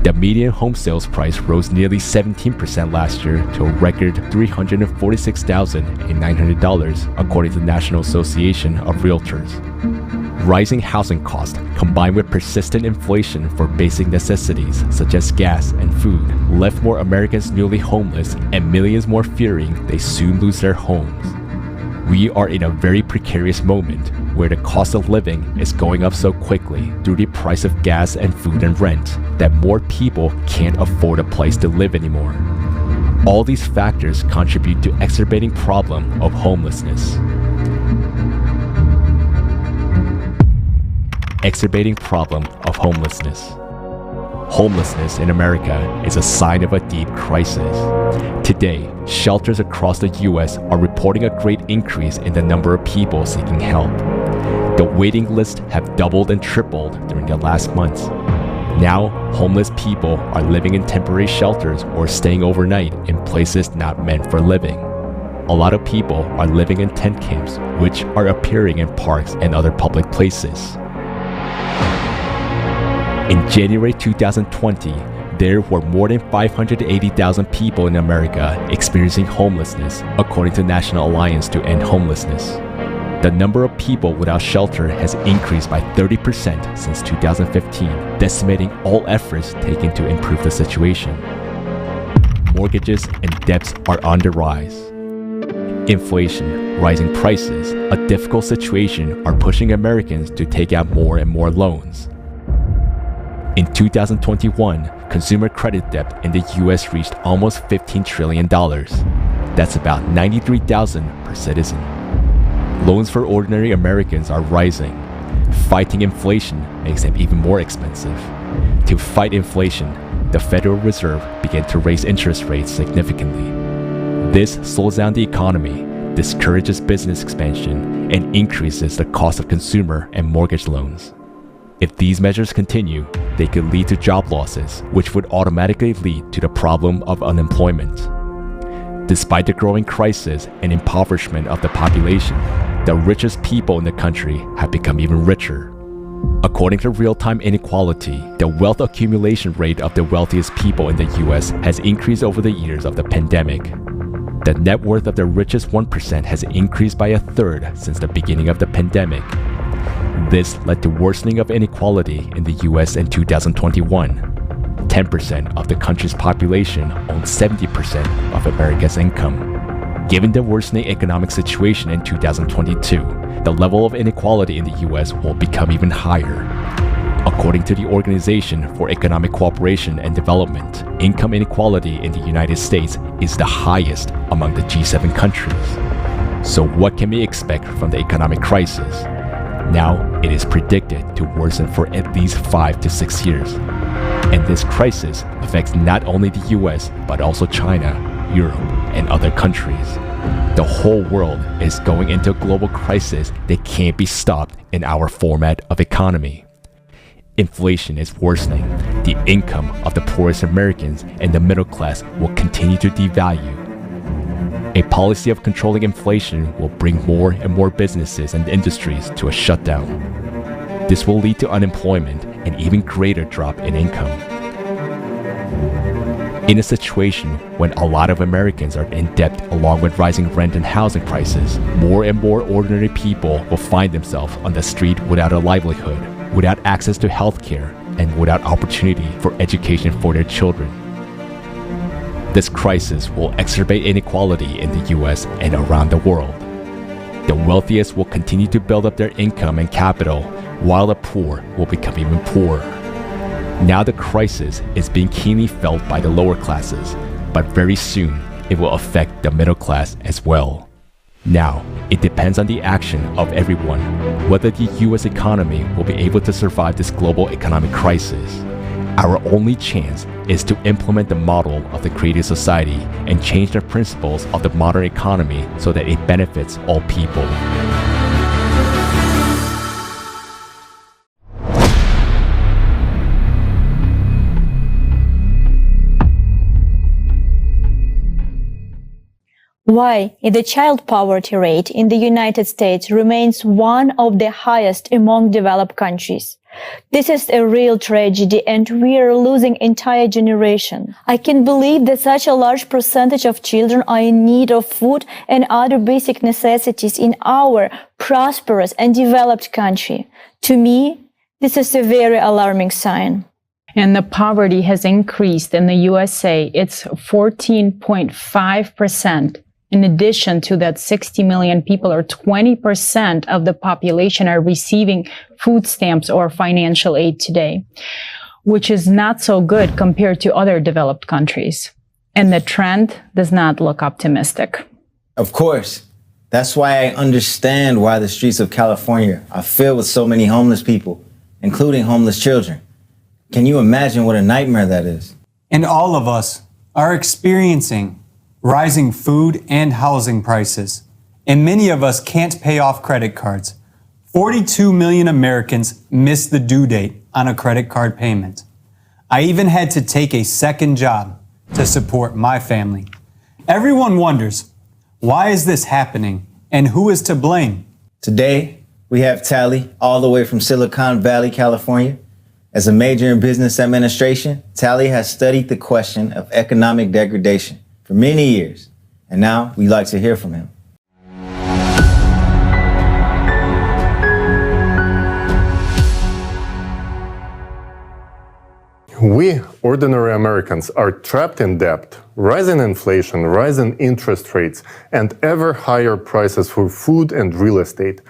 The median home sales price rose nearly 17% last year to a record $346,900, according to the National Association of Realtors. Rising housing costs, combined with persistent inflation for basic necessities such as gas and food, left more Americans newly homeless and millions more fearing they soon lose their homes. We are in a very precarious moment where the cost of living is going up so quickly through the price of gas and food and rent that more people can't afford a place to live anymore. All these factors contribute to exacerbating problem of homelessness. Exacerbating problem of homelessness. Homelessness in America is a sign of a deep crisis. Today, shelters across the U.S. are reporting a great increase in the number of people seeking help. The waiting lists have doubled and tripled during the last months. Now, homeless people are living in temporary shelters or staying overnight in places not meant for living. A lot of people are living in tent camps, which are appearing in parks and other public places. In January 2020, there were more than 580,000 people in America experiencing homelessness, according to National Alliance to End Homelessness. The number of people without shelter has increased by 30% since 2015, decimating all efforts taken to improve the situation. Mortgages and debts are on the rise. Inflation, rising prices, a difficult situation are pushing Americans to take out more and more loans. In 2021, consumer credit debt in the U.S. reached almost $15 trillion. That's about $93,000 per citizen. Loans for ordinary Americans are rising. Fighting inflation makes them even more expensive. To fight inflation, the Federal Reserve began to raise interest rates significantly. This slows down the economy, discourages business expansion, and increases the cost of consumer and mortgage loans. If these measures continue, they could lead to job losses, which would automatically lead to the problem of unemployment. Despite the growing crisis and impoverishment of the population, the richest people in the country have become even richer. According to real-time inequality, the wealth accumulation rate of the wealthiest people in the US has increased over the years of the pandemic. The net worth of the richest 1% has increased by a third since the beginning of the pandemic. This led to worsening of inequality in the US in 2021. 10% of the country's population owns 70% of America's income. Given the worsening economic situation in 2022, the level of inequality in the US will become even higher. According to the Organization for Economic Cooperation and Development, income inequality in the United States is the highest among the G7 countries. So what can we expect from the economic crisis? Now, it is predicted to worsen for at least 5 to 6 years. And this crisis affects not only the US, but also China, Europe, and other countries. The whole world is going into a global crisis that can't be stopped in our format of economy. Inflation is worsening. The income of the poorest Americans and the middle class will continue to devalue. A policy of controlling inflation will bring more and more businesses and industries to a shutdown. This will lead to unemployment and even greater drop in income. In a situation when a lot of Americans are in debt along with rising rent and housing prices, more and more ordinary people will find themselves on the street without a livelihood, without access to health care, and without opportunity for education for their children. This crisis will exacerbate inequality in the US and around the world. The wealthiest will continue to build up their income and capital, while the poor will become even poorer. Now the crisis is being keenly felt by the lower classes, but very soon it will affect the middle class as well. Now, it depends on the action of everyone whether the US economy will be able to survive this global economic crisis. Our only chance is to implement the model of the creative society and change the principles of the modern economy so that it benefits all people. Why the child poverty rate in the United States remains one of the highest among developed countries? This is a real tragedy, and we are losing entire generation. I can believe that such a large percentage of children are in need of food and other basic necessities in our prosperous and developed country. To me, this is a very alarming sign. And the poverty has increased in the USA. It's 14.5%. In addition to that, 60 million people, or 20% of the population, are receiving food stamps or financial aid today, which is not so good compared to other developed countries. And the trend does not look optimistic. Of course. That's why I understand why the streets of California are filled with so many homeless people, including homeless children. Can you imagine what a nightmare that is? And all of us are experiencing rising food and housing prices, and many of us can't pay off credit cards. 42 million Americans missed the due date on a credit card payment. I even had to take a second job to support my family. Everyone wonders, why is this happening and who is to blame? Today, we have Tally all the way from Silicon Valley, California. As a major in business administration, Tally has studied the question of economic degradation for many years, and now we'd like to hear from him. We, ordinary Americans, are trapped in debt, rising inflation, rising interest rates, and ever higher prices for food and real estate.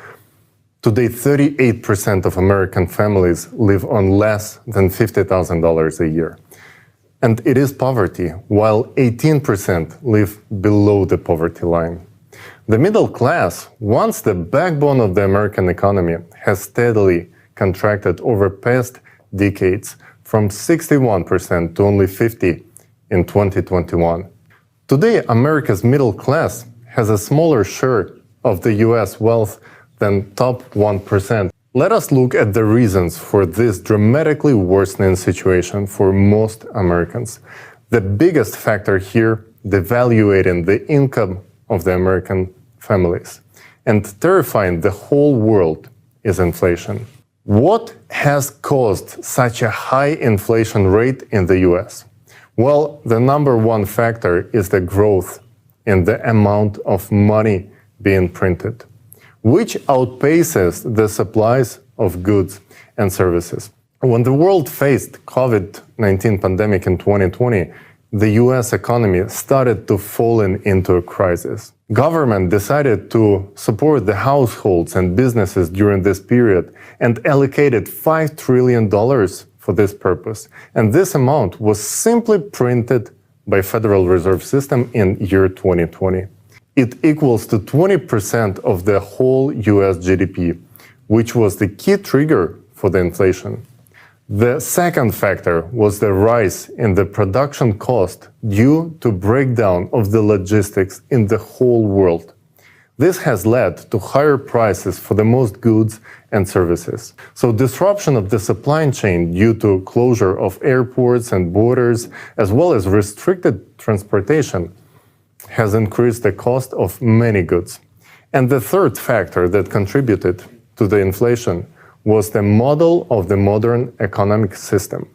Today, 38% of American families live on less than $50,000 a year. And it is poverty, while 18% live below the poverty line. The middle class, once the backbone of the American economy, has steadily contracted over past decades from 61% to only 50% in 2021. Today, America's middle class has a smaller share of the US wealth than top 1%. Let us look at the reasons for this dramatically worsening situation for most Americans. The biggest factor here, devaluating the income of the American families and terrifying the whole world, is inflation. What has caused such a high inflation rate in the US? Well, the number one factor is the growth in the amount of money being printed, which outpaces the supplies of goods and services. When the world faced COVID-19 pandemic in 2020, the US economy started to fall into a crisis. Government decided to support the households and businesses during this period and allocated $5 trillion for this purpose. And this amount was simply printed by Federal Reserve System in year 2020. It equals to 20% of the whole US GDP, which was the key trigger for the inflation. The second factor was the rise in the production cost due to breakdown of the logistics in the whole world. This has led to higher prices for the most goods and services. So disruption of the supply chain due to closure of airports and borders, as well as restricted transportation, has increased the cost of many goods. And the third factor that contributed to the inflation was the model of the modern economic system.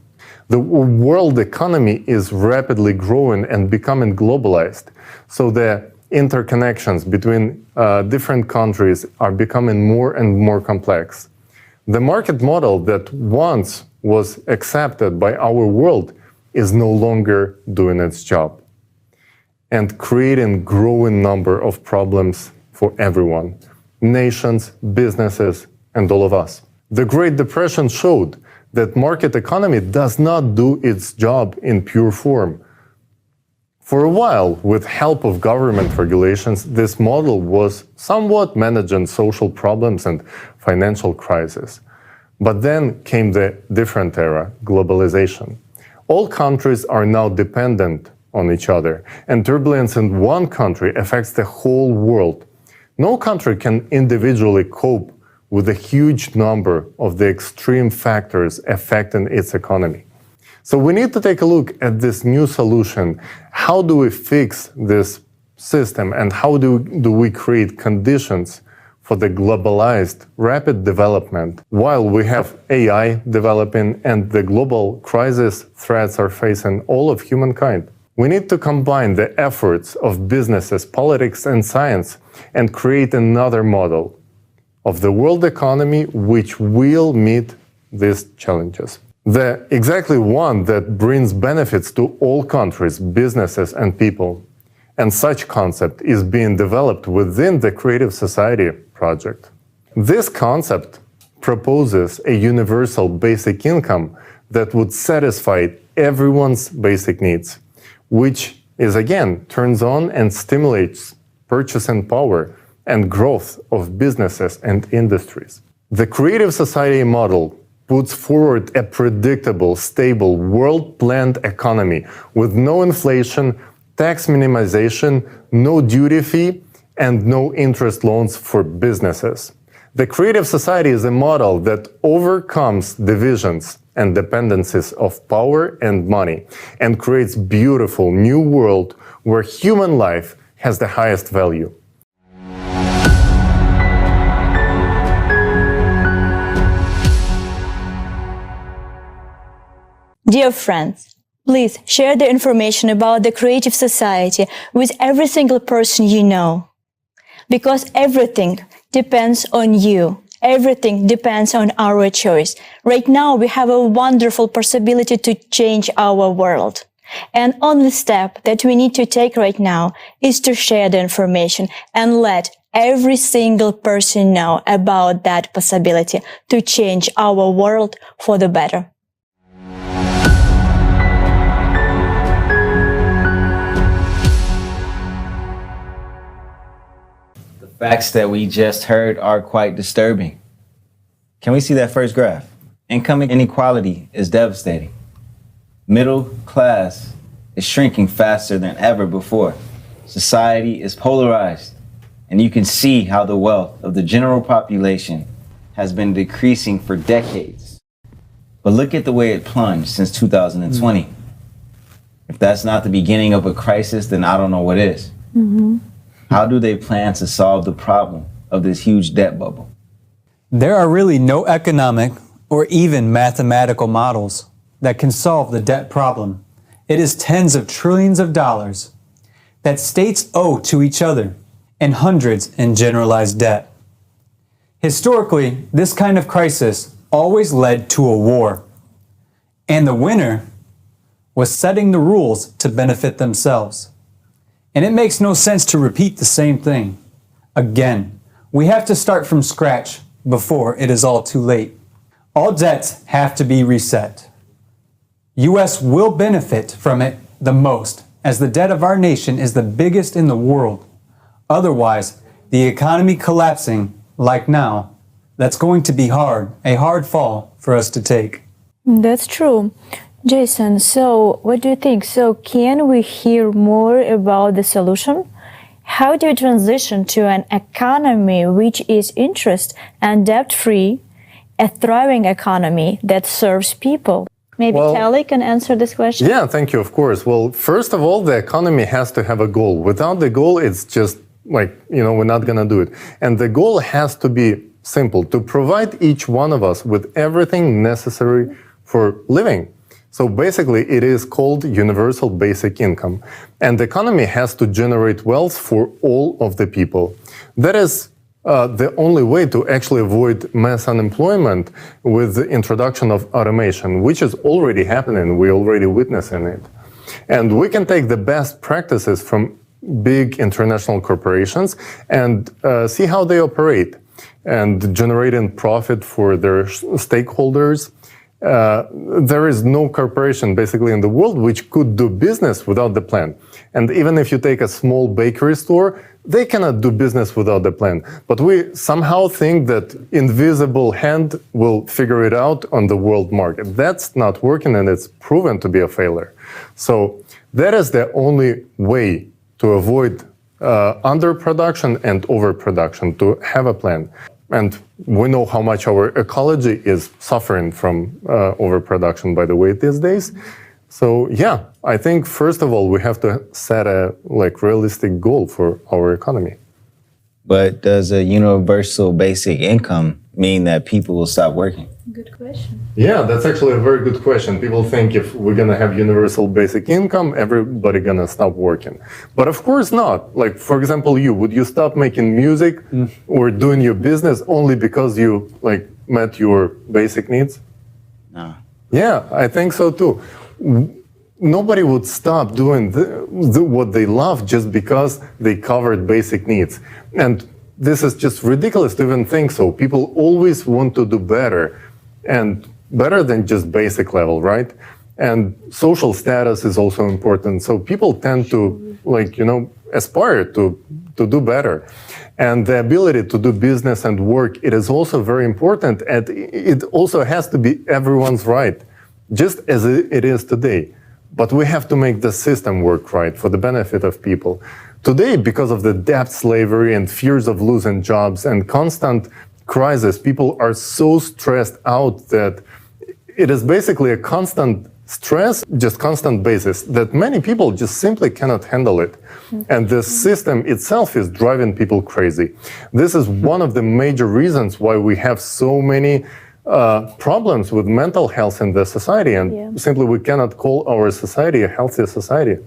The world economy is rapidly growing and becoming globalized, so the interconnections between different countries are becoming more and more complex. The market model that once was accepted by our world is no longer doing its job and creating growing number of problems for everyone, nations, businesses, and all of us. The Great Depression showed that market economy does not do its job in pure form. For a while, with help of government regulations, this model was somewhat managing social problems and financial crisis. But then came the different era, globalization. All countries are now dependent on each other, and turbulence in one country affects the whole world. No country can individually cope with a huge number of the extreme factors affecting its economy. So we need to take a look at this new solution. How do we fix this system, and how do we create conditions for the globalized, rapid development, while we have AI developing and the global crisis threats are facing all of humankind. We need to combine the efforts of businesses, politics, and science and create another model of the world economy which will meet these challenges. The exactly one that brings benefits to all countries, businesses, and people. And such concept is being developed within the Creative Society project. This concept proposes a universal basic income that would satisfy everyone's basic needs, which is again turns on and stimulates purchasing power and growth of businesses and industries. The Creative Society model puts forward a predictable, stable, world-planned economy with no inflation, tax minimization, no duty fee, and no interest loans for businesses. The Creative Society is a model that overcomes divisions and dependencies of power and money and creates beautiful new world where human life has the highest value. Dear friends, please share the information about the Creative Society with every single person you know. Because everything depends on you. Everything depends on our choice. Right now, we have a wonderful possibility to change our world. And only step that we need to take right now is to share the information and let every single person know about that possibility to change our world for the better. Facts that we just heard are quite disturbing. Can we see that first graph? Income inequality is devastating. Middle class is shrinking faster than ever before. Society is polarized, and you can see how the wealth of the general population has been decreasing for decades. But look at the way it plunged since 2020. If that's not the beginning of a crisis, then I don't know what is. How do they plan to solve the problem of this huge debt bubble? There are really no economic or even mathematical models that can solve the debt problem. It is tens of trillions of dollars that states owe to each other and hundreds in generalized debt. Historically, this kind of crisis always led to a war, and the winner was setting the rules to benefit themselves. And it makes no sense to repeat the same thing. Again, we have to start from scratch before it is all too late. All debts have to be reset. U.S. will benefit from it the most, as the debt of our nation is the biggest in the world. Otherwise, the economy collapsing, like now, that's going to be a hard fall for us to take. That's true. Jason, so what do you think? So can we hear more about the solution? How do we transition to an economy which is interest and debt-free, a thriving economy that serves people? Maybe Kelly can answer this question? Yeah, thank you, of course. Well, first of all, the economy has to have a goal. Without the goal, it's just like, we're not going to do it. And the goal has to be simple, to provide each one of us with everything necessary for living. So basically, it is called universal basic income. And the economy has to generate wealth for all of the people. That is the only way to actually avoid mass unemployment with the introduction of automation, which is already happening. We're already witnessing it. And we can take the best practices from big international corporations and see how they operate and generating profit for their stakeholders. There is no corporation basically in the world which could do business without the plan. And even if you take a small bakery store, they cannot do business without the plan. But we somehow think that invisible hand will figure it out on the world market. That's not working, and it's proven to be a failure. So that is the only way to avoid underproduction and overproduction, to have a plan. And we know how much our ecology is suffering from overproduction, by the way, these days. So yeah, I think first of all, we have to set a realistic goal for our economy. But does a universal basic income mean that people will stop working? Good question. Yeah, that's actually a very good question. People think if we're going to have universal basic income, everybody going to stop working. But of course not. Like, for example, would you stop making music or doing your business only because you met your basic needs? No. Yeah, I think so too. Nobody would stop doing what they love just because they covered basic needs. And this is just ridiculous to even think so. People always want to do better, and better than just basic level, right? And social status is also important. So people tend to, aspire to do better. And the ability to do business and work, it is also very important. And it also has to be everyone's right, just as it is today. But we have to make the system work right for the benefit of people. Today, because of the debt slavery and fears of losing jobs and constant crisis, people are so stressed out that it is basically a constant stress, just constant basis, that many people just simply cannot handle it. And the system itself is driving people crazy. This is one of the major reasons why we have so many problems with mental health in the society, and simply we cannot call our society a healthy society.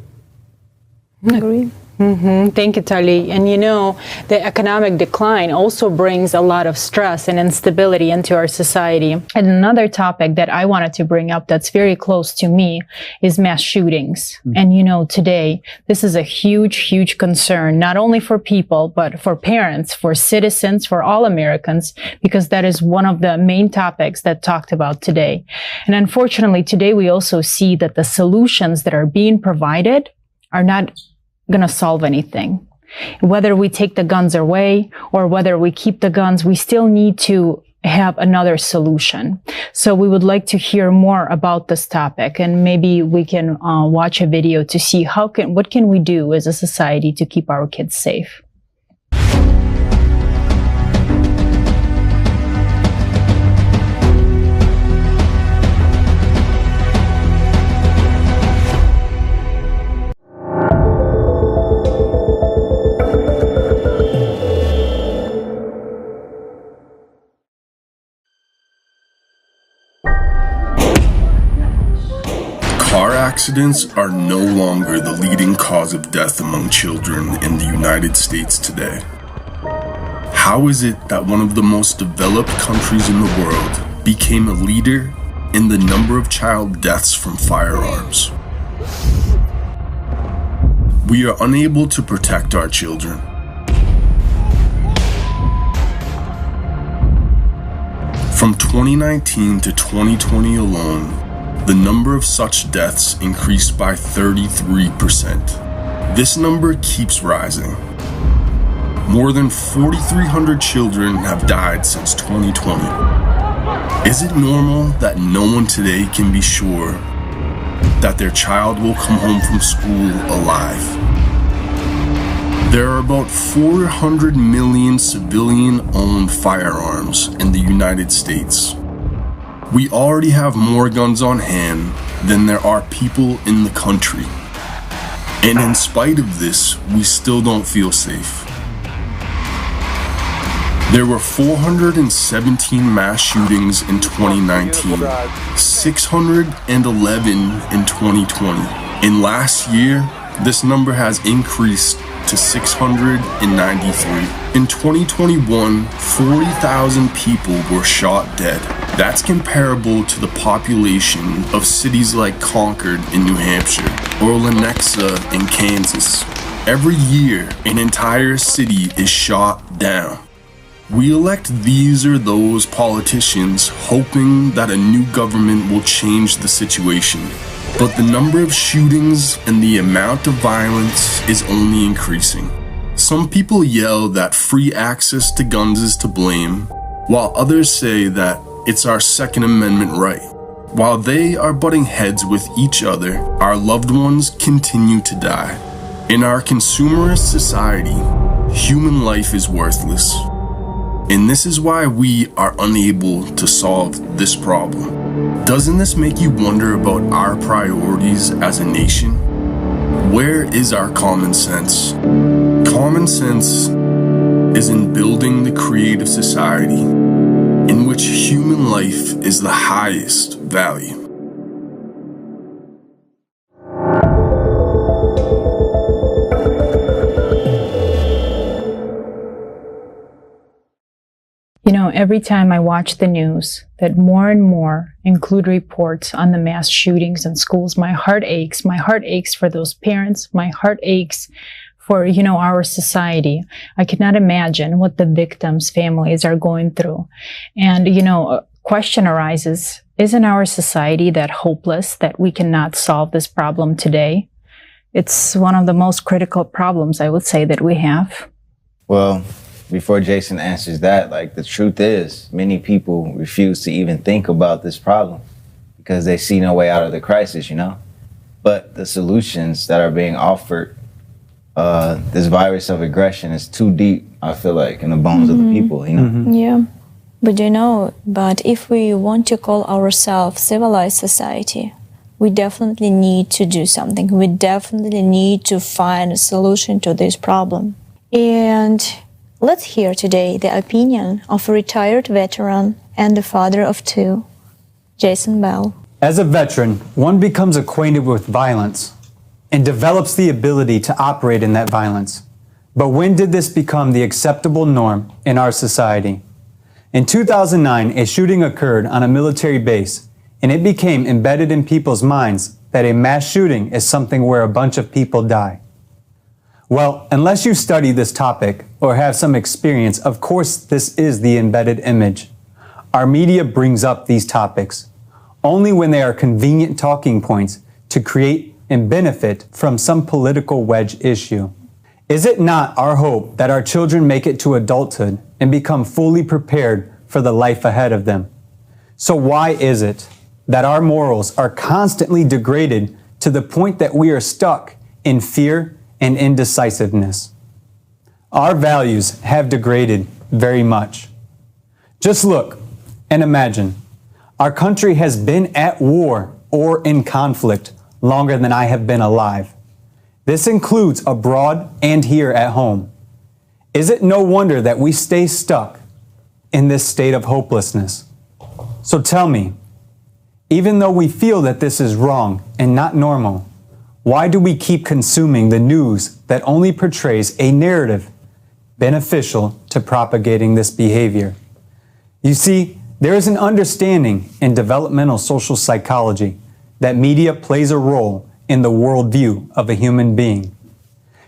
Agree. Thank you, Tali. And the economic decline also brings a lot of stress and instability into our society. And another topic that I wanted to bring up that's very close to me is mass shootings. And today, this is a huge, huge concern, not only for people, but for parents, for citizens, for all Americans, because that is one of the main topics that talked about today. And unfortunately, today we also see that the solutions that are being provided are not going to solve anything. Whether we take the guns away or whether we keep the guns, we still need to have another solution. So we would like to hear more about this topic, and maybe we can watch a video to see what can we do as a society to keep our kids safe. Car accidents are no longer the leading cause of death among children in the United States today. How is it that one of the most developed countries in the world became a leader in the number of child deaths from firearms? We are unable to protect our children. From 2019 to 2020 alone, the number of such deaths increased by 33%. This number keeps rising. More than 4,300 children have died since 2020. Is it normal that no one today can be sure that their child will come home from school alive? There are about 400 million civilian-owned firearms in the United States. We already have more guns on hand than there are people in the country. And in spite of this, we still don't feel safe. There were 417 mass shootings in 2019, 611 in 2020. And last year, this number has increased to 693. In 2021, 40,000 people were shot dead. That's comparable to the population of cities like Concord in New Hampshire or Lenexa in Kansas. Every year, an entire city is shot down. We elect these or those politicians hoping that a new government will change the situation. But the number of shootings and the amount of violence is only increasing. Some people yell that free access to guns is to blame, while others say that it's our Second Amendment right. While they are butting heads with each other, our loved ones continue to die. In our consumerist society, human life is worthless. And this is why we are unable to solve this problem. Doesn't this make you wonder about our priorities as a nation? Where is our common sense? Common sense is in building the creative society in which human life is the highest value. You know, every time I watch the news that more and more include reports on the mass shootings in schools, my heart aches. My heart aches for those parents. My heart aches for, our society. I cannot imagine what the victims' families are going through. And, a question arises, isn't our society that hopeless that we cannot solve this problem today? It's one of the most critical problems, I would say, that we have. Well, before Jason answers that, the truth is, many people refuse to even think about this problem because they see no way out of the crisis, But the solutions that are being offered, this virus of aggression is too deep, I feel like, in the bones of the people, Yeah. But if we want to call ourselves civilized society, we definitely need to do something. We definitely need to find a solution to this problem. And let's hear today the opinion of a retired veteran and the father of two, Jason Bell. As a veteran, one becomes acquainted with violence and develops the ability to operate in that violence. But when did this become the acceptable norm in our society? In 2009, a shooting occurred on a military base, and it became embedded in people's minds that a mass shooting is something where a bunch of people die. Well, unless you study this topic or have some experience, of course, this is the embedded image. Our media brings up these topics only when they are convenient talking points to create and benefit from some political wedge issue. Is it not our hope that our children make it to adulthood and become fully prepared for the life ahead of them? So why is it that our morals are constantly degraded to the point that we are stuck in fear and indecisiveness? Our values have degraded very much. Just look and imagine. Our country has been at war or in conflict longer than I have been alive. This includes abroad and here at home. Is it no wonder that we stay stuck in this state of hopelessness? So tell me, even though we feel that this is wrong and not normal, why do we keep consuming the news that only portrays a narrative beneficial to propagating this behavior? You see, there is an understanding in developmental social psychology that media plays a role in the worldview of a human being.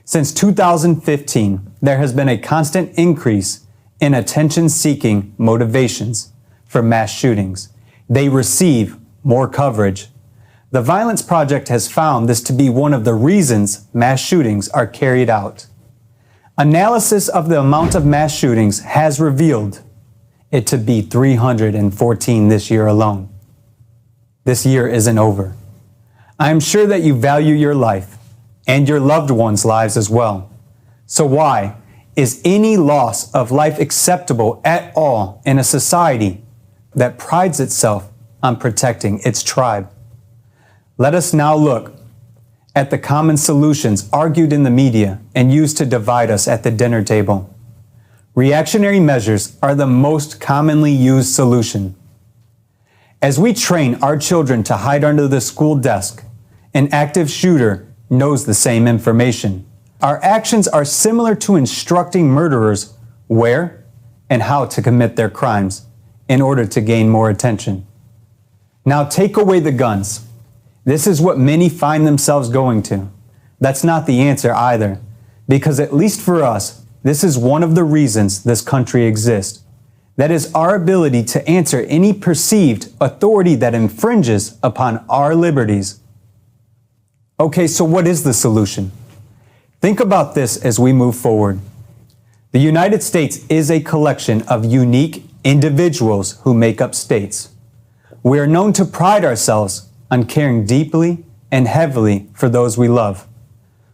Since 2015, there has been a constant increase in attention-seeking motivations for mass shootings. They receive more coverage. The Violence Project has found this to be one of the reasons mass shootings are carried out. Analysis of the amount of mass shootings has revealed it to be 314 this year alone. This year isn't over. I am sure that you value your life and your loved ones' lives as well. So why is any loss of life acceptable at all in a society that prides itself on protecting its tribe? Let us now look at the common solutions argued in the media and used to divide us at the dinner table. Reactionary measures are the most commonly used solution. As we train our children to hide under the school desk, an active shooter knows the same information. Our actions are similar to instructing murderers where and how to commit their crimes in order to gain more attention. Now take away the guns. This is what many find themselves going to. That's not the answer either, because at least for us, this is one of the reasons this country exists. That is our ability to answer any perceived authority that infringes upon our liberties. Okay, so what is the solution? Think about this as we move forward. The United States is a collection of unique individuals who make up states. We are known to pride ourselves on caring deeply and heavily for those we love.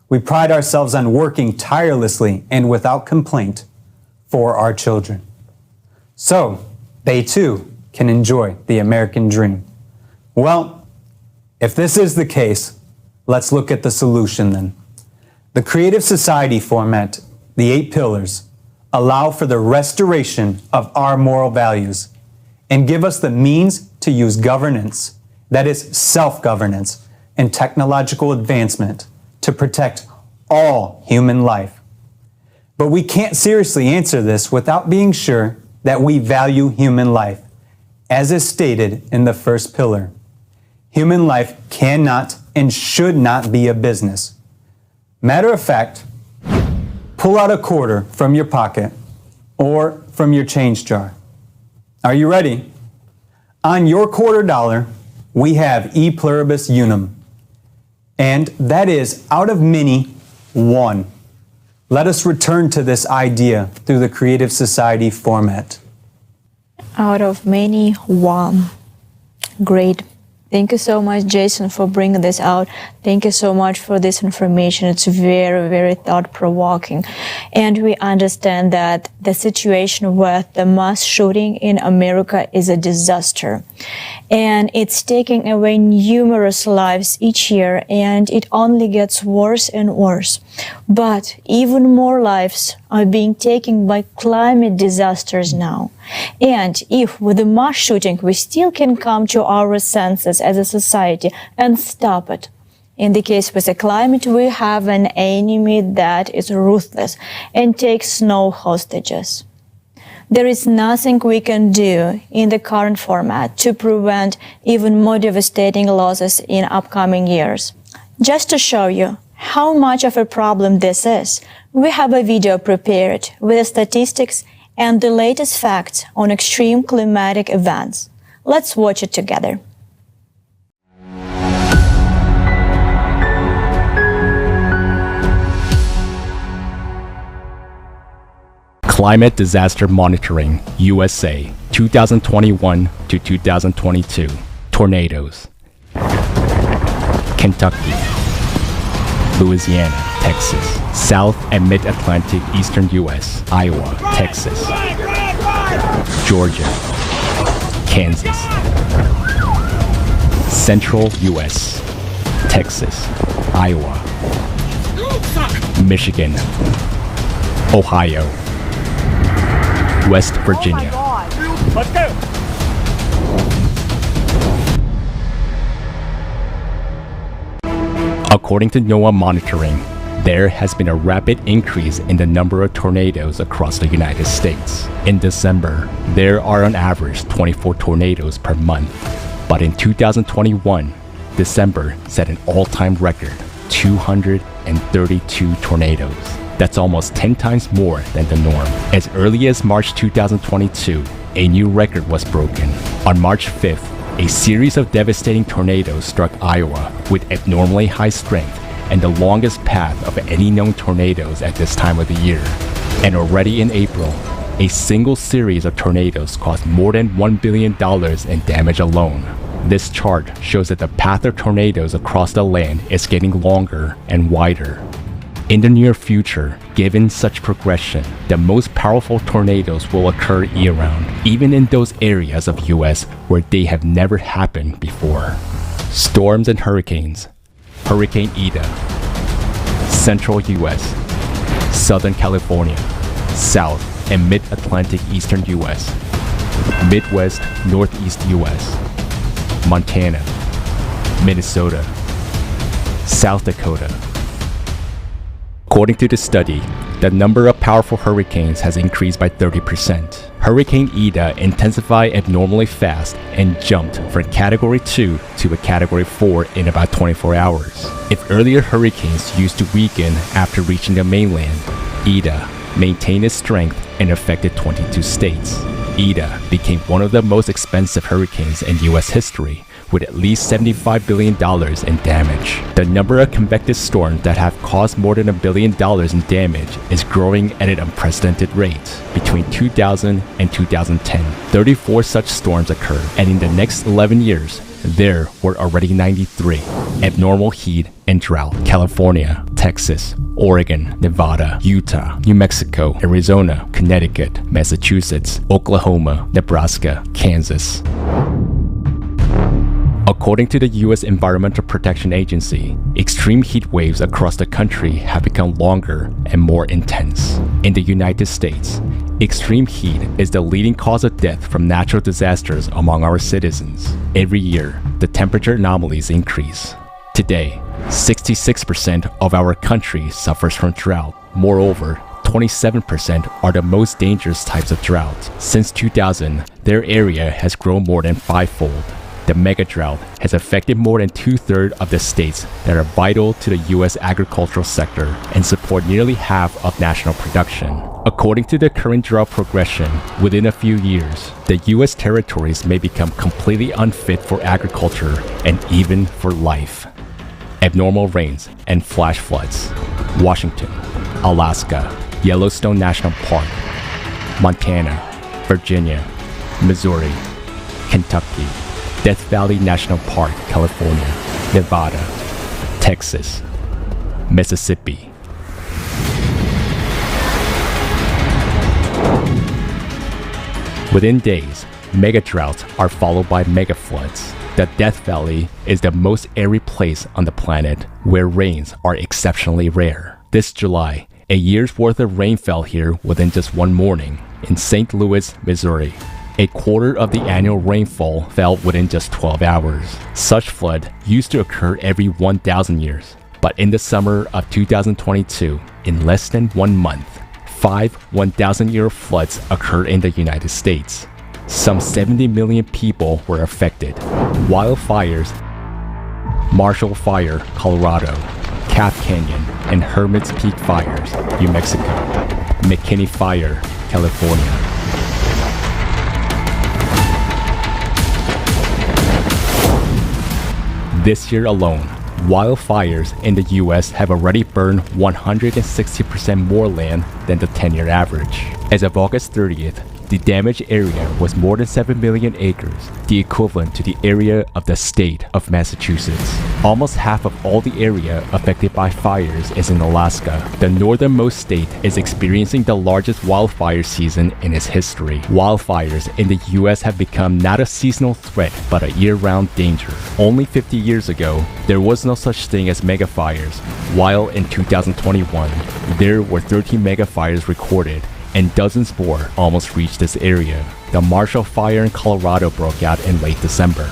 We pride ourselves on working tirelessly and without complaint for our children. So, they too can enjoy the American dream. Well, if this is the case, let's look at the solution then. The Creative Society format, the 8 pillars, allow for the restoration of our moral values, and give us the means to use governance, that is self-governance, and technological advancement to protect all human life. But we can't seriously answer this without being sure that we value human life, as is stated in the first pillar. Human life cannot and should not be a business. Matter of fact, pull out a quarter from your pocket or from your change jar. Are you ready? On your quarter dollar, we have e pluribus unum, and that is out of many, one. Let us return to this idea through the Creative Society format. Out of many, one. Great. Thank you so much, Jason, for bringing this out. Thank you so much for this information. It's very, very thought-provoking. And we understand that the situation with the mass shooting in America is a disaster. And it's taking away numerous lives each year, and it only gets worse and worse. But even more lives are being taken by climate disasters now. And if with the mass shooting we still can come to our senses as a society and stop it, in the case with the climate, we have an enemy that is ruthless and takes no hostages. There is nothing we can do in the current format to prevent even more devastating losses in upcoming years. Just to show you how much of a problem this is, we have a video prepared with the statistics and the latest facts on extreme climatic events. Let's watch it together. Climate Disaster Monitoring, USA, 2021 to 2022. Tornadoes. Kentucky, Louisiana, Texas, South and Mid-Atlantic Eastern U.S., Iowa, Texas, Georgia, Kansas, Central U.S., Texas, Iowa, Michigan, Ohio, West Virginia. Let's go. According to NOAA monitoring, there has been a rapid increase in the number of tornadoes across the United States. In December, there are on average 24 tornadoes per month. But in 2021, December set an all-time record, 232 tornadoes. That's almost 10 times more than the norm. As early as March 2022, a new record was broken. On March 5th, a series of devastating tornadoes struck Iowa with abnormally high strength and the longest path of any known tornadoes at this time of the year. And already in April, a single series of tornadoes caused more than $1 billion in damage alone. This chart shows that the path of tornadoes across the land is getting longer and wider. In the near future, given such progression, the most powerful tornadoes will occur year-round, even in those areas of US where they have never happened before. Storms and hurricanes. Hurricane Ida. Central US, Southern California, South and Mid-Atlantic Eastern US, Midwest, Northeast US, Montana, Minnesota, South Dakota. According to the study, the number of powerful hurricanes has increased by 30%. Hurricane Ida intensified abnormally fast and jumped from Category 2 to a Category 4 in about 24 hours. If earlier hurricanes used to weaken after reaching the mainland, Ida maintained its strength and affected 22 states. Ida became one of the most expensive hurricanes in US history, with at least $75 billion in damage. The number of convective storms that have caused more than $1 billion in damage is growing at an unprecedented rate. Between 2000 and 2010, 34 such storms occurred, and in the next 11 years, there were already 93. Abnormal heat and drought. California, Texas, Oregon, Nevada, Utah, New Mexico, Arizona, Connecticut, Massachusetts, Oklahoma, Nebraska, Kansas. According to the U.S. Environmental Protection Agency, extreme heat waves across the country have become longer and more intense. In the United States, extreme heat is the leading cause of death from natural disasters among our citizens. Every year, the temperature anomalies increase. Today, 66% of our country suffers from drought. Moreover, 27% are the most dangerous types of drought. Since 2000, their area has grown more than fivefold. The mega drought has affected more than 2/3 of the states that are vital to the U.S. agricultural sector and support nearly half of national production. According to the current drought progression, within a few years, the U.S. territories may become completely unfit for agriculture and even for life. Abnormal rains and flash floods. Washington, Alaska, Yellowstone National Park, Montana, Virginia, Missouri, Kentucky, Death Valley National Park, California, Nevada, Texas, Mississippi. Within days, mega droughts are followed by mega floods. The Death Valley is the most arid place on the planet where rains are exceptionally rare. This July, a year's worth of rain fell here within just one morning in St. Louis, Missouri. A quarter of the annual rainfall fell within just 12 hours. Such flood used to occur every 1,000 years. But in the summer of 2022, in less than 1 month, 5 1,000-year floods occurred in the United States. Some 70 million people were affected. Wildfires, Marshall Fire, Colorado, Calf Canyon and Hermit's Peak Fires, New Mexico, McKinney Fire, California. This year alone, wildfires in the U.S. have already burned 160% more land than the 10-year average. As of August 30th, the damaged area was more than 7 million acres, the equivalent to the area of the state of Massachusetts. Almost half of all the area affected by fires is in Alaska. The northernmost state is experiencing the largest wildfire season in its history. Wildfires in the U.S. have become not a seasonal threat, but a year-round danger. Only 50 years ago, there was no such thing as megafires, while in 2021, there were 13 megafires recorded, and dozens more almost reached this area. The Marshall Fire in Colorado broke out in late December.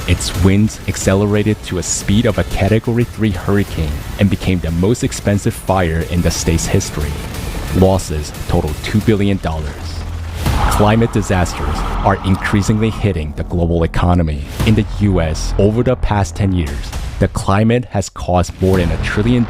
Its winds accelerated to a speed of a Category 3 hurricane and became the most expensive fire in the state's history. Losses totaled $2 billion. Climate disasters are increasingly hitting the global economy. In the US, over the past 10 years, the climate has caused more than $1 trillion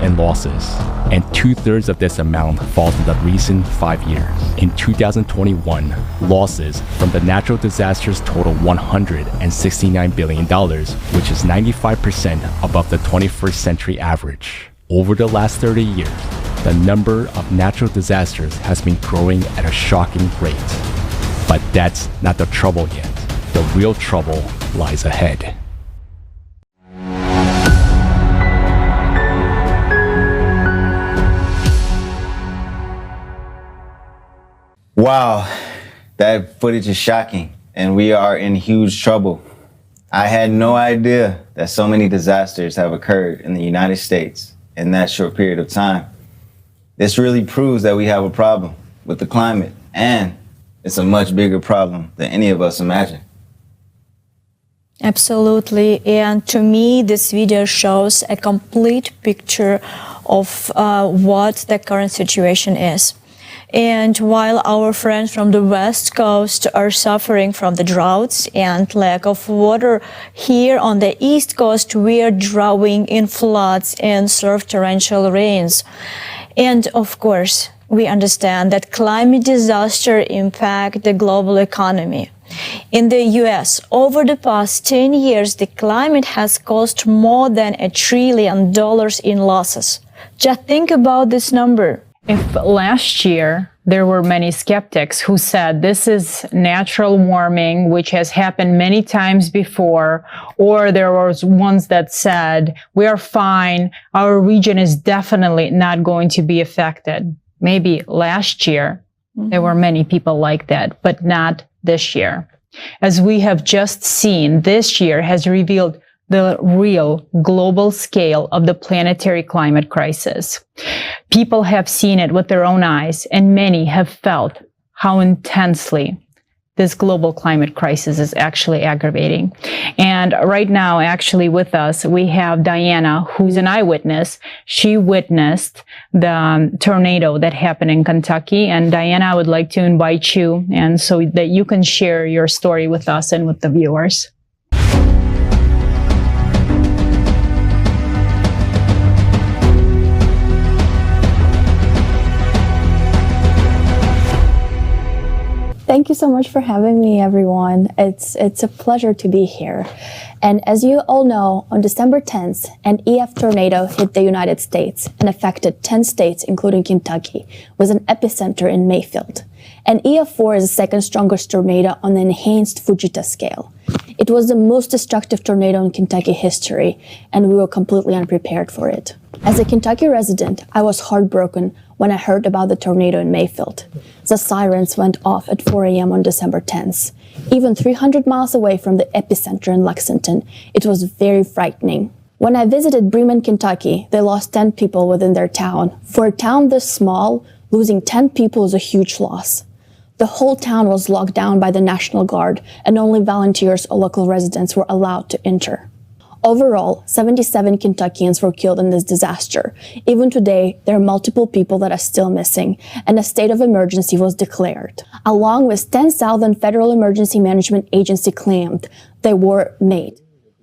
in losses, and 2/3 of this amount falls in the recent 5 years. In 2021, losses from the natural disasters total $169 billion, which is 95% above the 21st century average. Over the last 30 years, the number of natural disasters has been growing at a shocking rate. But that's not the trouble yet. The real trouble lies ahead. Wow, that footage is shocking, and we are in huge trouble. I had no idea that so many disasters have occurred in the United States in that short period of time. This really proves that we have a problem with the climate, and it's a much bigger problem than any of us imagine. Absolutely. And to me, this video shows a complete picture of what the current situation is. And while our friends from the West Coast are suffering from the droughts and lack of water, here on the East Coast, we are drowning in floods and surf torrential rains. And of course, we understand that climate disaster impact the global economy. In the US, over the past 10 years, the climate has caused more than $1 trillion in losses. Just think about this number. If last year there were many skeptics who said this is natural warming, which has happened many times before, or there was ones that said we are fine, our region is definitely not going to be affected. Maybe last year there were many people like that, but not this year. As we have just seen, this year has revealed the real global scale of the planetary climate crisis. People have seen it with their own eyes, and many have felt how intensely this global climate crisis is actually aggravating. And right now, actually with us, we have Diana, who's an eyewitness. She witnessed the tornado that happened in Kentucky. And Diana, I would like to invite you, and so that you can share your story with us and with the viewers. Thank you so much for having me, everyone. It's a pleasure to be here. And as you all know, on December 10th, an EF tornado hit the United States and affected 10 states, including Kentucky, with an epicenter in Mayfield. And EF4 is the second strongest tornado on the enhanced Fujita scale. It was the most destructive tornado in Kentucky history, and we were completely unprepared for it. As a Kentucky resident, I was heartbroken when I heard about the tornado in Mayfield. The sirens went off at 4 a.m. on December 10th. Even 300 miles away from the epicenter in Lexington, it was very frightening. When I visited Bremen, Kentucky, they lost 10 people within their town. For a town this small, losing 10 people is a huge loss. The whole town was locked down by the National Guard, and only volunteers or local residents were allowed to enter. Overall, 77 Kentuckians were killed in this disaster. Even today, there are multiple people that are still missing, and a state of emergency was declared. Along with 10,000 Federal Emergency Management Agency claimed they were made.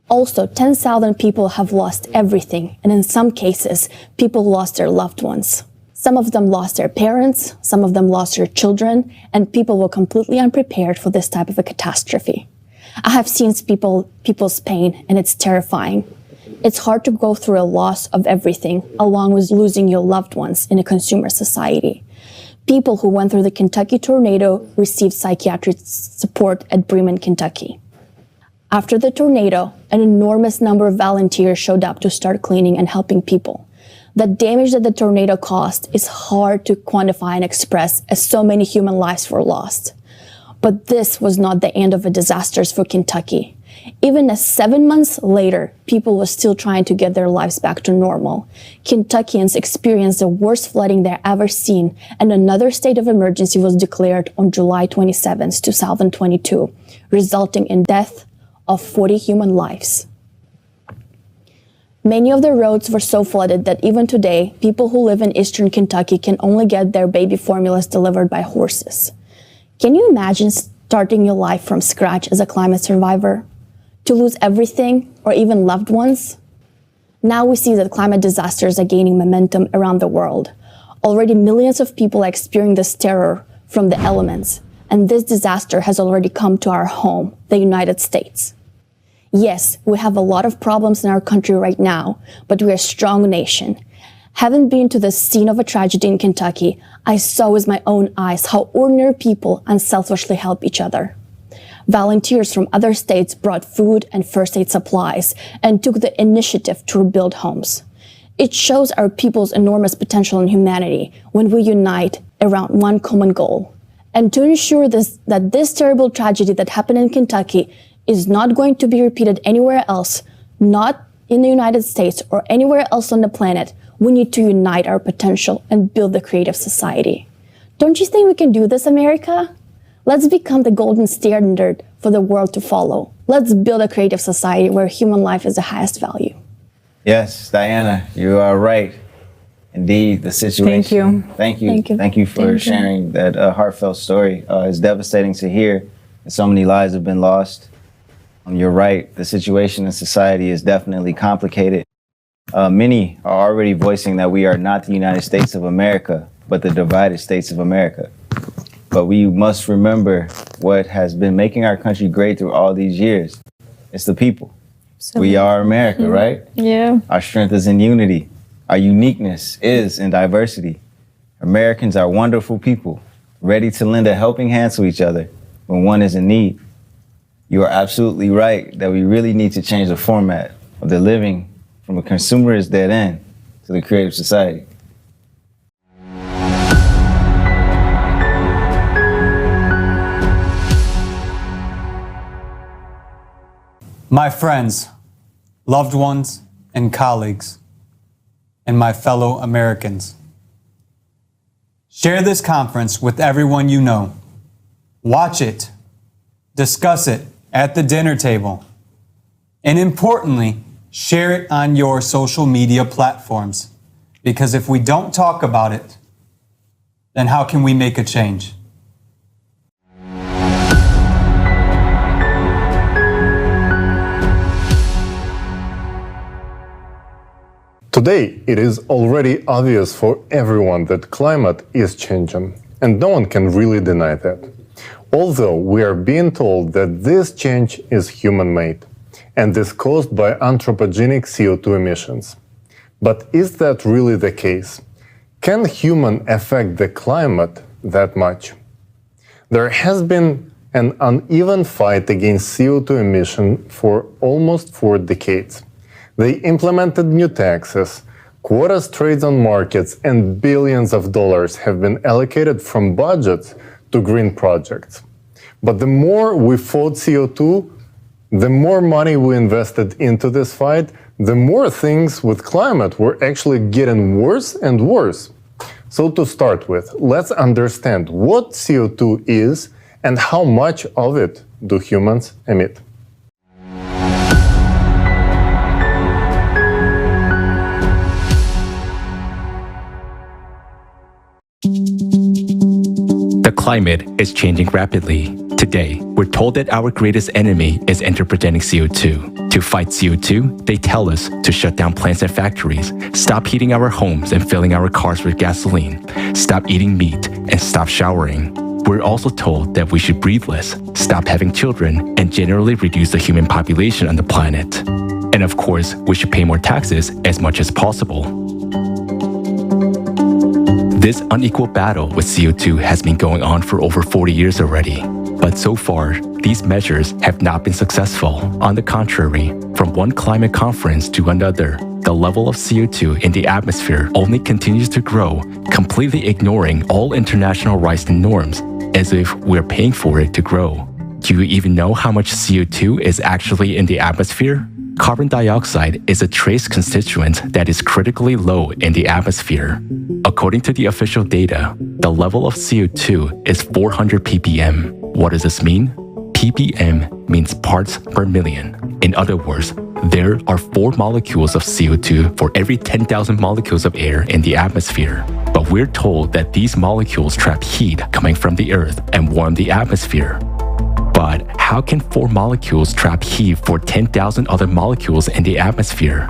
Also, 10,000 people have lost everything, and in some cases, people lost their loved ones. Some of them lost their parents, some of them lost their children, and people were completely unprepared for this type of a catastrophe. I have seen people's pain, and it's terrifying. It's hard to go through a loss of everything, along with losing your loved ones in a consumer society. People who went through the Kentucky tornado received psychiatric support at Bremen, Kentucky. After the tornado, an enormous number of volunteers showed up to start cleaning and helping people. The damage that the tornado caused is hard to quantify and express, as so many human lives were lost. But this was not the end of the disasters for Kentucky. Even as 7 months later, people were still trying to get their lives back to normal. Kentuckians experienced the worst flooding they've ever seen, and another state of emergency was declared on July 27, 2022, resulting in death of 40 human lives. Many of the roads were so flooded that even today, people who live in eastern Kentucky can only get their baby formulas delivered by horses. Can you imagine starting your life from scratch as a climate survivor? To lose everything, or even loved ones? Now we see that climate disasters are gaining momentum around the world. Already millions of people are experiencing this terror from the elements, and this disaster has already come to our home, the United States. Yes, we have a lot of problems in our country right now, but we're a strong nation. Having been to the scene of a tragedy in Kentucky, I saw with my own eyes how ordinary people unselfishly help each other. Volunteers from other states brought food and first aid supplies and took the initiative to rebuild homes. It shows our people's enormous potential in humanity when we unite around one common goal. And to ensure that this terrible tragedy that happened in Kentucky is not going to be repeated anywhere else, not in the United States or anywhere else on the planet, we need to unite our potential and build the creative society. Don't you think we can do this, America? Let's become the golden standard for the world to follow. Let's build a creative society where human life is the highest value. Yes, Diana, you are right. Indeed, the situation. Thank you. Thank you for sharing that heartfelt story. It's devastating to hear that so many lives have been lost. You're right. The situation in society is definitely complicated. Many are already voicing that we are not the United States of America, but the divided states of America. But we must remember what has been making our country great through all these years. It's the people. We are America, right? Yeah. Our strength is in unity. Our uniqueness is in diversity. Americans are wonderful people, ready to lend a helping hand to each other when one is in need. You are absolutely right that we really need to change the format of the living from a consumerist dead end to the creative society. My friends, loved ones, and colleagues, and my fellow Americans. Share this conference with everyone you know. Watch it, discuss it at the dinner table, and importantly, share it on your social media platforms. Because if we don't talk about it, then how can we make a change? Today, it is already obvious for everyone that climate is changing, and no one can really deny that. Although we are being told that this change is human-made and is caused by anthropogenic CO2 emissions. But is that really the case? Can human affect the climate that much? There has been an uneven fight against CO2 emission for almost 4 decades. They implemented new taxes, quotas trades on markets, and billions of dollars have been allocated from budgets to green projects. But the more we fought CO2, the more money we invested into this fight, the more things with climate were actually getting worse and worse. So to start with, let's understand what CO2 is and how much of it do humans emit. The climate is changing rapidly. Today, we're told that our greatest enemy is anthropogenic CO2. To fight CO2, they tell us to shut down plants and factories, stop heating our homes and filling our cars with gasoline, stop eating meat, and stop showering. We're also told that we should breathe less, stop having children, and generally reduce the human population on the planet. And of course, we should pay more taxes as much as possible. This unequal battle with CO2 has been going on for over 40 years already. But so far, these measures have not been successful. On the contrary, from one climate conference to another, the level of CO2 in the atmosphere only continues to grow, completely ignoring all international rights and norms, as if we're paying for it to grow. Do you even know how much CO2 is actually in the atmosphere? Carbon dioxide is a trace constituent that is critically low in the atmosphere. According to the official data, the level of CO2 is 400 ppm. What does this mean? ppm means parts per million. In other words, there are 4 molecules of CO2 for every 10,000 molecules of air in the atmosphere. But we're told that these molecules trap heat coming from the Earth and warm the atmosphere. But how can 4 molecules trap heat for 10,000 other molecules in the atmosphere?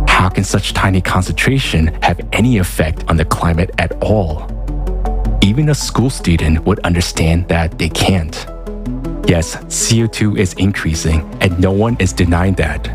How can such tiny concentration have any effect on the climate at all? Even a school student would understand that they can't. Yes, CO2 is increasing, and no one is denying that.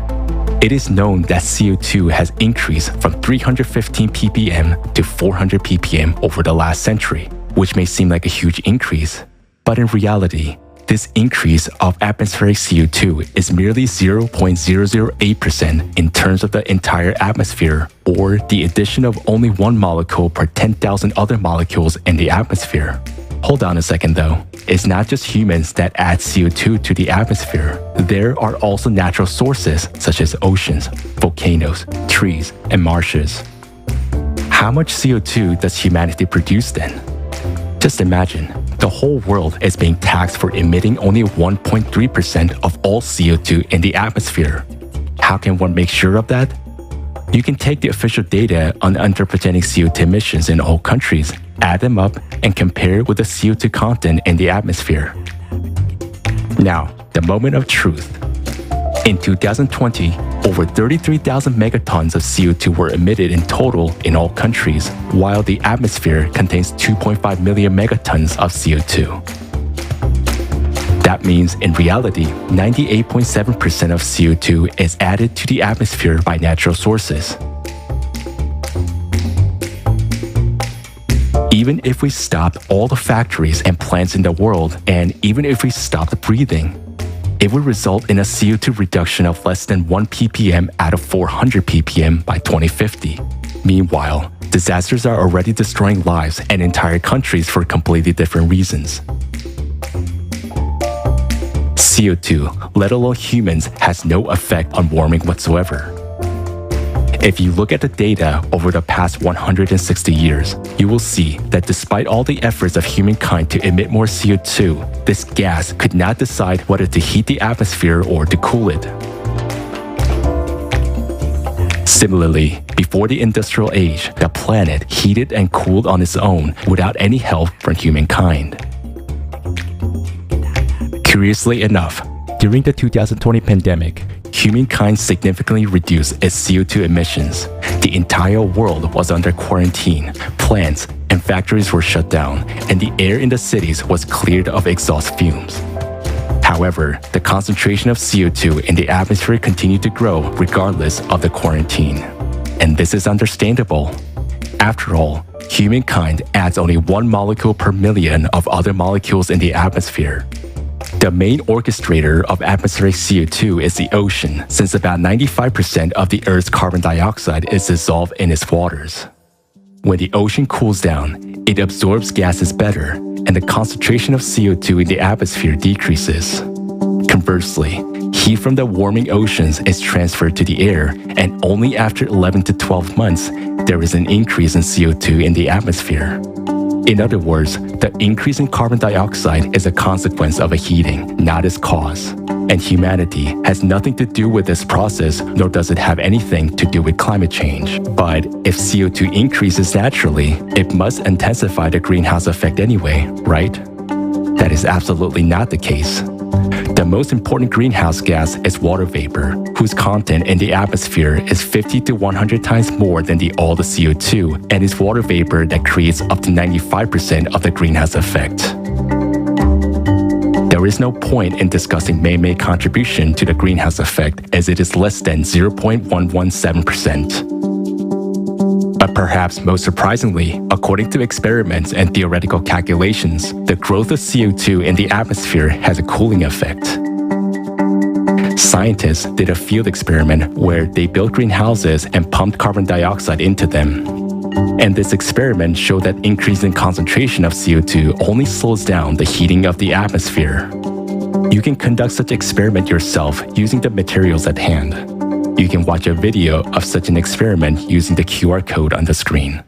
It is known that CO2 has increased from 315 ppm to 400 ppm over the last century, which may seem like a huge increase. But in reality, this increase of atmospheric CO2 is merely 0.008% in terms of the entire atmosphere, or the addition of only 1 molecule per 10,000 other molecules in the atmosphere. Hold on a second though. It's not just humans that add CO2 to the atmosphere. There are also natural sources such as oceans, volcanoes, trees, and marshes. How much CO2 does humanity produce then? Just imagine, the whole world is being taxed for emitting only 1.3% of all CO2 in the atmosphere. How can one make sure of that? You can take the official data on anthropogenic CO2 emissions in all countries, add them up, and compare it with the CO2 content in the atmosphere. Now, the moment of truth. In 2020, over 33,000 megatons of CO2 were emitted in total in all countries, while the atmosphere contains 2.5 million megatons of CO2. That means, in reality, 98.7% of CO2 is added to the atmosphere by natural sources. Even if we stopped all the factories and plants in the world, and even if we stopped breathing, it would result in a CO2 reduction of less than 1 ppm out of 400 ppm by 2050. Meanwhile, disasters are already destroying lives and entire countries for completely different reasons. CO2, let alone humans, has no effect on warming whatsoever. If you look at the data over the past 160 years, you will see that despite all the efforts of humankind to emit more CO2, this gas could not decide whether to heat the atmosphere or to cool it. Similarly, before the industrial age, the planet heated and cooled on its own without any help from humankind. Curiously enough, during the 2020 pandemic, humankind significantly reduced its CO2 emissions. The entire world was under quarantine, plants and factories were shut down, and the air in the cities was cleared of exhaust fumes. However, the concentration of CO2 in the atmosphere continued to grow regardless of the quarantine. And this is understandable. After all, humankind adds only 1 molecule per million of other molecules in the atmosphere. The main orchestrator of atmospheric CO2 is the ocean, since about 95% of the Earth's carbon dioxide is dissolved in its waters. When the ocean cools down, it absorbs gases better, and the concentration of CO2 in the atmosphere decreases. Conversely, heat from the warming oceans is transferred to the air, and only after 11 to 12 months, there is an increase in CO2 in the atmosphere. In other words, the increase in carbon dioxide is a consequence of a heating, not its cause. And humanity has nothing to do with this process, nor does it have anything to do with climate change. But if CO2 increases naturally, it must intensify the greenhouse effect anyway, right? That is absolutely not the case. The most important greenhouse gas is water vapor, whose content in the atmosphere is 50 to 100 times more than all the CO2, and is water vapor that creates up to 95% of the greenhouse effect. There is no point in discussing man-made contribution to the greenhouse effect, as it is less than 0.117%. But perhaps most surprisingly, according to experiments and theoretical calculations, the growth of CO2 in the atmosphere has a cooling effect. Scientists did a field experiment where they built greenhouses and pumped carbon dioxide into them. And this experiment showed that increasing concentration of CO2 only slows down the heating of the atmosphere. You can conduct such experiment yourself using the materials at hand. You can watch a video of such an experiment using the QR code on the screen.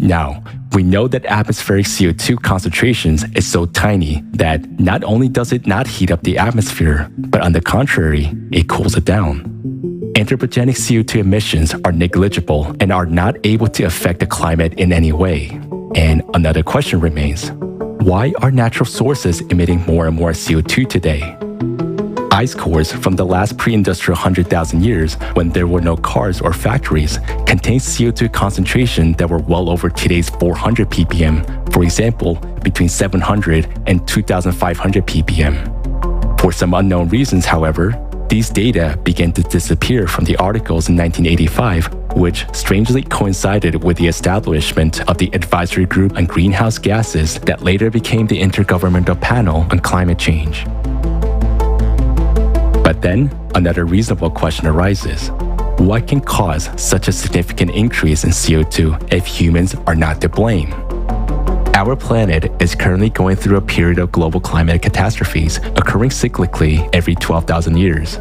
Now, we know that atmospheric CO2 concentrations is so tiny that not only does it not heat up the atmosphere, but on the contrary, it cools it down. Anthropogenic CO2 emissions are negligible and are not able to affect the climate in any way. And another question remains, why are natural sources emitting more and more CO2 today? Ice cores from the last pre-industrial 100,000 years, when there were no cars or factories, contained CO2 concentration that were well over today's 400 ppm, for example, between 700 and 2,500 ppm. For some unknown reasons, however, these data began to disappear from the articles in 1985, which strangely coincided with the establishment of the Advisory Group on Greenhouse Gases that later became the Intergovernmental Panel on Climate Change. But then, another reasonable question arises. What can cause such a significant increase in CO2 if humans are not to blame? Our planet is currently going through a period of global climate catastrophes occurring cyclically every 12,000 years.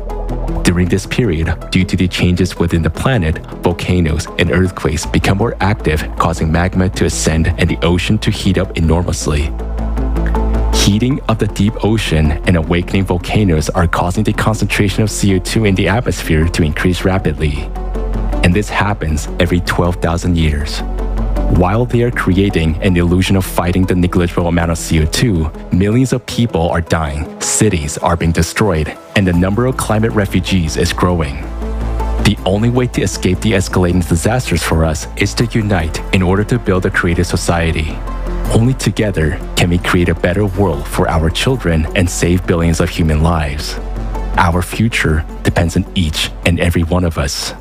During this period, due to the changes within the planet, volcanoes and earthquakes become more active, causing magma to ascend and the ocean to heat up enormously. Heating of the deep ocean and awakening volcanoes are causing the concentration of CO2 in the atmosphere to increase rapidly. And this happens every 12,000 years. While they are creating an illusion of fighting the negligible amount of CO2, millions of people are dying, cities are being destroyed, and the number of climate refugees is growing. The only way to escape the escalating disasters for us is to unite in order to build a creative society. Only together can we create a better world for our children and save billions of human lives. Our future depends on each and every one of us.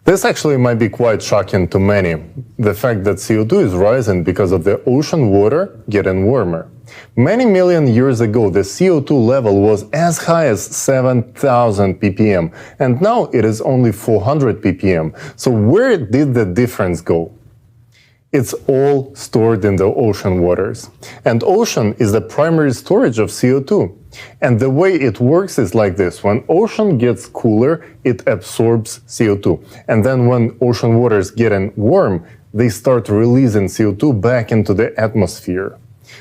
This actually might be quite shocking to many. the fact that CO2 is rising because of the ocean water getting warmer. Many million years ago, the CO2 level was as high as 7,000 ppm, and now it is only 400 ppm. So where did the difference go? It's all stored in the ocean waters. And ocean is the primary storage of CO2. And the way it works is like this. When ocean gets cooler, it absorbs CO2. And then when ocean waters getting warm, they start releasing CO2 back into the atmosphere.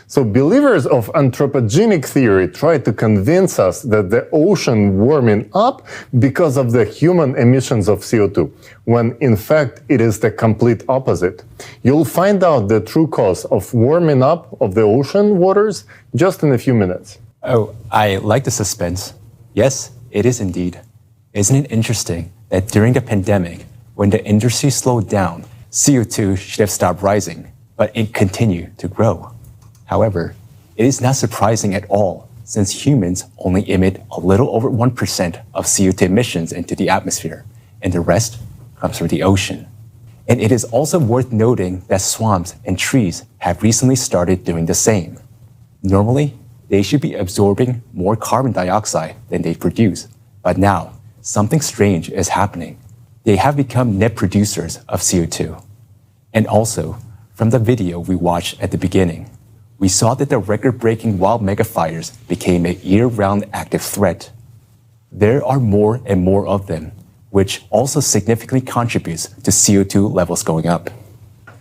So believers of anthropogenic theory try to convince us that the ocean warming up because of the human emissions of CO2, when in fact it is the complete opposite. You'll find out the true cause of warming up of the ocean waters just in a few minutes. Oh, I like the suspense. Yes, it is indeed. Isn't it interesting that during the pandemic, when the industry slowed down, CO2 should have stopped rising, but it continued to grow? However, it is not surprising at all, since humans only emit a little over 1% of CO2 emissions into the atmosphere, and the rest comes from the ocean. And it is also worth noting that swamps and trees have recently started doing the same. Normally, they should be absorbing more carbon dioxide than they produce, but now, something strange is happening. They have become net producers of CO2. And also, from the video we watched at the beginning, we saw that the record-breaking wild megafires became a year-round active threat. There are more and more of them, which also significantly contributes to CO2 levels going up.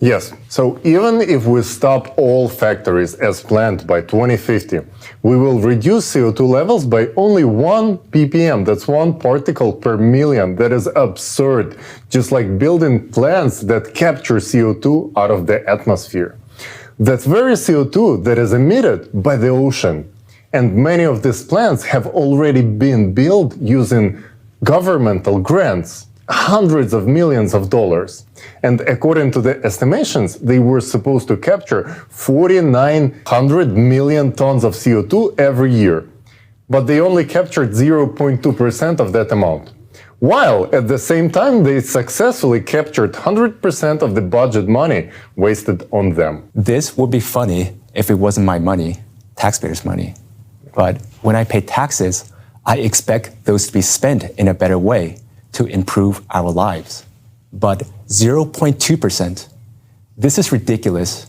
Yes, so even if we stop all factories as planned by 2050, we will reduce CO2 levels by only 1 ppm. That's 1 particle per million. That is absurd, just like building plants that capture CO2 out of the atmosphere. That's very CO2 that is emitted by the ocean. And many of these plants have already been built using governmental grants, hundreds of millions of dollars. And according to the estimations, they were supposed to capture 4,900 million tons of CO2 every year. But they only captured 0.2% of that amount. While at the same time, they successfully captured 100% of the budget money wasted on them. This would be funny if it wasn't my money, taxpayers' money. But when I pay taxes, I expect those to be spent in a better way to improve our lives. But 0.2%? This is ridiculous.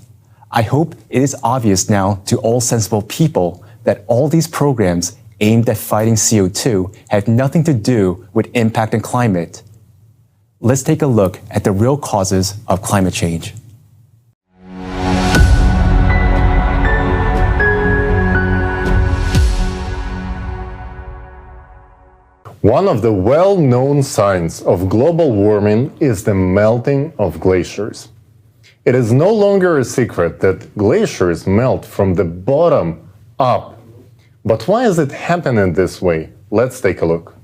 I hope it is obvious now to all sensible people that all these programs aimed at fighting CO2 have nothing to do with impact on climate. Let's take a look at the real causes of climate change. One of the well-known signs of global warming is the melting of glaciers. It is no longer a secret that glaciers melt from the bottom up. But why is it happening this way? Let's take a look.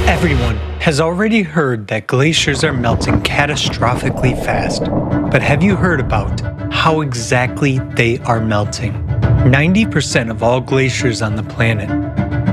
Everyone has already heard that glaciers are melting catastrophically fast. But have you heard about how exactly they are melting? 90% of all glaciers on the planet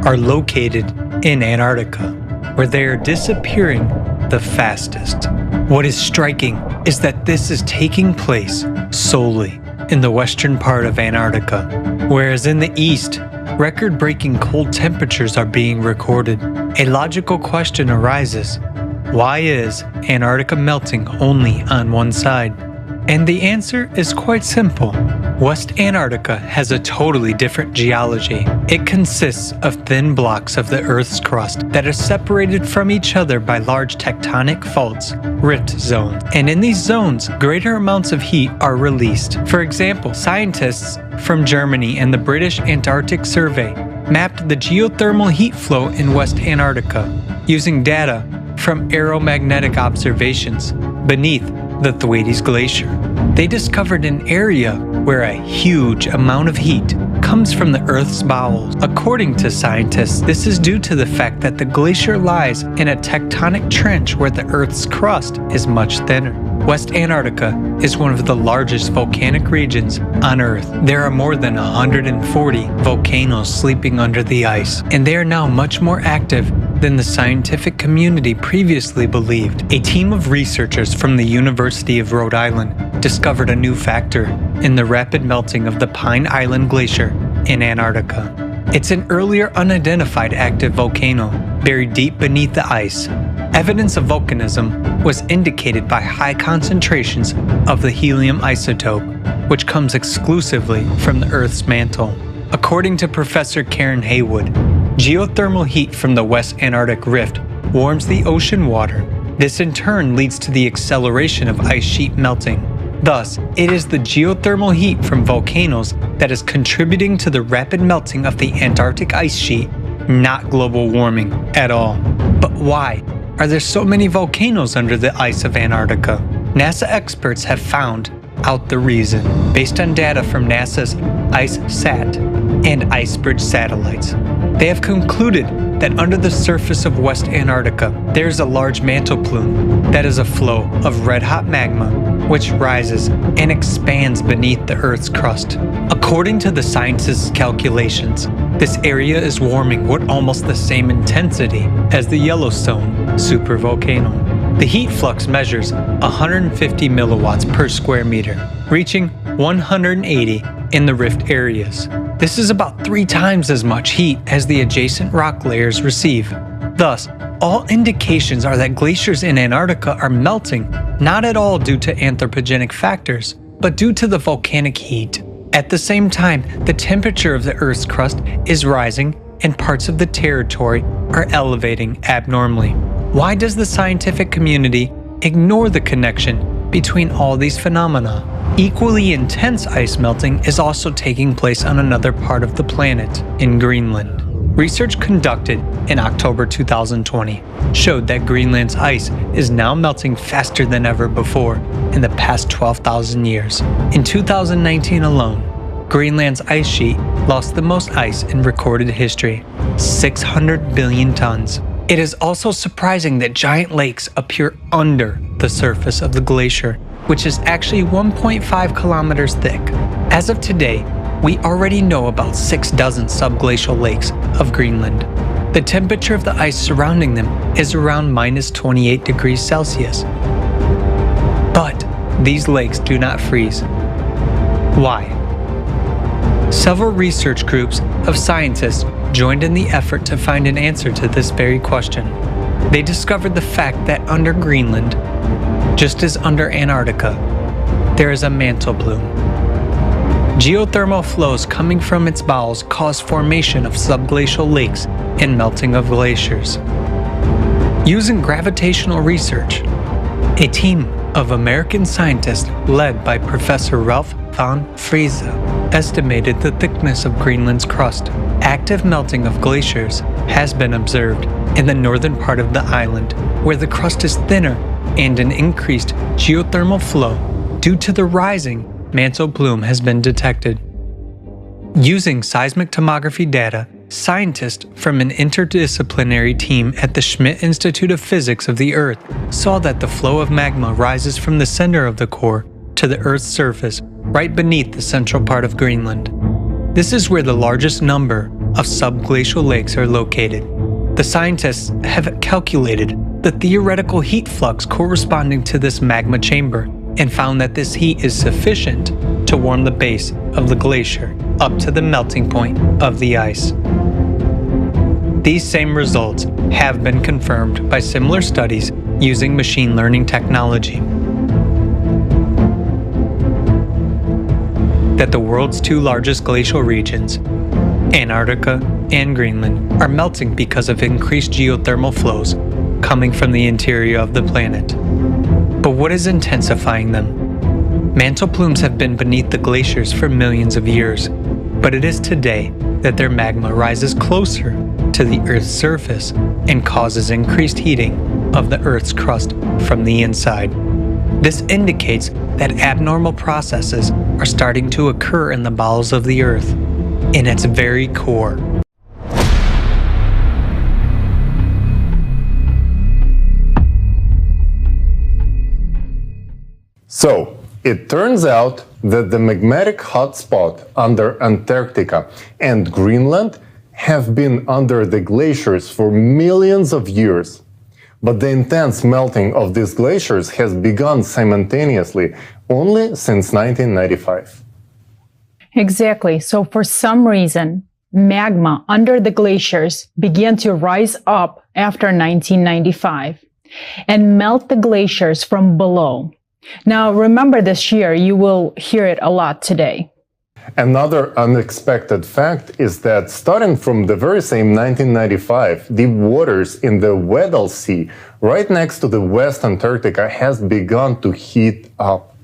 are located in Antarctica, where they are disappearing the fastest. What is striking is that this is taking place solely in the western part of Antarctica, whereas in the east, record-breaking cold temperatures are being recorded. A logical question arises: why is Antarctica melting only on one side? And the answer is quite simple. West Antarctica has a totally different geology. It consists of thin blocks of the Earth's crust that are separated from each other by large tectonic faults, rift zones. And in these zones, greater amounts of heat are released. For example, scientists from Germany and the British Antarctic Survey mapped the geothermal heat flow in West Antarctica using data from aeromagnetic observations beneath the Thwaites Glacier. They discovered an area where a huge amount of heat comes from the Earth's bowels. According to scientists, this is due to the fact that the glacier lies in a tectonic trench where the Earth's crust is much thinner. West Antarctica is one of the largest volcanic regions on Earth. There are more than 140 volcanoes sleeping under the ice, and they are now much more active than the scientific community previously believed. A team of researchers from the University of Rhode Island discovered a new factor in the rapid melting of the Pine Island Glacier in Antarctica. It's an earlier unidentified active volcano buried deep beneath the ice. Evidence of volcanism was indicated by high concentrations of the helium isotope, which comes exclusively from the Earth's mantle. According to Professor Karen Haywood, geothermal heat from the West Antarctic Rift warms the ocean water. This in turn leads to the acceleration of ice sheet melting. Thus, it is the geothermal heat from volcanoes that is contributing to the rapid melting of the Antarctic ice sheet, not global warming at all. But why are there so many volcanoes under the ice of Antarctica? NASA experts have found out the reason based on data from NASA's IceSat and IceBridge satellites. They have concluded that under the surface of West Antarctica, there is a large mantle plume that is a flow of red-hot magma which rises and expands beneath the Earth's crust. According to the scientists' calculations, this area is warming with almost the same intensity as the Yellowstone supervolcano. The heat flux measures 150 milliwatts per square meter, reaching 180 in the rift areas. This is about 3 times as much heat as the adjacent rock layers receive. Thus, all indications are that glaciers in Antarctica are melting not at all due to anthropogenic factors, but due to the volcanic heat. At the same time, the temperature of the Earth's crust is rising and parts of the territory are elevating abnormally. Why does the scientific community ignore the connection between all these phenomena? Equally intense ice melting is also taking place on another part of the planet, in Greenland. Research conducted in October 2020 showed that Greenland's ice is now melting faster than ever before in the past 12,000 years. In 2019 alone, Greenland's ice sheet lost the most ice in recorded history, 600 billion tons. It is also surprising that giant lakes appear under the surface of the glacier, which is actually 1.5 kilometers thick. As of today, we already know about 6 dozen subglacial lakes of Greenland. The temperature of the ice surrounding them is around minus 28 degrees Celsius. But these lakes do not freeze. Why? Several research groups of scientists joined in the effort to find an answer to this very question. They discovered the fact that under Greenland, just as under Antarctica, there is a mantle plume. Geothermal flows coming from its bowels cause formation of subglacial lakes and melting of glaciers. Using gravitational research, a team of American scientists led by Professor Ralph von Friese estimated the thickness of Greenland's crust. Active melting of glaciers has been observed in the northern part of the island, where the crust is thinner and an increased geothermal flow due to the rising mantle plume has been detected. Using seismic tomography data, scientists from an interdisciplinary team at the Schmidt Institute of Physics of the Earth saw that the flow of magma rises from the center of the core to the Earth's surface right beneath the central part of Greenland. This is where the largest number of subglacial lakes are located. The scientists have calculated the theoretical heat flux corresponding to this magma chamber and found that this heat is sufficient to warm the base of the glacier up to the melting point of the ice. These same results have been confirmed by similar studies using machine learning technology. That the world's 2 largest glacial regions, Antarctica and Greenland, are melting because of increased geothermal flows coming from the interior of the planet. But what is intensifying them? Mantle plumes have been beneath the glaciers for millions of years, but it is today that their magma rises closer to the Earth's surface and causes increased heating of the Earth's crust from the inside. This indicates that abnormal processes are starting to occur in the bowels of the Earth. in its very core. So, it turns out that the magmatic hotspot under Antarctica and Greenland have been under the glaciers for millions of years. But the intense melting of these glaciers has begun simultaneously only since 1995. Exactly. So for some reason, magma under the glaciers began to rise up after 1995 and melt the glaciers from below. Now, remember this year, you will hear it a lot today. Another unexpected fact is that starting from the very same 1995, the waters in the Weddell Sea, right next to the West Antarctica, has begun to heat up.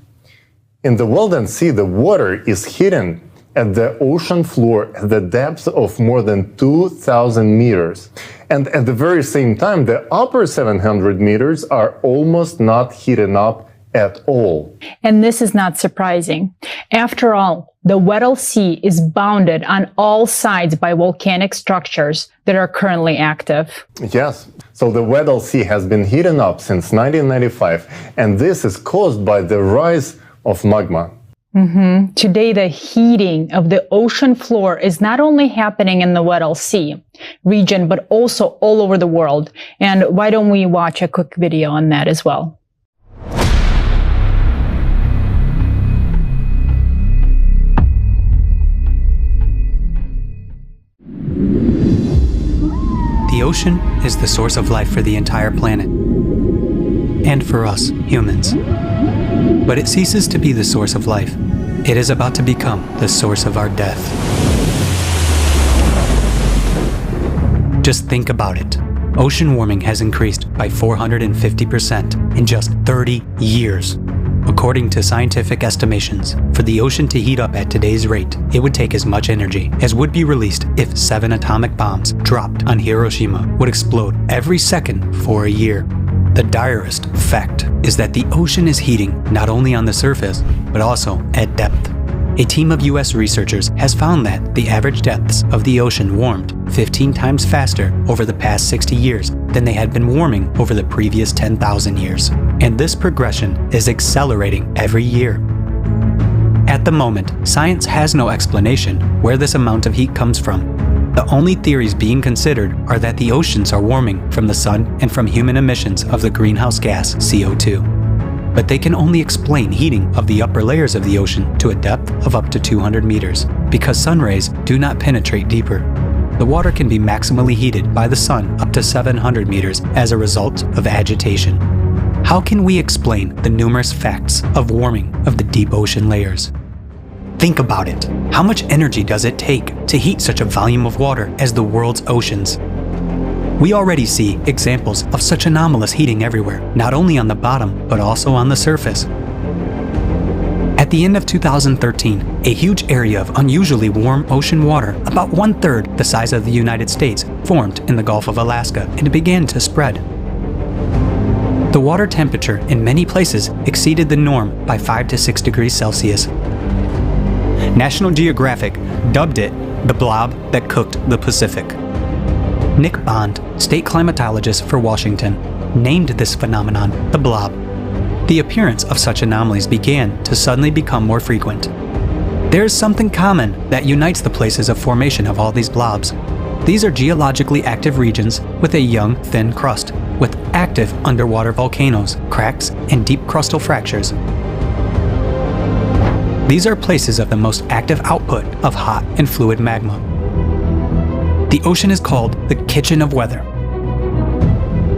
In the Weddell Sea, the water is hidden at the ocean floor at the depth of more than 2,000 meters. And at the very same time, the upper 700 meters are almost not heating up at all. And this is not surprising. After all, the Weddell Sea is bounded on all sides by volcanic structures that are currently active. Yes, so the Weddell Sea has been heating up since 1995, and this is caused by the rise of magma. Today, the heating of the ocean floor is not only happening in the Weddell Sea region, but also all over the world. And why don't we watch a quick video on that as well? The ocean is the source of life for the entire planet, and for us, humans. But it ceases to be the source of life. It is about to become the source of our death. Just think about it. Ocean warming has increased by 450% in just 30 years. According to scientific estimations, for the ocean to heat up at today's rate, it would take as much energy as would be released if 7 atomic bombs dropped on Hiroshima would explode every second for a year. The direst fact is that the ocean is heating not only on the surface, but also at depth. A team of US researchers has found that the average depths of the ocean warmed 15 times faster over the past 60 years than they had been warming over the previous 10,000 years. And this progression is accelerating every year. At the moment, science has no explanation where this amount of heat comes from. The only theories being considered are that the oceans are warming from the sun and from human emissions of the greenhouse gas CO2. But they can only explain heating of the upper layers of the ocean to a depth of up to 200 meters, because sun rays do not penetrate deeper. The water can be maximally heated by the sun up to 700 meters as a result of agitation. How can we explain the numerous facts of warming of the deep ocean layers? Think about it. How much energy does it take to heat such a volume of water as the world's oceans? We already see examples of such anomalous heating everywhere, not only on the bottom, but also on the surface. At the end of 2013, a huge area of unusually warm ocean water, about 1/3 the size of the United States, formed in the Gulf of Alaska, and it began to spread. The water temperature in many places exceeded the norm by 5 to 6 degrees Celsius. National Geographic dubbed it the blob that cooked the Pacific. Nick Bond, state climatologist for Washington, named this phenomenon the blob. The appearance of such anomalies began to suddenly become more frequent. There is something common that unites the places of formation of all these blobs. These are geologically active regions with a young, thin crust, with active underwater volcanoes, cracks, and deep crustal fractures. These are places of the most active output of hot and fluid magma. The ocean is called the kitchen of weather.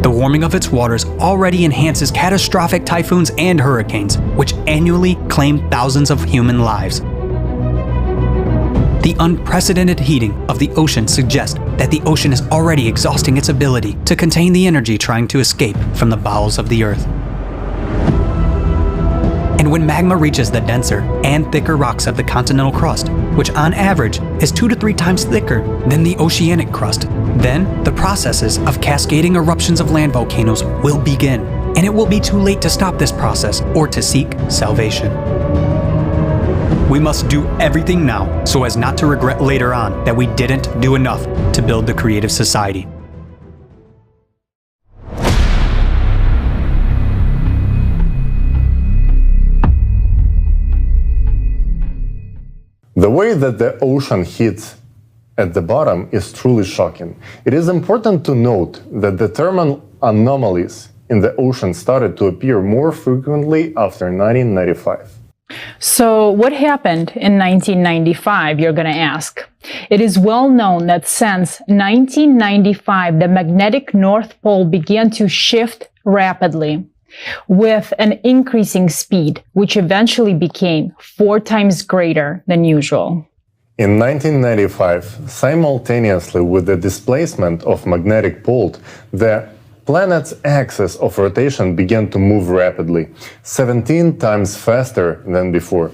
The warming of its waters already enhances catastrophic typhoons and hurricanes, which annually claim thousands of human lives. The unprecedented heating of the ocean suggests that the ocean is already exhausting its ability to contain the energy trying to escape from the bowels of the earth. And when magma reaches the denser and thicker rocks of the continental crust, which on average is 2 to 3 times thicker than the oceanic crust, then the processes of cascading eruptions of land volcanoes will begin, and it will be too late to stop this process or to seek salvation. We must do everything now so as not to regret later on that we didn't do enough to build the creative society. The way that the ocean hits at the bottom is truly shocking. It is important to note that the thermal anomalies in the ocean started to appear more frequently after 1995. So what happened in 1995, you're going to ask? It is well known that since 1995, the magnetic North Pole began to shift rapidly with an increasing speed, which eventually became 4 times greater than usual. In 1995, simultaneously with the displacement of magnetic pole, the planet's axis of rotation began to move rapidly, 17 times faster than before.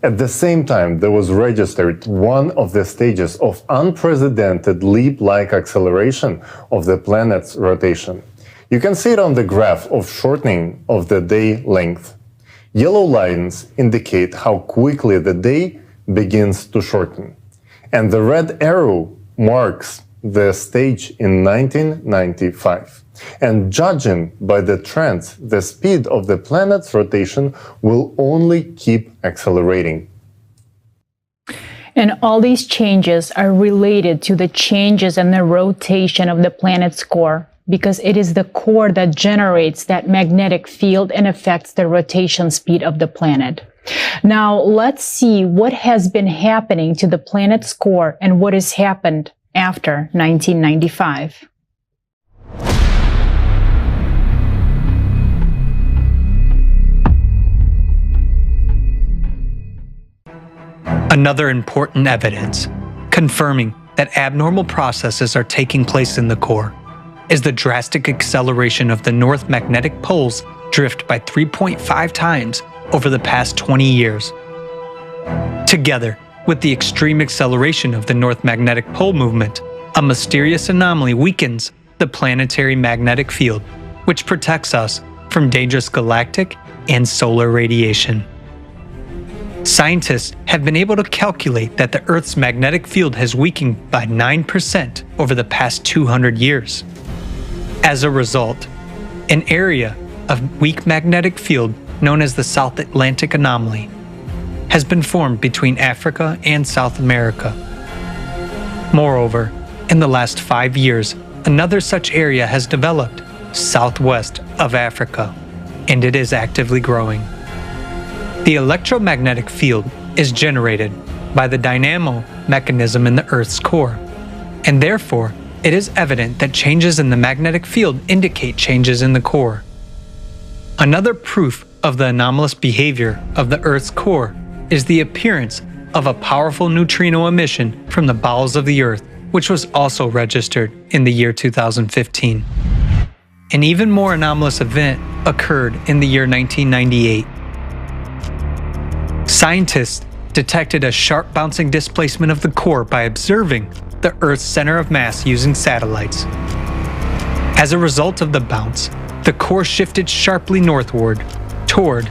At the same time, there was registered one of the stages of unprecedented leap-like acceleration of the planet's rotation. You can see it on the graph of shortening of the day length. Yellow lines indicate how quickly the day begins to shorten, and the red arrow marks the stage in 1995. And judging by the trends, the speed of the planet's rotation will only keep accelerating. And all these changes are related to the changes in the rotation of the planet's core, because it is the core that generates that magnetic field and affects the rotation speed of the planet. Now, let's see what has been happening to the planet's core and what has happened after 1995. Another important evidence, confirming that abnormal processes are taking place in the core, is the drastic acceleration of the North Magnetic Pole's drift by 3.5 times over the past 20 years. Together with the extreme acceleration of the North Magnetic Pole movement, a mysterious anomaly weakens the planetary magnetic field, which protects us from dangerous galactic and solar radiation. Scientists have been able to calculate that the Earth's magnetic field has weakened by 9% over the past 200 years. As a result, an area of weak magnetic field known as the South Atlantic Anomaly has been formed between Africa and South America. Moreover, in the last 5 years, another such area has developed southwest of Africa, and it is actively growing. The electromagnetic field is generated by the dynamo mechanism in the Earth's core, and therefore it is evident that changes in the magnetic field indicate changes in the core. Another proof of the anomalous behavior of the Earth's core is the appearance of a powerful neutrino emission from the bowels of the Earth, which was also registered in the year 2015. An even more anomalous event occurred in the year 1998. Scientists detected a sharp bouncing displacement of the core by observing the Earth's center of mass using satellites. As a result of the bounce, the core shifted sharply northward toward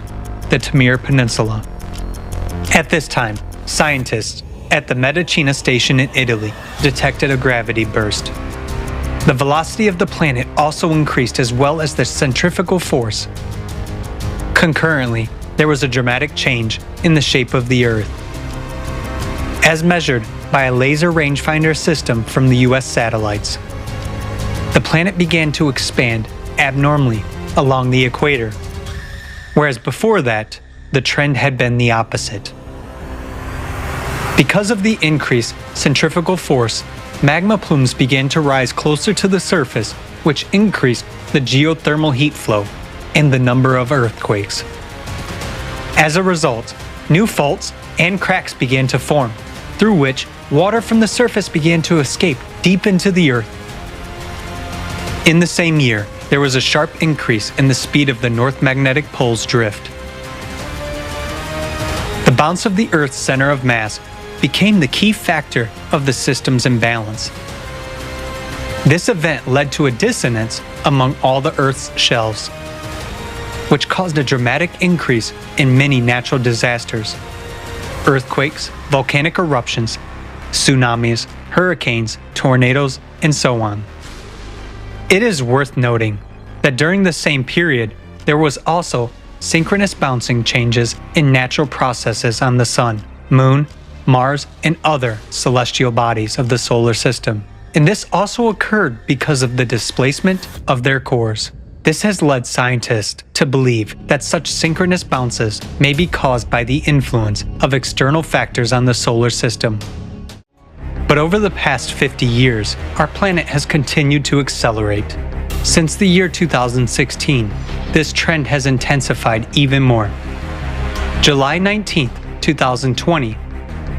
the Tamir Peninsula. At this time, scientists at the Medicina station in Italy detected a gravity burst. The velocity of the planet also increased, as well as the centrifugal force. Concurrently, there was a dramatic change in the shape of the Earth. As measured by a laser rangefinder system from the US satellites, the planet began to expand abnormally along the equator, whereas before that, the trend had been the opposite. Because of the increased centrifugal force, magma plumes began to rise closer to the surface, which increased the geothermal heat flow and the number of earthquakes. As a result, new faults and cracks began to form, through which water from the surface began to escape deep into the Earth. In the same year, there was a sharp increase in the speed of the North Magnetic Pole's drift. The bounce of the Earth's center of mass became the key factor of the system's imbalance. This event led to a dissonance among all the Earth's shelves, which caused a dramatic increase in many natural disasters. earthquakes, volcanic eruptions, tsunamis, hurricanes, tornadoes, and so on. It is worth noting that during the same period, there was also synchronous bouncing changes in natural processes on the Sun, Moon, Mars, and other celestial bodies of the solar system. And this also occurred because of the displacement of their cores. This has led scientists to believe that such synchronous bounces may be caused by the influence of external factors on the solar system. But over the past 50 years, our planet has continued to accelerate. Since the year 2016, this trend has intensified even more. July 19, 2020,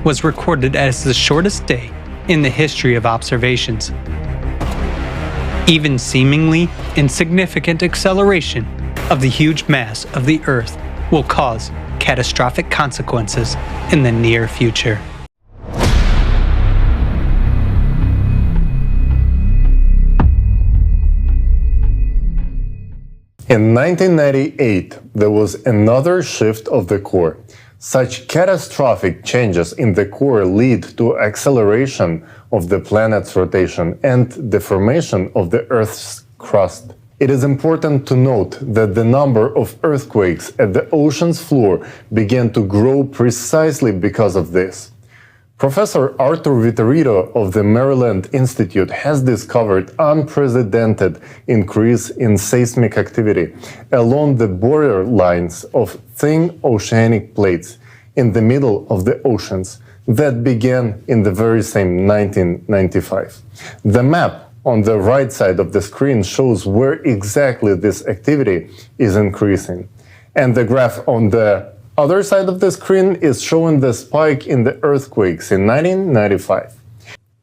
was recorded as the shortest day in the history of observations. Even seemingly insignificant acceleration of the huge mass of the Earth will cause catastrophic consequences in the near future. In 1998, there was another shift of the core. Such catastrophic changes in the core lead to acceleration of the planet's rotation and deformation of the Earth's crust. It is important to note that the number of earthquakes at the ocean's floor began to grow precisely because of this. Professor Arthur Vitorino of the Maryland Institute has discovered unprecedented increase in seismic activity along the border lines of thin oceanic plates in the middle of the oceans that began in the very same 1995. The map on the right side of the screen shows where exactly this activity is increasing, and the graph on the other side of the screen is showing the spike in the earthquakes in 1995.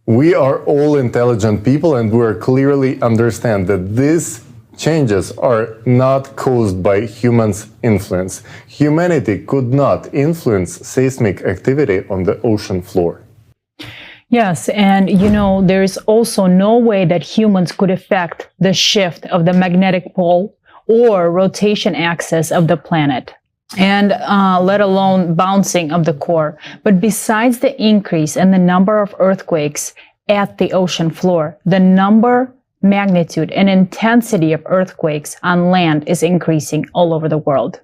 We are all intelligent people and we clearly understand that these changes are not caused by humans' influence. Humanity could not influence seismic activity on the ocean floor. Yes, and there is also no way that humans could affect the shift of the magnetic pole or rotation axis of the planet, and let alone bouncing of the core. But besides the increase in the number of earthquakes at the ocean floor, the number, magnitude, and intensity of earthquakes on land is increasing all over the world.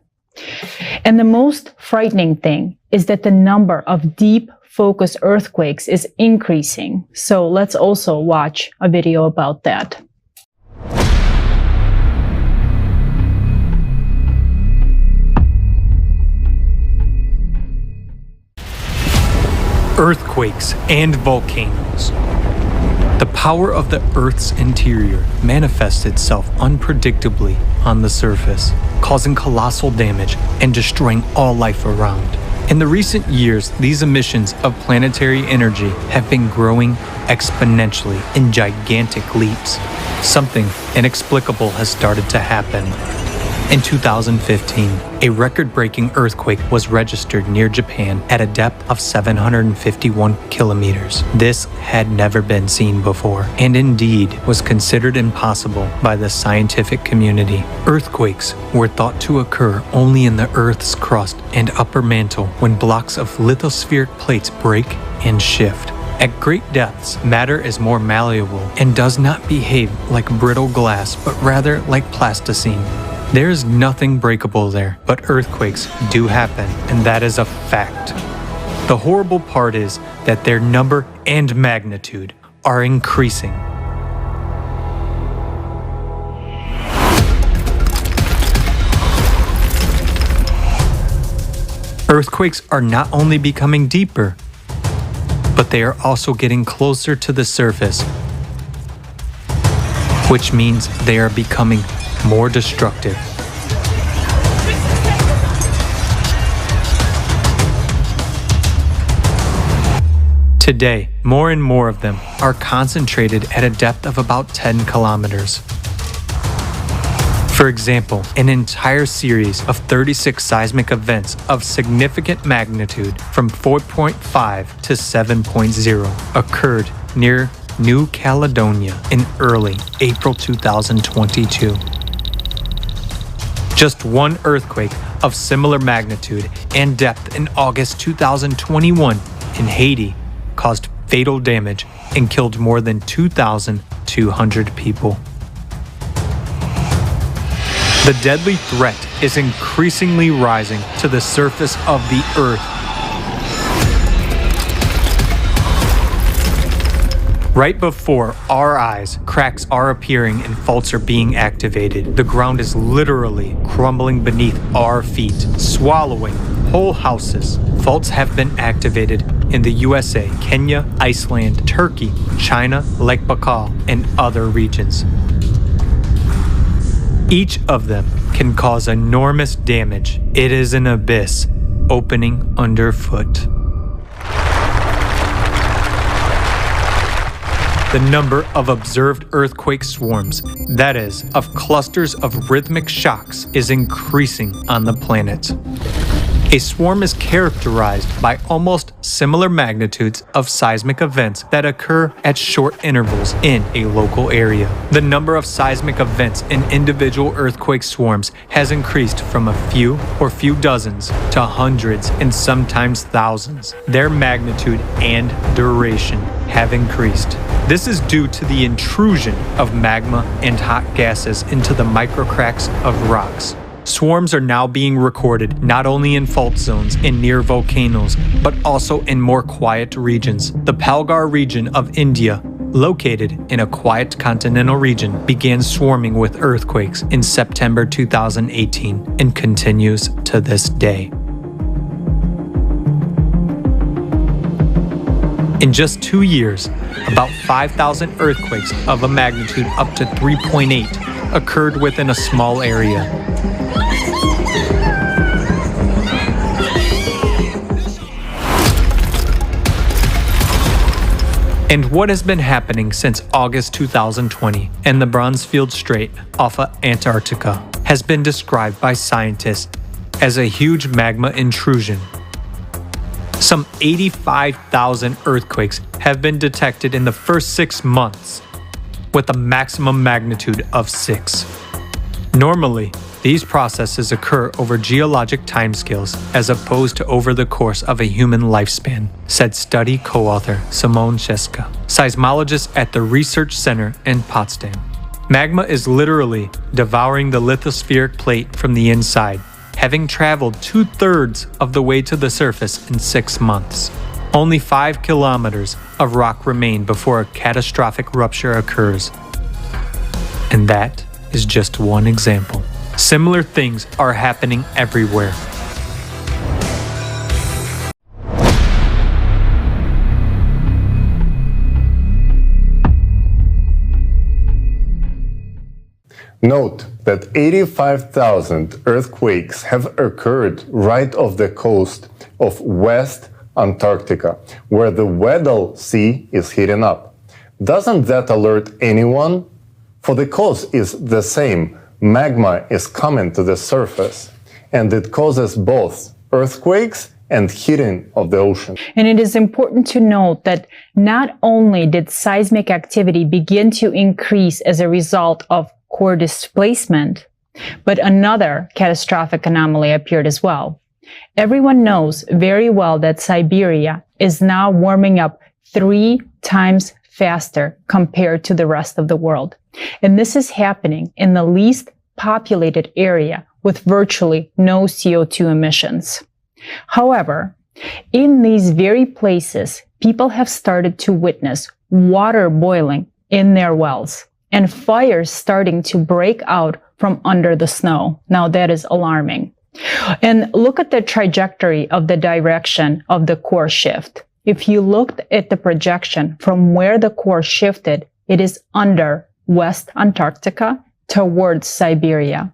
And the most frightening thing is that the number of deep focused earthquakes is increasing. So let's also watch a video about that. Earthquakes and volcanoes. The power of the Earth's interior manifests itself unpredictably on the surface, causing colossal damage and destroying all life around. In the recent years, these emissions of planetary energy have been growing exponentially in gigantic leaps. Something inexplicable has started to happen. In 2015, a record-breaking earthquake was registered near Japan at a depth of 751 kilometers. This had never been seen before, and indeed was considered impossible by the scientific community. Earthquakes were thought to occur only in the Earth's crust and upper mantle when blocks of lithospheric plates break and shift. At great depths, matter is more malleable and does not behave like brittle glass, but rather like plasticine. There is nothing breakable there, but earthquakes do happen, and that is a fact. The horrible part is that their number and magnitude are increasing. Earthquakes are not only becoming deeper, but they are also getting closer to the surface, which means they are becoming more destructive. Today, more and more of them are concentrated at a depth of about 10 kilometers. For example, an entire series of 36 seismic events of significant magnitude from 4.5 to 7.0 occurred near New Caledonia in early April 2022. Just one earthquake of similar magnitude and depth in August 2021 in Haiti caused fatal damage and killed more than 2,200 people. The deadly threat is increasingly rising to the surface of the Earth. Right before our eyes, cracks are appearing and faults are being activated. The ground is literally crumbling beneath our feet, swallowing whole houses. Faults have been activated in the USA, Kenya, Iceland, Turkey, China, Lake Baikal, and other regions. Each of them can cause enormous damage. It is an abyss opening underfoot. The number of observed earthquake swarms, that is, of clusters of rhythmic shocks, is increasing on the planet. A swarm is characterized by almost similar magnitudes of seismic events that occur at short intervals in a local area. The number of seismic events in individual earthquake swarms has increased from a few or few dozens to hundreds and sometimes thousands. Their magnitude and duration have increased. This is due to the intrusion of magma and hot gases into the microcracks of rocks. Swarms are now being recorded not only in fault zones and near volcanoes, but also in more quiet regions. The Palghar region of India, located in a quiet continental region, began swarming with earthquakes in September 2018 and continues to this day. In just 2 years, about 5,000 earthquakes of a magnitude up to 3.8 occurred within a small area. And what has been happening since August 2020 and the Bronzefield Strait off of Antarctica has been described by scientists as a huge magma intrusion. Some 85,000 earthquakes have been detected in the first 6 months, with a maximum magnitude of 6. Normally, these processes occur over geologic timescales as opposed to over the course of a human lifespan, said study co-author Simone Czeska, seismologist at the Research Center in Potsdam. Magma is literally devouring the lithospheric plate from the inside, having traveled 2/3 of the way to the surface in 6 months. Only 5 kilometers of rock remain before a catastrophic rupture occurs. And that is just one example. Similar things are happening everywhere. Note that 85,000 earthquakes have occurred right off the coast of West Antarctica, where the Weddell Sea is heating up. Doesn't that alert anyone? For the cause is the same. Magma is coming to the surface, and it causes both earthquakes and heating of the ocean. And it is important to note that not only did seismic activity begin to increase as a result of core displacement, but another catastrophic anomaly appeared as well. Everyone knows very well that Siberia is now warming up 3 times faster compared to the rest of the world. And this is happening in the least populated area with virtually no CO2 emissions. However, in these very places, people have started to witness water boiling in their wells and fires starting to break out from under the snow. Now that is alarming. And look at the trajectory of the direction of the core shift. If you looked at the projection from where the core shifted, it is under West Antarctica towards Siberia.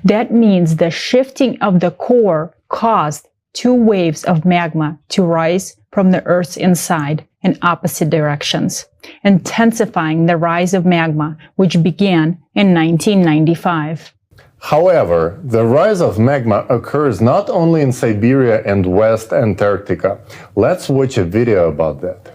That means the shifting of the core caused 2 waves of magma to rise from the Earth's inside in opposite directions, intensifying the rise of magma, which began in 1995. However, the rise of magma occurs not only in Siberia and West Antarctica. Let's watch a video about that.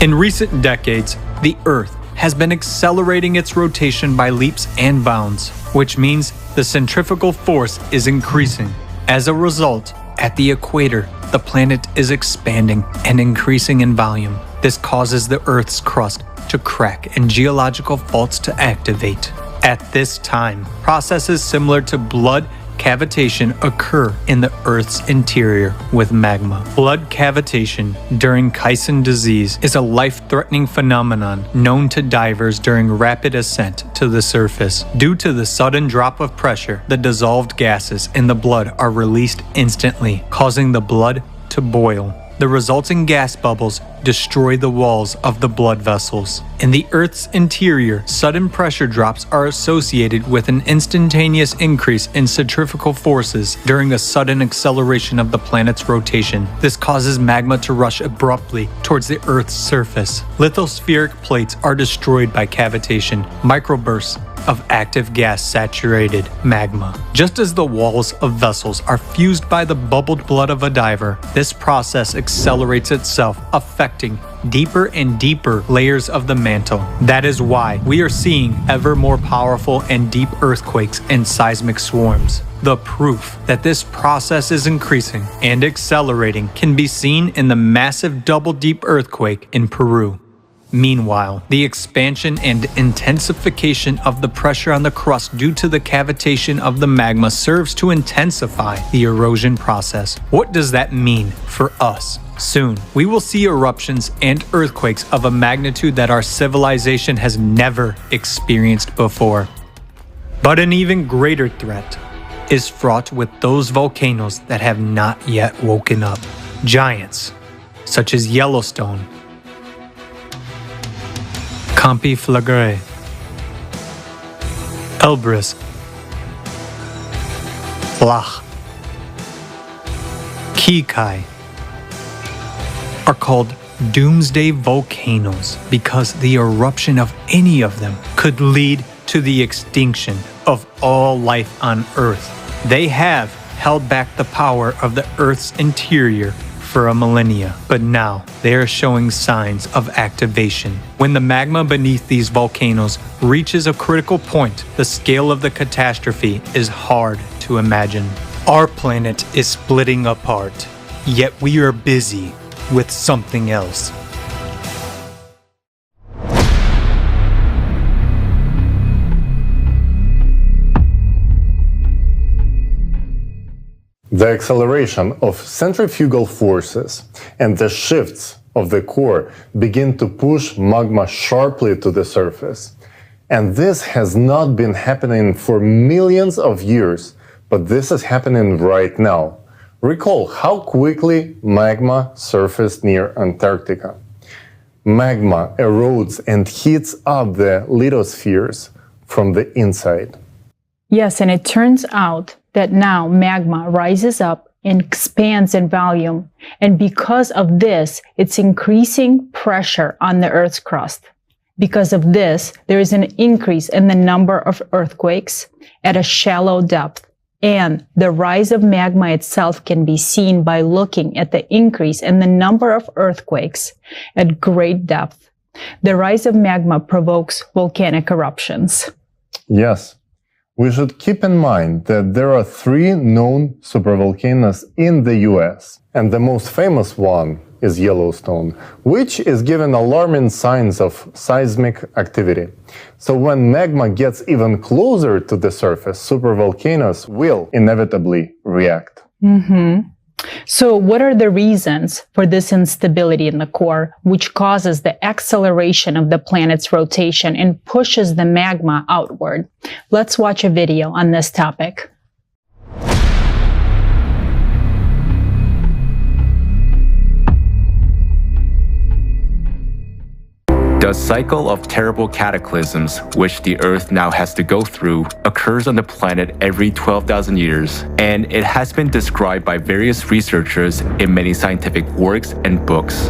In recent decades, the Earth has been accelerating its rotation by leaps and bounds, which means the centrifugal force is increasing. As a result, at the equator, the planet is expanding and increasing in volume. This causes the Earth's crust to crack and geological faults to activate. At this time, processes similar to blood cavitation occur in the Earth's interior with magma. Blood cavitation during Kyson disease is a life-threatening phenomenon known to divers during rapid ascent to the surface. Due to the sudden drop of pressure, the dissolved gases in the blood are released instantly, causing the blood to boil. The resulting gas bubbles destroy the walls of the blood vessels. In the Earth's interior, sudden pressure drops are associated with an instantaneous increase in centrifugal forces during a sudden acceleration of the planet's rotation. This causes magma to rush abruptly towards the Earth's surface. Lithospheric plates are destroyed by cavitation, microbursts of active gas-saturated magma. Just as the walls of vessels are fused by the bubbled blood of a diver, this process accelerates itself, affecting deeper and deeper layers of the mantle. That is why we are seeing ever more powerful and deep earthquakes and seismic swarms. The proof that this process is increasing and accelerating can be seen in the massive double-deep earthquake in Peru. Meanwhile, the expansion and intensification of the pressure on the crust due to the cavitation of the magma serves to intensify the erosion process. What does that mean for us? Soon, we will see eruptions and earthquakes of a magnitude that our civilization has never experienced before. But an even greater threat is fraught with those volcanoes that have not yet woken up. Giants, such as Yellowstone, Campi Flagre, Elbrus, Flach, Kikai, are called doomsday volcanoes because the eruption of any of them could lead to the extinction of all life on Earth. They have held back the power of the Earth's interior for a millennia, but now they are showing signs of activation. When the magma beneath these volcanoes reaches a critical point, the scale of the catastrophe is hard to imagine. Our planet is splitting apart, yet we are busy with something else. The acceleration of centrifugal forces and the shifts of the core begin to push magma sharply to the surface. And this has not been happening for millions of years, but this is happening right now. Recall how quickly magma surfaced near Antarctica. Magma erodes and heats up the lithospheres from the inside. Yes, and it turns out that now magma rises up and expands in volume. And because of this, it's increasing pressure on the Earth's crust. Because of this, there is an increase in the number of earthquakes at a shallow depth. And the rise of magma itself can be seen by looking at the increase in the number of earthquakes at great depth. The rise of magma provokes volcanic eruptions. Yes. We should keep in mind that there are 3 known supervolcanoes in the US, and the most famous one is Yellowstone, which is giving alarming signs of seismic activity. So when magma gets even closer to the surface, supervolcanoes will inevitably react. So what are the reasons for this instability in the core, which causes the acceleration of the planet's rotation and pushes the magma outward? Let's watch a video on this topic. The cycle of terrible cataclysms, which the Earth now has to go through, occurs on the planet every 12,000 years, and it has been described by various researchers in many scientific works and books.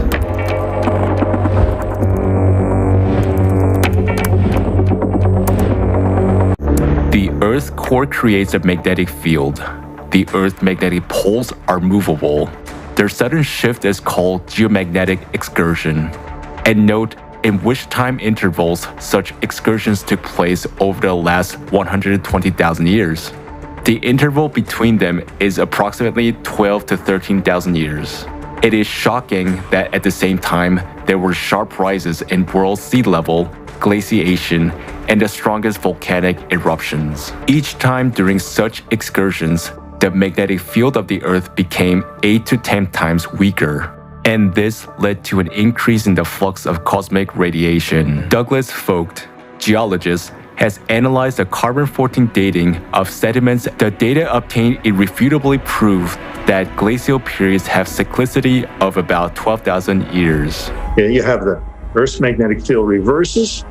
The Earth's core creates a magnetic field. The Earth's magnetic poles are movable. Their sudden shift is called geomagnetic excursion. and note in which time intervals such excursions took place over the last 120,000 years. The interval between them is approximately 12 to 13,000 years. It is shocking that at the same time, there were sharp rises in world sea level, glaciation, and the strongest volcanic eruptions. Each time during such excursions, the magnetic field of the Earth became 8 to 10 times weaker, and this led to an increase in the flux of cosmic radiation. Douglas Vogt, geologist, has analyzed the carbon-14 dating of sediments. The data obtained irrefutably prove that glacial periods have cyclicity of about 12,000 years. You have the Earth's magnetic field reverses,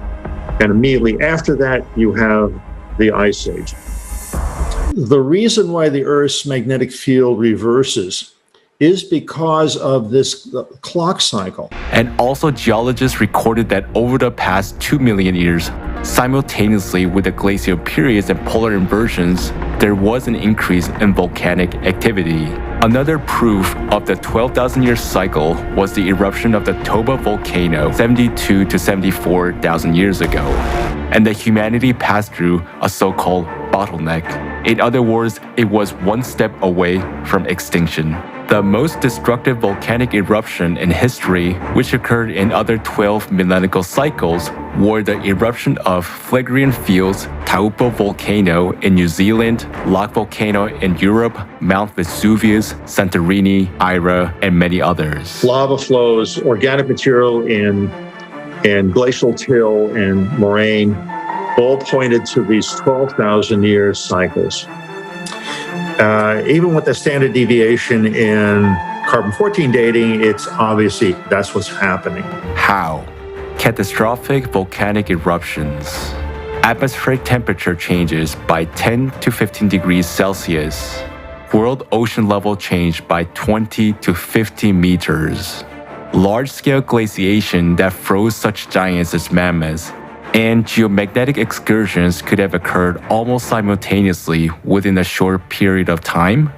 and immediately after that, you have the Ice Age. The reason why the Earth's magnetic field reverses is because of this clock cycle. And also geologists recorded that over the past 2 million years, simultaneously with the glacial periods and polar inversions, there was an increase in volcanic activity. Another proof of the 12,000-year cycle was the eruption of the Toba volcano 72 to 74,000 years ago, and that humanity passed through a so-called bottleneck. In other words, it was one step away from extinction. The most destructive volcanic eruption in history, which occurred in other 12 millennial cycles, were the eruption of Phlegraean Fields, Taupo volcano in New Zealand, Lake volcano in Europe, Mount Vesuvius, Santorini, Ira, and many others. Lava flows, organic material in glacial till and moraine, all pointed to these 12,000-year cycles. Even with the standard deviation in carbon-14 dating, it's obviously that's what's happening. How? Catastrophic volcanic eruptions. Atmospheric temperature changes by 10 to 15 degrees Celsius. World ocean level change by 20 to 50 meters. Large-scale glaciation that froze such giants as mammoths, and geomagnetic excursions could have occurred almost simultaneously within a short period of time?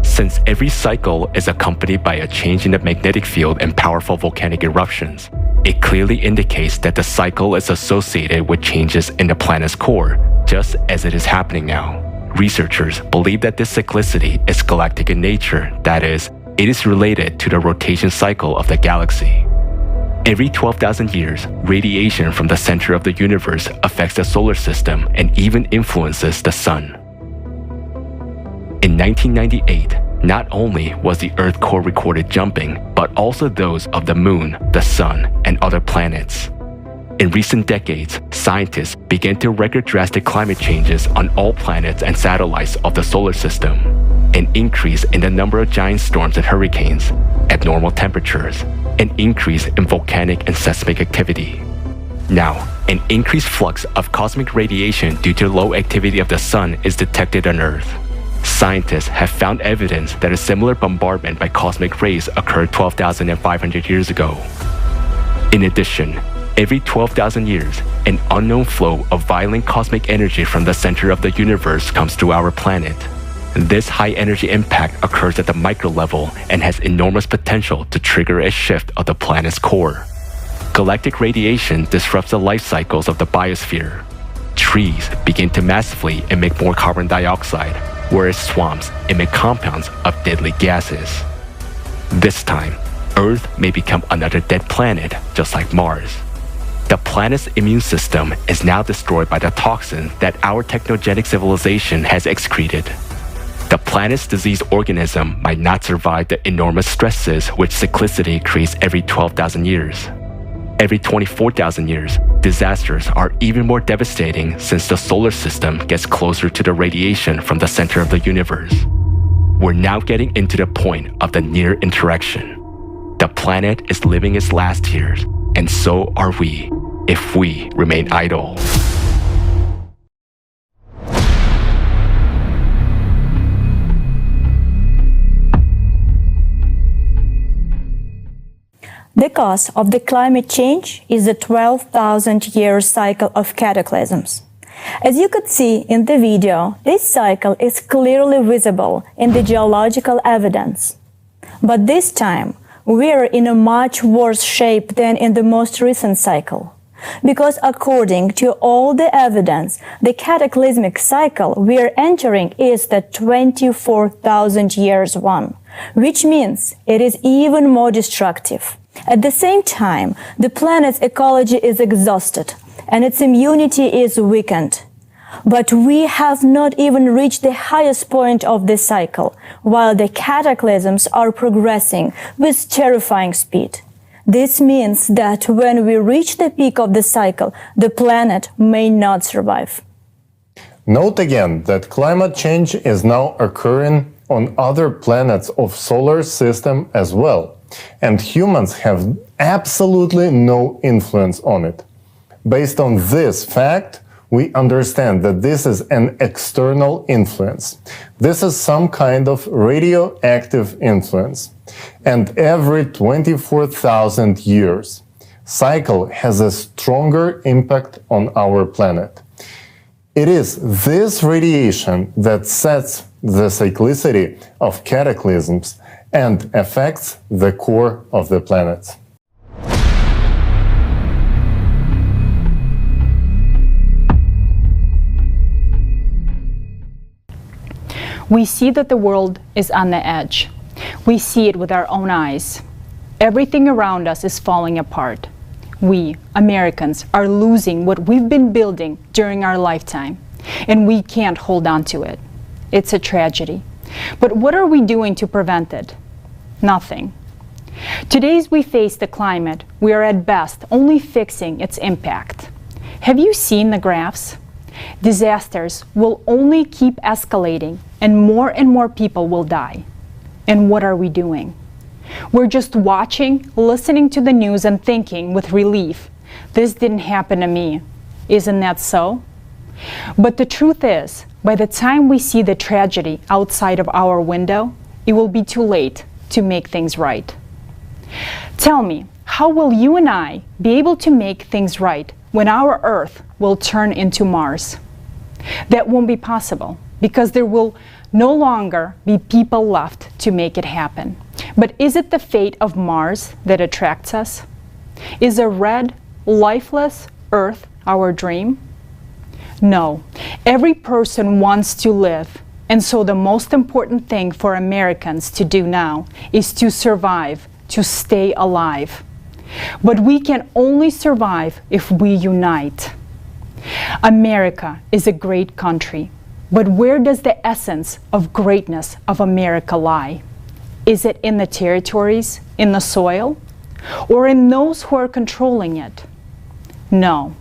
Since every cycle is accompanied by a change in the magnetic field and powerful volcanic eruptions, it clearly indicates that the cycle is associated with changes in the planet's core, just as it is happening now. Researchers believe that this cyclicity is galactic in nature, that is, it is related to the rotation cycle of the galaxy. Every 12,000 years, radiation from the center of the universe affects the solar system and even influences the sun. In 1998, not only was the Earth core recorded jumping, but also those of the Moon, the Sun, and other planets. In recent decades, scientists began to record drastic climate changes on all planets and satellites of the solar system, an increase in the number of giant storms and hurricanes, abnormal temperatures, an increase in volcanic and seismic activity. Now, an increased flux of cosmic radiation due to low activity of the sun is detected on Earth. Scientists have found evidence that a similar bombardment by cosmic rays occurred 12,500 years ago. In addition, every 12,000 years, an unknown flow of violent cosmic energy from the center of the universe comes to our planet. This high-energy impact occurs at the micro level and has enormous potential to trigger a shift of the planet's core. Galactic radiation disrupts the life cycles of the biosphere. Trees begin to massively emit more carbon dioxide, whereas swamps emit compounds of deadly gases. This time, Earth may become another dead planet, just like Mars. The planet's immune system is now destroyed by the toxin that our technogenic civilization has excreted. The planet's diseased organism might not survive the enormous stresses which cyclicity creates every 12,000 years. Every 24,000 years, disasters are even more devastating since the solar system gets closer to the radiation from the center of the universe. We're now getting into the point of the near interaction. The planet is living its last years, and so are we, if we remain idle. The cause of the climate change is the 12,000-year cycle of cataclysms. As you could see in the video, this cycle is clearly visible in the geological evidence. But this time, we are in a much worse shape than in the most recent cycle. Because according to all the evidence, the cataclysmic cycle we are entering is the 24,000 years one, which means it is even more destructive. At the same time, the planet's ecology is exhausted and its immunity is weakened. But we have not even reached the highest point of this cycle, while the cataclysms are progressing with terrifying speed. This means that when we reach the peak of the cycle, the planet may not survive. Note again that climate change is now occurring on other planets of solar system as well, and humans have absolutely no influence on it. Based on this fact, we understand that this is an external influence. This is some kind of radioactive influence. And every 24,000 years, cycle has a stronger impact on our planet. It is this radiation that sets the cyclicity of cataclysms and affects the core of the planet. We see that the world is on the edge. We see it with our own eyes. Everything around us is falling apart. We, Americans, are losing what we've been building during our lifetime, and we can't hold on to it. It's a tragedy. But what are we doing to prevent it? Nothing. Today, as we face the climate, we are at best only fixing its impact. Have you seen the graphs? Disasters will only keep escalating, and more people will die. And what are we doing? We're just watching, listening to the news and thinking with relief, this didn't happen to me. Isn't that so? But the truth is, by the time we see the tragedy outside of our window, it will be too late to make things right. Tell me, how will you and I be able to make things right when our Earth will turn into Mars? That won't be possible because there will no longer be people left to make it happen. But is it the fate of Mars that attracts us? Is a red, lifeless Earth our dream? No. Every person wants to live, and so the most important thing for Americans to do now is to survive, to stay alive. But we can only survive if we unite. America is a great country, but where does the essence of greatness of America lie? Is it in the territories, in the soil, or in those who are controlling it? No.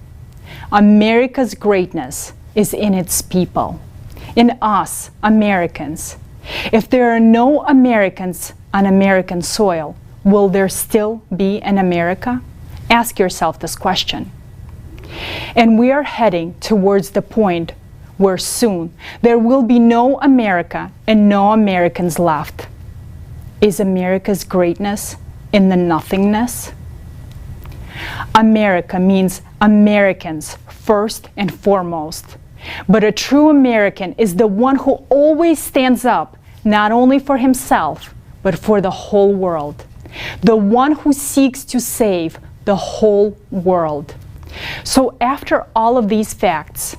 America's greatness is in its people, in us, Americans. If there are no Americans on American soil, will there still be an America? Ask yourself this question. And we are heading towards the point where soon there will be no America and no Americans left. Is America's greatness in the nothingness? America means Americans first and foremost. But a true American is the one who always stands up, not only for himself, but for the whole world. The one who seeks to save the whole world. So after all of these facts,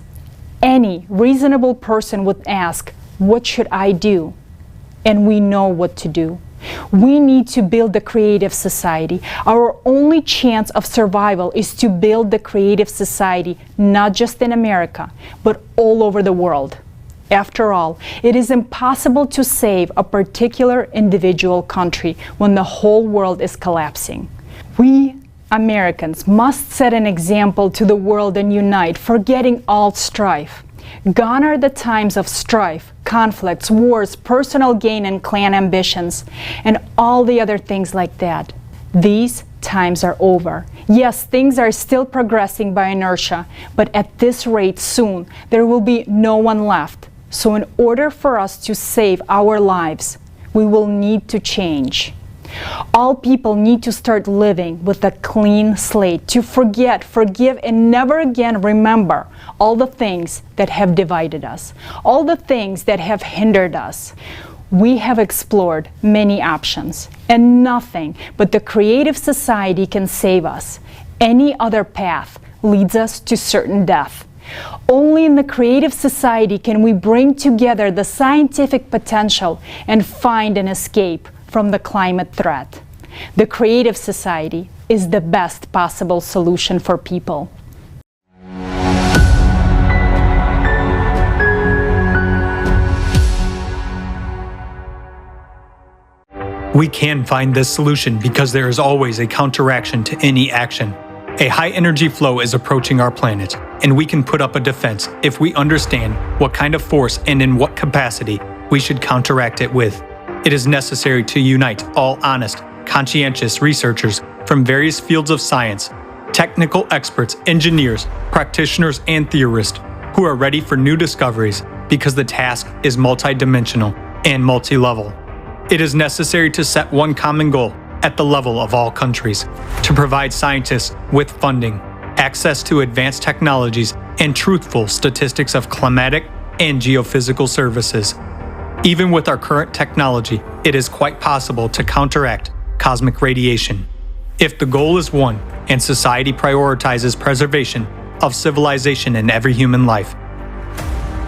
any reasonable person would ask, what should I do? And we know what to do. We need to build a creative society. Our only chance of survival is to build the creative society, not just in America, but all over the world. After all, it is impossible to save a particular individual country when the whole world is collapsing. We Americans must set an example to the world and unite, forgetting all strife. Gone are the times of strife, conflicts, wars, personal gain and clan ambitions, and all the other things like that. These times are over. Yes, things are still progressing by inertia, but at this rate soon there will be no one left. So in order for us to save our lives, we will need to change. All people need to start living with a clean slate, to forget, forgive, and never again remember all the things that have divided us, all the things that have hindered us. we have explored many options, and nothing but the creative society can save us. Any other path leads us to certain death. Only in the creative society can we bring together the scientific potential and find an escape from the climate threat. The creative society is the best possible solution for people. We can find this solution because there is always a counteraction to any action. A high energy flow is approaching our planet, and we can put up a defense if we understand what kind of force and in what capacity we should counteract it with. It is necessary to unite all honest, conscientious researchers from various fields of science, technical experts, engineers, practitioners, and theorists who are ready for new discoveries because the task is multidimensional and multi-level. It is necessary to set one common goal at the level of all countries, to provide scientists with funding, access to advanced technologies, and truthful statistics of climatic and geophysical services. Even with our current technology, it is quite possible to counteract cosmic radiation. If the goal is one and society prioritizes preservation of civilization and every human life,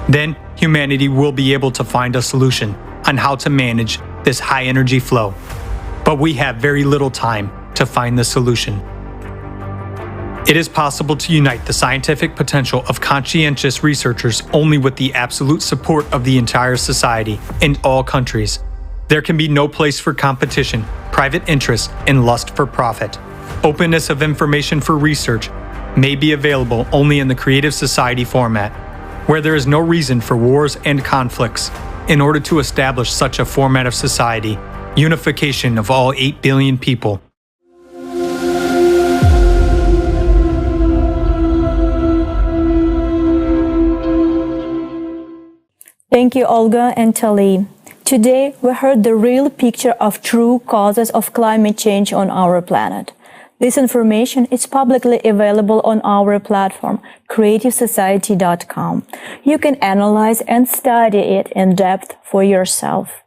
then humanity will be able to find a solution on how to manage this high energy flow. But we have very little time to find the solution. It is possible to unite the scientific potential of conscientious researchers only with the absolute support of the entire society in all countries. There can be no place for competition, private interest, and lust for profit. Openness of information for research may be available only in the creative society format, where there is no reason for wars and conflicts. In order to establish such a format of society, unification of all 8 billion people, Thank you, Olga and Tali. Today, we heard the real picture of true causes of climate change on our planet. This information is publicly available on our platform, creativesociety.com. You can analyze and study it in depth for yourself.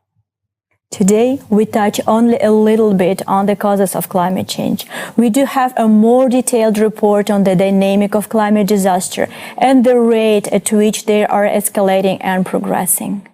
Today, we touch only a little bit on the causes of climate change. We do have a more detailed report on the dynamic of climate disaster and the rate at which they are escalating and progressing.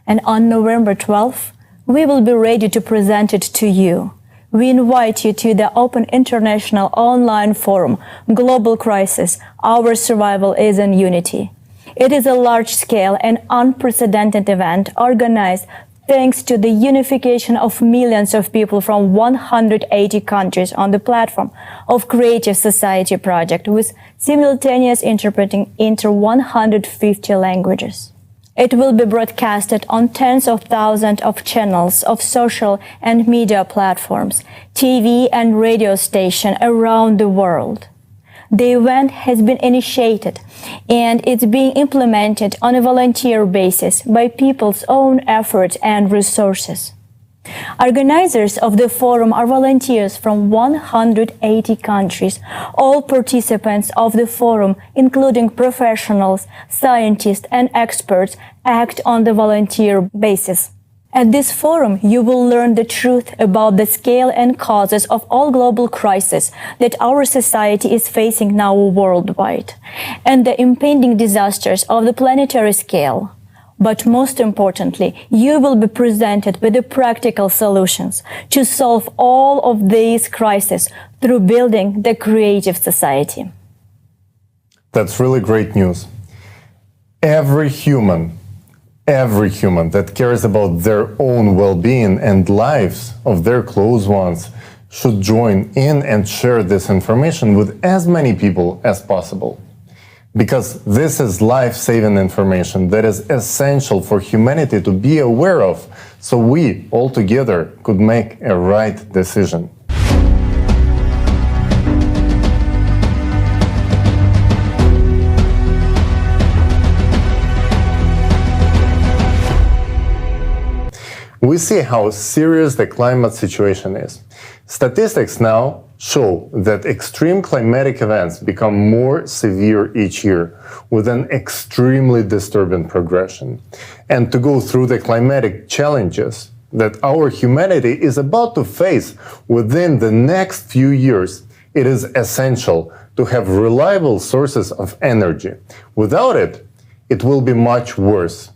And on November 12th, we will be ready to present it to you. We invite you to the Open International Online Forum, Global Crisis, Our Survival is in Unity. It is a large-scale and unprecedented event organized thanks to the unification of millions of people from 180 countries on the platform of Creative Society Project with simultaneous interpreting into 150 languages. It will be broadcasted on tens of thousands of channels of social and media platforms, TV and radio stations around the world. The event has been initiated and it's being implemented on a volunteer basis by people's own efforts and resources. Organizers of the forum are volunteers from 180 countries. All participants of the forum, including professionals, scientists, and experts, act on the volunteer basis. At this forum, you will learn the truth about the scale and causes of all global crises that our society is facing now worldwide, and the impending disasters of the planetary scale. But most importantly, you will be presented with the practical solutions to solve all of these crises through building the creative society. That's really great news. Every human that cares about their own well-being and lives of their close ones should join in and share this information with as many people as possible. Because this is life-saving information that is essential for humanity to be aware of, so we all together could make a right decision. We see how serious the climate situation is. Statistics now show that extreme climatic events become more severe each year with an extremely disturbing progression. And to go through the climatic challenges that our humanity is about to face within the next few years, it is essential to have reliable sources of energy. Without it, it will be much worse.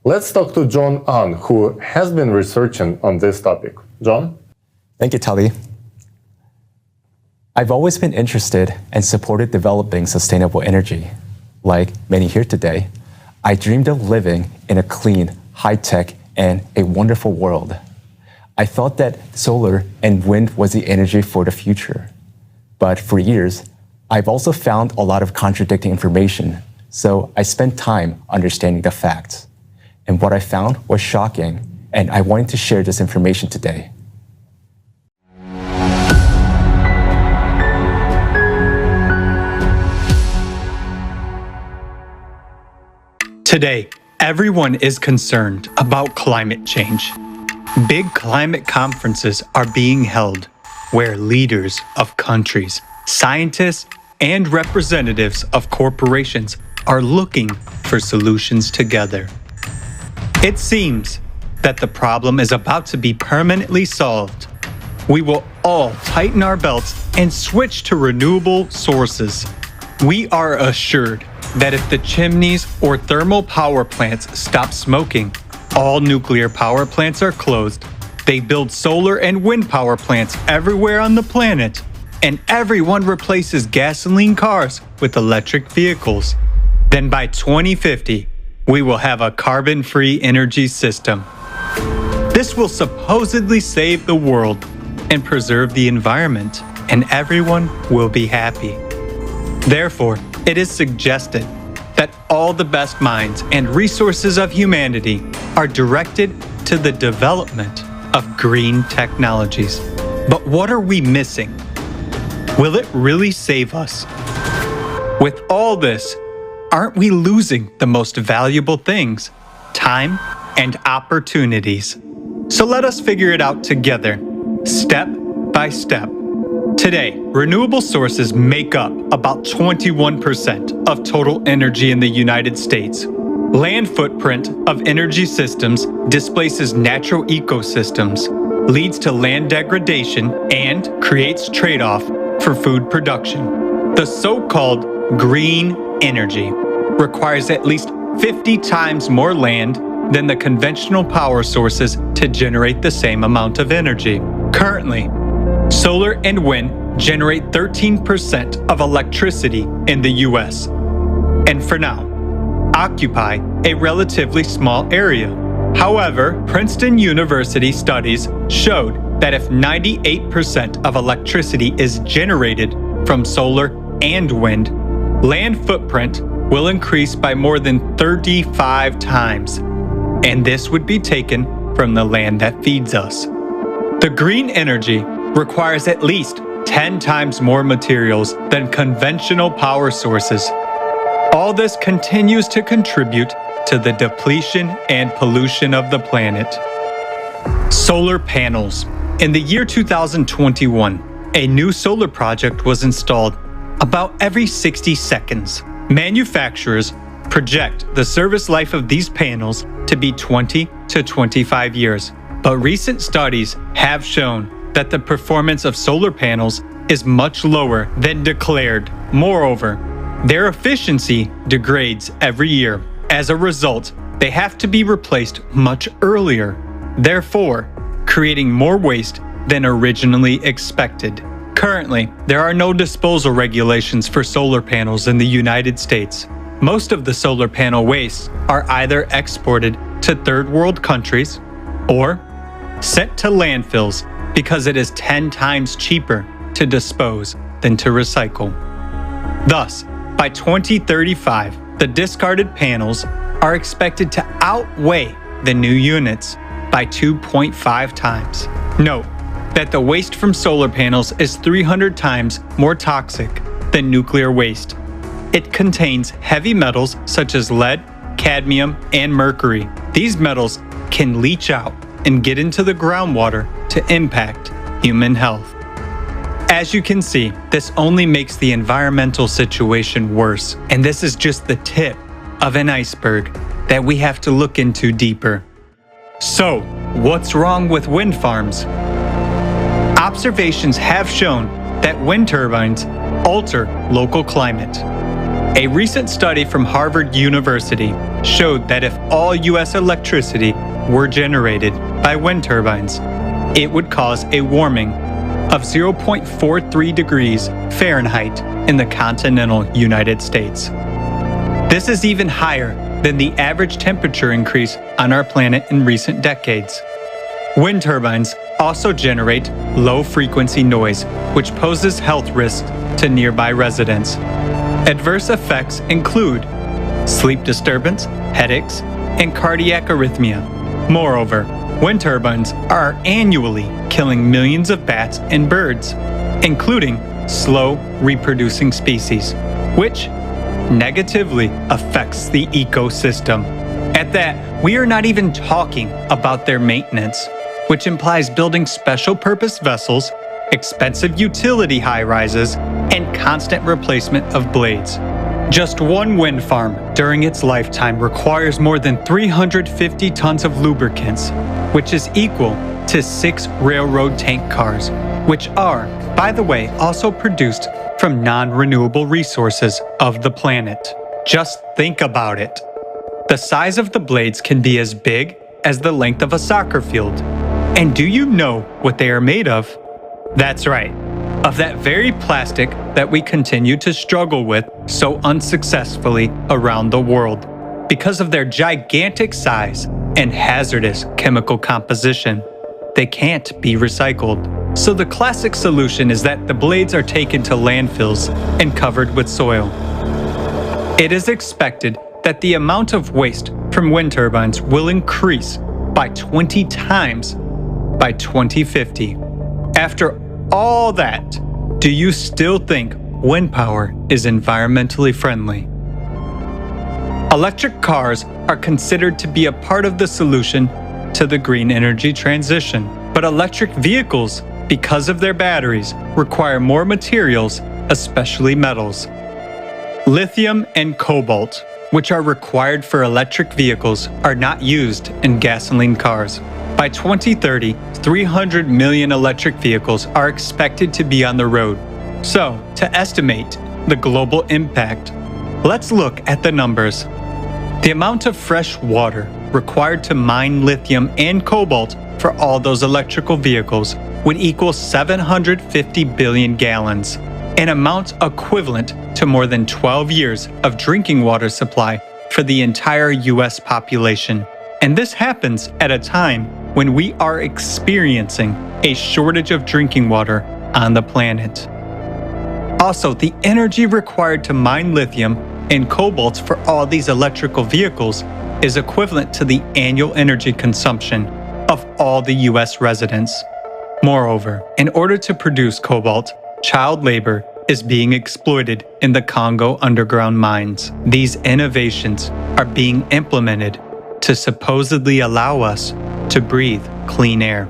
Let's talk to John Ahn, who has been researching on this topic. John? Thank you, Tali. I've always been interested and supported developing sustainable energy. Like many here today, I dreamed of living in a clean, high-tech, and a wonderful world. I thought that solar and wind was the energy for the future. But for years, I've also found a lot of contradicting information, so I spent time understanding the facts. And what I found was shocking, and I wanted to share this information today. Today, everyone is concerned about climate change. Big climate conferences are being held where leaders of countries, scientists, and representatives of corporations are looking for solutions together. It seems that the problem is about to be permanently solved. We will all tighten our belts and switch to renewable sources. We are assured that if the chimneys or thermal power plants stop smoking, all nuclear power plants are closed, they build solar and wind power plants everywhere on the planet, and everyone replaces gasoline cars with electric vehicles, then by 2050, we will have a carbon-free energy system. This will supposedly save the world and preserve the environment, and everyone will be happy. Therefore, it is suggested that all the best minds and resources of humanity are directed to the development of green technologies. But what are we missing? Will it really save us? With all this, aren't we losing the most valuable things? Time and opportunities. So let us figure it out together, step by step. Today, renewable sources make up about 21% of total energy in the United States. Land footprint of energy systems displaces natural ecosystems, leads to land degradation, and creates trade-off for food production. The so-called green energy requires at least 50 times more land than the conventional power sources to generate the same amount of energy. Currently, solar and wind generate 13% of electricity in the US, and for now, occupy a relatively small area. However, Princeton University studies showed that if 98% of electricity is generated from solar and wind, land footprint will increase by more than 35 times, and this would be taken from the land that feeds us. The green energy requires at least 10 times more materials than conventional power sources. All this continues to contribute to the depletion and pollution of the planet. Solar panels. In the year 2021, a new solar project was installed about every 60 seconds. Manufacturers project the service life of these panels to be 20 to 25 years. But recent studies have shown that the performance of solar panels is much lower than declared. Moreover, their efficiency degrades every year. As a result, they have to be replaced much earlier, therefore creating more waste than originally expected. Currently, there are no disposal regulations for solar panels in the United States. Most of the solar panel wastes are either exported to third world countries or sent to landfills because it is 10 times cheaper to dispose than to recycle. Thus, by 2035, the discarded panels are expected to outweigh the new units by 2.5 times. Note that the waste from solar panels is 300 times more toxic than nuclear waste. It contains heavy metals such as lead, cadmium, and mercury. These metals can leach out and get into the groundwater to impact human health. As you can see, this only makes the environmental situation worse, and this is just the tip of an iceberg that we have to look into deeper. So, what's wrong with wind farms? Observations have shown that wind turbines alter local climate. A recent study from Harvard University showed that if all U.S. electricity were generated by wind turbines, it would cause a warming of 0.43 degrees Fahrenheit in the continental United States. This is even higher than the average temperature increase on our planet in recent decades. Wind turbines also generate low-frequency noise, which poses health risks to nearby residents. Adverse effects include sleep disturbance, headaches, and cardiac arrhythmia. Moreover, wind turbines are annually killing millions of bats and birds, including slow reproducing species, which negatively affects the ecosystem. At that, we are not even talking about their maintenance, which implies building special purpose vessels, expensive utility high-rises, and constant replacement of blades. Just one wind farm during its lifetime requires more than 350 tons of lubricants, which is equal to 6 railroad tank cars, which are, by the way, also produced from non-renewable resources of the planet. Just think about it. The size of the blades can be as big as the length of a soccer field. And do you know what they are made of? That's right, of that very plastic that we continue to struggle with so unsuccessfully around the world because of their gigantic size and hazardous chemical composition. They can't be recycled. So the classic solution is that the blades are taken to landfills and covered with soil. It is expected that the amount of waste from wind turbines will increase by 20 times by 2050. After all that, do you still think wind power is environmentally friendly? Electric cars are considered to be a part of the solution to the green energy transition, but electric vehicles, because of their batteries, require more materials, especially metals. Lithium and cobalt, which are required for electric vehicles, are not used in gasoline cars. By 2030, 300 million electric vehicles are expected to be on the road. So, to estimate the global impact, let's look at the numbers. The amount of fresh water required to mine lithium and cobalt for all those electrical vehicles would equal 750 billion gallons, an amount equivalent to more than 12 years of drinking water supply for the entire US population. And this happens at a time when we are experiencing a shortage of drinking water on the planet. Also, the energy required to mine lithium and cobalt for all these electrical vehicles is equivalent to the annual energy consumption of all the US residents. Moreover, in order to produce cobalt, child labor is being exploited in the Congo underground mines. These innovations are being implemented to supposedly allow us to breathe clean air.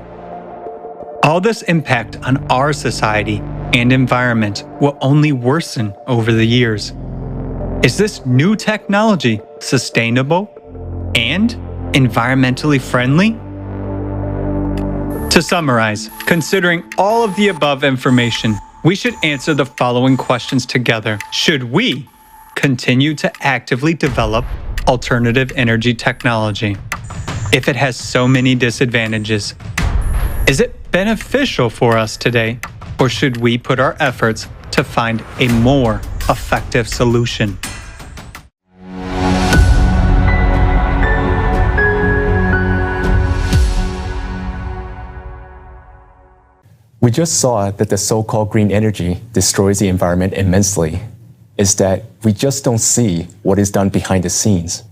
All this impact on our society and environment will only worsen over the years. Is this new technology sustainable and environmentally friendly? To summarize, considering all of the above information, we should answer the following questions together. Should we continue to actively develop alternative energy technology if it has so many disadvantages? Is it beneficial for us today, or should we put our efforts to find a more effective solution? We just saw that the so-called green energy destroys the environment immensely. Is that we just don't see what is done behind the scenes.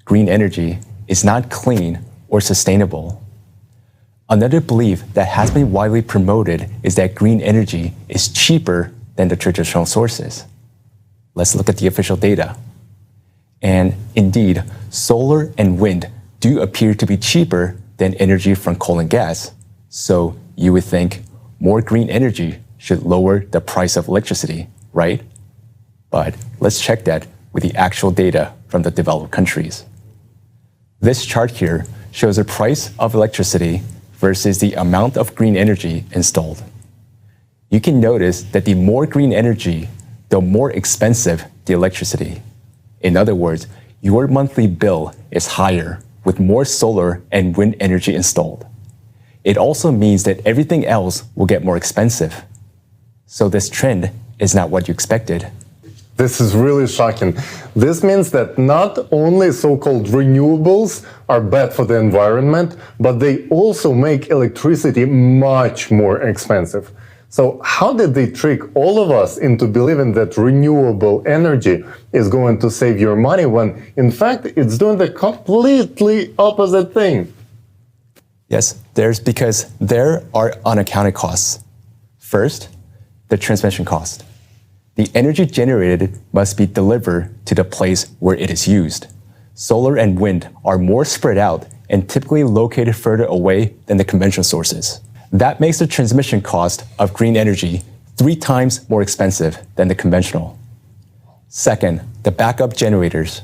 Green energy is not clean or sustainable. Another belief that has been widely promoted is that green energy is cheaper than the traditional sources. Let's look at the official data. And indeed, solar and wind do appear to be cheaper than energy from coal and gas. So you would think more green energy should lower the price of electricity, right? But let's check that with the actual data from the developed countries. This chart here shows the price of electricity versus the amount of green energy installed. You can notice that the more green energy, the more expensive the electricity. In other words, your monthly bill is higher with more solar and wind energy installed. It also means that everything else will get more expensive. So this trend is not what you expected. This is really shocking. This means that not only so-called renewables are bad for the environment, but they also make electricity much more expensive. So how did they trick all of us into believing that renewable energy is going to save your money when, in fact, it's doing the completely opposite thing? Yes, because there are unaccounted costs. First, the transmission cost. The energy generated must be delivered to the place where it is used. Solar and wind are more spread out and typically located further away than the conventional sources. That makes the transmission cost of green energy 3 times more expensive than the conventional. Second, the backup generators.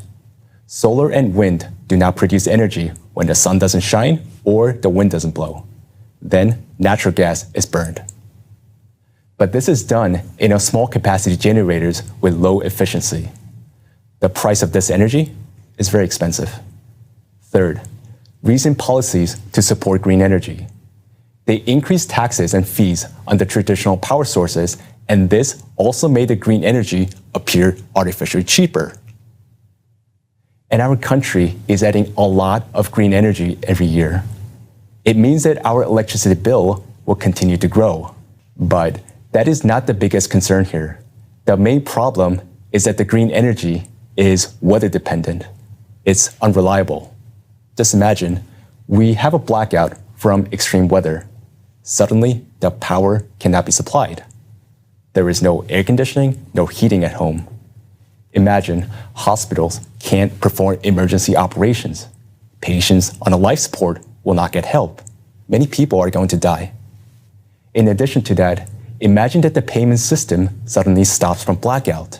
Solar and wind do not produce energy when the sun doesn't shine or the wind doesn't blow. Then natural gas is burned. But this is done in a small capacity generators with low efficiency. The price of this energy is very expensive. Third, recent policies to support green energy. They increased taxes and fees on the traditional power sources, and this also made the green energy appear artificially cheaper. And our country is adding a lot of green energy every year. It means that our electricity bill will continue to grow. But that is not the biggest concern here. The main problem is that the green energy is weather dependent. It's unreliable. Just imagine, we have a blackout from extreme weather. Suddenly, the power cannot be supplied. There is no air conditioning, no heating at home. Imagine hospitals can't perform emergency operations. Patients on a life support will not get help. Many people are going to die. In addition to that, imagine that the payment system suddenly stops from blackout.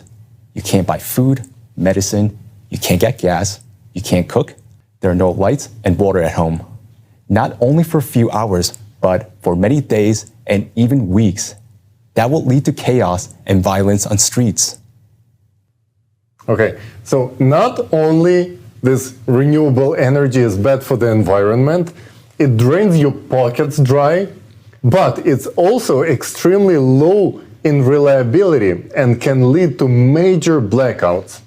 You can't buy food, medicine, you can't get gas, you can't cook. There are no lights and water at home. Not only for a few hours, but for many days and even weeks. That will lead to chaos and violence on streets. Okay, so not only this renewable energy is bad for the environment, it drains your pockets dry, but it's also extremely low in reliability and can lead to major blackouts.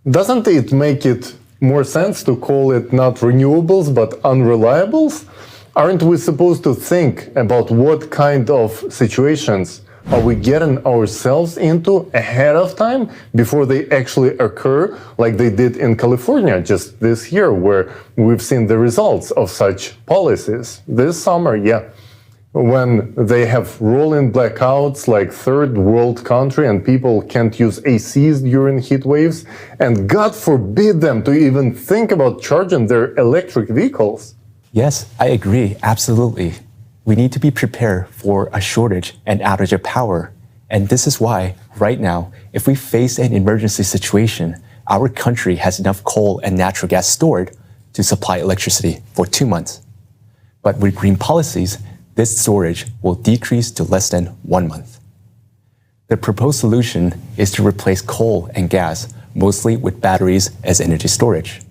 Doesn't it make it more sense to call it not renewables but unreliables? Aren't we supposed to think about what kind of situations are we getting ourselves into ahead of time before they actually occur, like they did in California just this year, where we've seen the results of such policies this summer, when they have rolling blackouts like third world country and people can't use ACs during heat waves, and God forbid them to even think about charging their electric vehicles. Yes, I agree, absolutely. We need to be prepared for a shortage and outage of power. And this is why, right now, if we face an emergency situation, our country has enough coal and natural gas stored to supply electricity for 2 months. But with green policies, this storage will decrease to less than 1 month. The proposed solution is to replace coal and gas mostly with batteries as energy storage.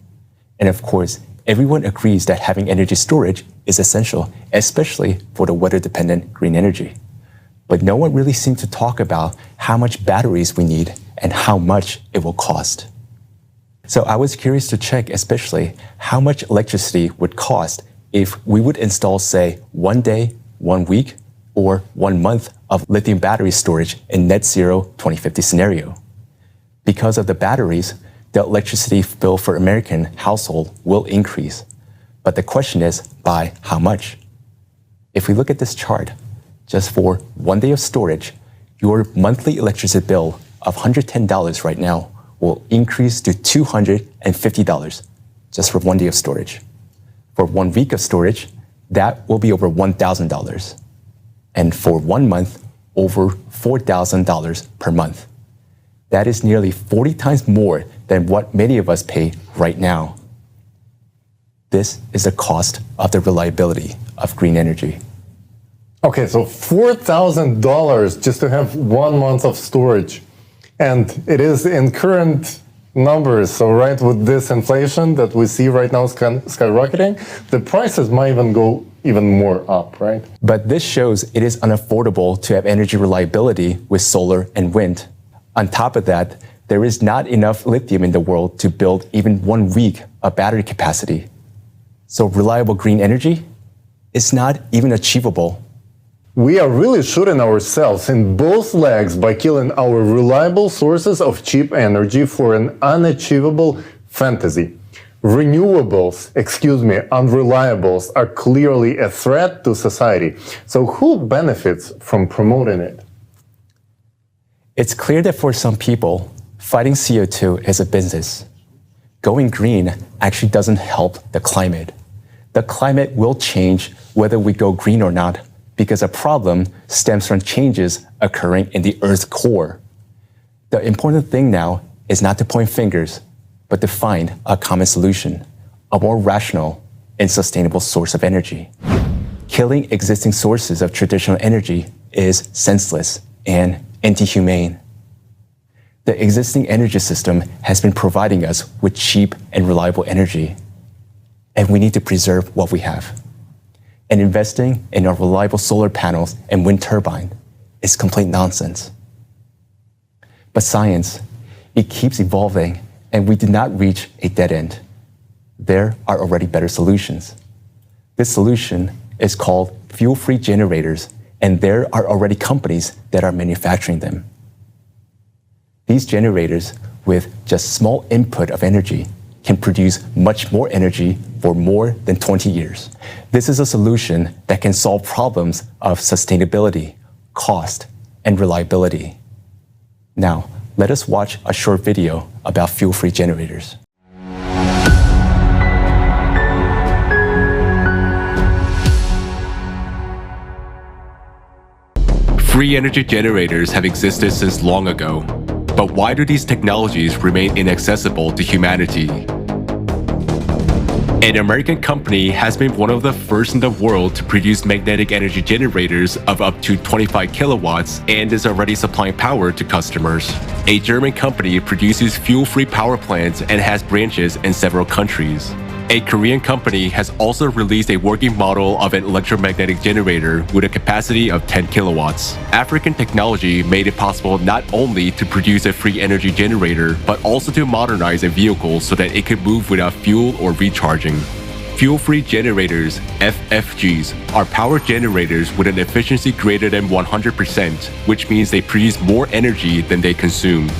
And of course, everyone agrees that having energy storage is essential, especially for the weather-dependent green energy. But no one really seems to talk about how much batteries we need and how much it will cost. So I was curious to check especially how much electricity would cost if we would install, say, 1 day, 1 week, or 1 month of lithium battery storage in net zero 2050 scenario. Because of the batteries, the electricity bill for American household will increase. But the question is, by how much? If we look at this chart, just for 1 day of storage, your monthly electricity bill of $110 right now will increase to $250 just for 1 day of storage. For 1 week of storage, that will be over $1,000. And for 1 month, over $4,000 per month. That is nearly 40 times more than what many of us pay right now. This is the cost of the reliability of green energy. Okay, so $4,000 just to have 1 month of storage. And it is in current numbers. So right, with this inflation that we see right now skyrocketing, the prices might even go even more up, right? But this shows it is unaffordable to have energy reliability with solar and wind. On top of that, there is not enough lithium in the world to build even 1 week of battery capacity. So reliable green energy is not even achievable. We are really shooting ourselves in both legs by killing our reliable sources of cheap energy for an unachievable fantasy. Renewables, unreliables are clearly a threat to society. So who benefits from promoting it? It's clear that for some people, fighting CO2 is a business. Going green actually doesn't help the climate. The climate will change whether we go green or not, because a problem stems from changes occurring in the Earth's core. The important thing now is not to point fingers, but to find a common solution, a more rational and sustainable source of energy. Killing existing sources of traditional energy is senseless and anti-humane. The existing energy system has been providing us with cheap and reliable energy, and we need to preserve what we have. And investing in our reliable solar panels and wind turbine is complete nonsense. But science, it keeps evolving, and we did not reach a dead end. There are already better solutions. This solution is called fuel-free generators, and there are already companies that are manufacturing them. These generators, with just small input of energy, can produce much more energy for more than 20 years. This is a solution that can solve problems of sustainability, cost, and reliability. Now, let us watch a short video about fuel-free generators. Free energy generators have existed since long ago. But why do these technologies remain inaccessible to humanity? An American company has been one of the first in the world to produce magnetic energy generators of up to 25 kilowatts and is already supplying power to customers. A German company produces fuel-free power plants and has branches in several countries. A Korean company has also released a working model of an electromagnetic generator with a capacity of 10 kilowatts. African technology made it possible not only to produce a free energy generator, but also to modernize a vehicle so that it could move without fuel or recharging. Fuel-free generators, FFGs, are power generators with an efficiency greater than 100%, which means they produce more energy than they consume.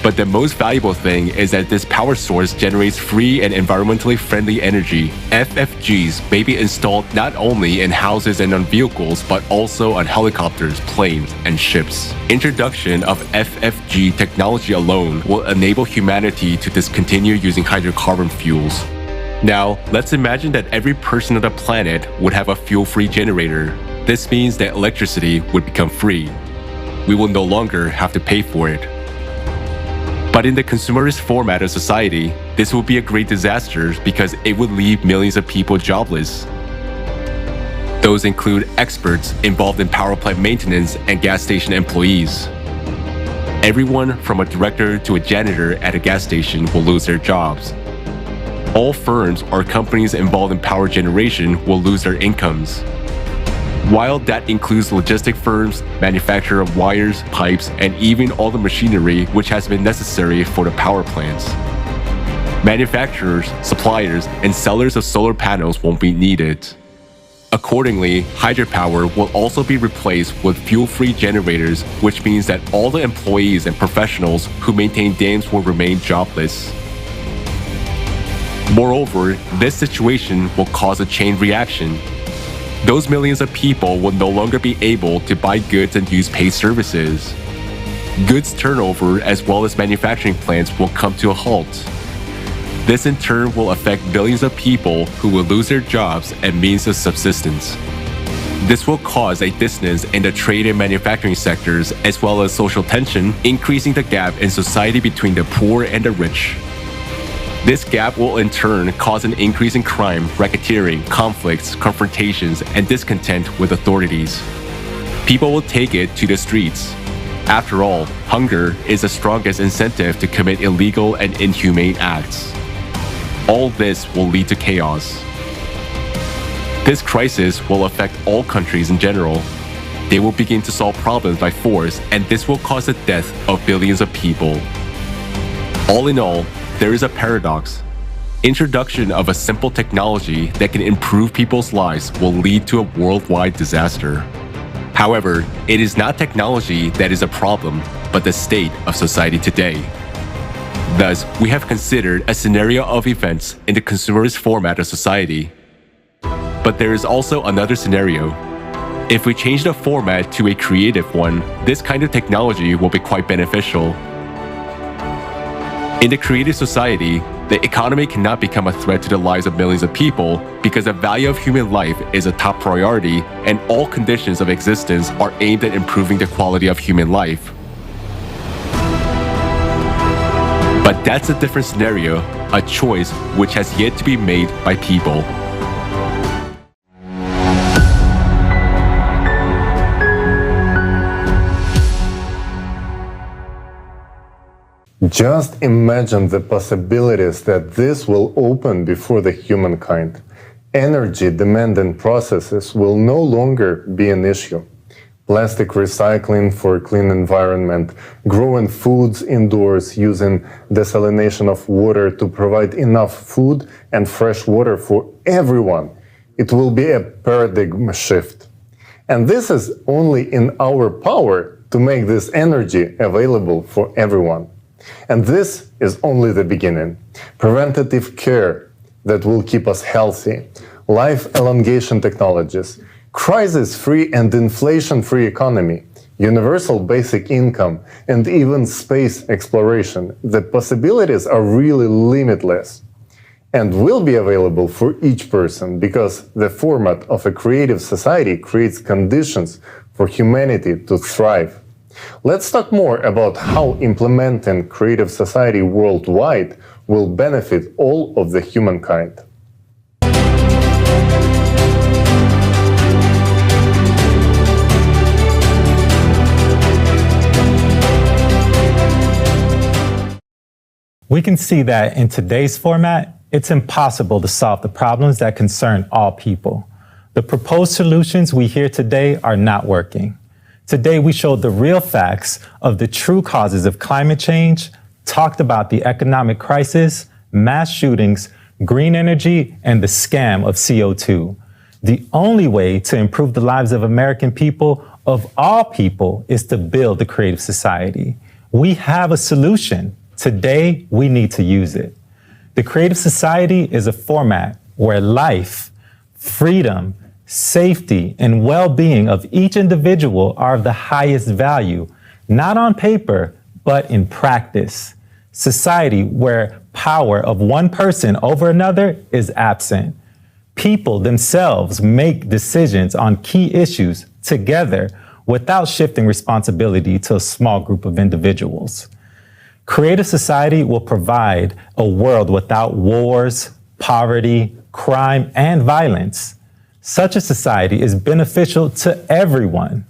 But the most valuable thing is that this power source generates free and environmentally friendly energy. FFGs may be installed not only in houses and on vehicles, but also on helicopters, planes, and ships. Introduction of FFG technology alone will enable humanity to discontinue using hydrocarbon fuels. Now, let's imagine that every person on the planet would have a fuel-free generator. This means that electricity would become free. We will no longer have to pay for it. But in the consumerist format of society, this will be a great disaster because it would leave millions of people jobless. Those include experts involved in power plant maintenance and gas station employees. Everyone from a director to a janitor at a gas station will lose their jobs. All firms or companies involved in power generation will lose their incomes. While that includes logistic firms, manufacturer of wires, pipes, and even all the machinery which has been necessary for the power plants. Manufacturers, suppliers, and sellers of solar panels won't be needed. Accordingly, hydropower will also be replaced with fuel-free generators, which means that all the employees and professionals who maintain dams will remain jobless. Moreover, this situation will cause a chain reaction. Those millions of people will no longer be able to buy goods and use paid services. Goods turnover as well as manufacturing plants will come to a halt. This in turn will affect billions of people who will lose their jobs and means of subsistence. This will cause a dissonance in the trade and manufacturing sectors, as well as social tension, increasing the gap in society between the poor and the rich. This gap will in turn cause an increase in crime, racketeering, conflicts, confrontations, and discontent with authorities. People will take it to the streets. After all, hunger is the strongest incentive to commit illegal and inhumane acts. All this will lead to chaos. This crisis will affect all countries in general. They will begin to solve problems by force, and this will cause the death of billions of people. All in all, there is a paradox. Introduction of a simple technology that can improve people's lives will lead to a worldwide disaster. However, it is not technology that is a problem, but the state of society today. Thus, we have considered a scenario of events in the consumerist format of society. But there is also another scenario. If we change the format to a creative one, this kind of technology will be quite beneficial. In the creative society, the economy cannot become a threat to the lives of millions of people because the value of human life is a top priority and all conditions of existence are aimed at improving the quality of human life. But that's a different scenario, a choice which has yet to be made by people. Just imagine the possibilities that this will open before the humankind. Energy-demanding processes will no longer be an issue. Plastic recycling for a clean environment, growing foods indoors using desalination of water to provide enough food and fresh water for everyone. It will be a paradigm shift. And this is only in our power to make this energy available for everyone. And this is only the beginning. Preventative care that will keep us healthy, life elongation technologies, crisis-free and inflation-free economy, universal basic income, and even space exploration. The possibilities are really limitless and will be available for each person because the format of a creative society creates conditions for humanity to thrive. Let's talk more about how implementing creative society worldwide will benefit all of the humankind. We can see that in today's format, it's impossible to solve the problems that concern all people. The proposed solutions we hear today are not working. Today, we showed the real facts of the true causes of climate change, talked about the economic crisis, mass shootings, green energy, and the scam of CO2. The only way to improve the lives of American people, of all people, is to build a creative society. We have a solution. Today, we need to use it. The creative society is a format where life, freedom, safety, and well-being of each individual are of the highest value, not on paper, but in practice. Society where power of one person over another is absent. People themselves make decisions on key issues together without shifting responsibility to a small group of individuals. Creative society will provide a world without wars, poverty, crime, and violence. Such a society is beneficial to everyone.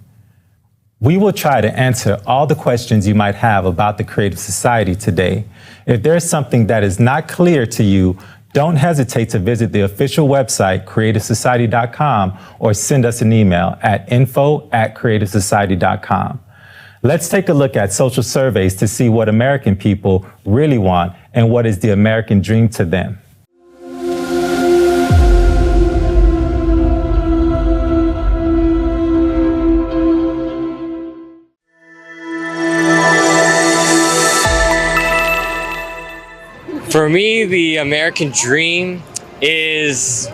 We will try to answer all the questions you might have about the creative society today. If there's something that is not clear to you, don't hesitate to visit the official website, creativesociety.com, or send us an email at info@creativesociety.com. Let's take a look at social surveys to see what American people really want and what is the American dream to them. For me, the American dream is,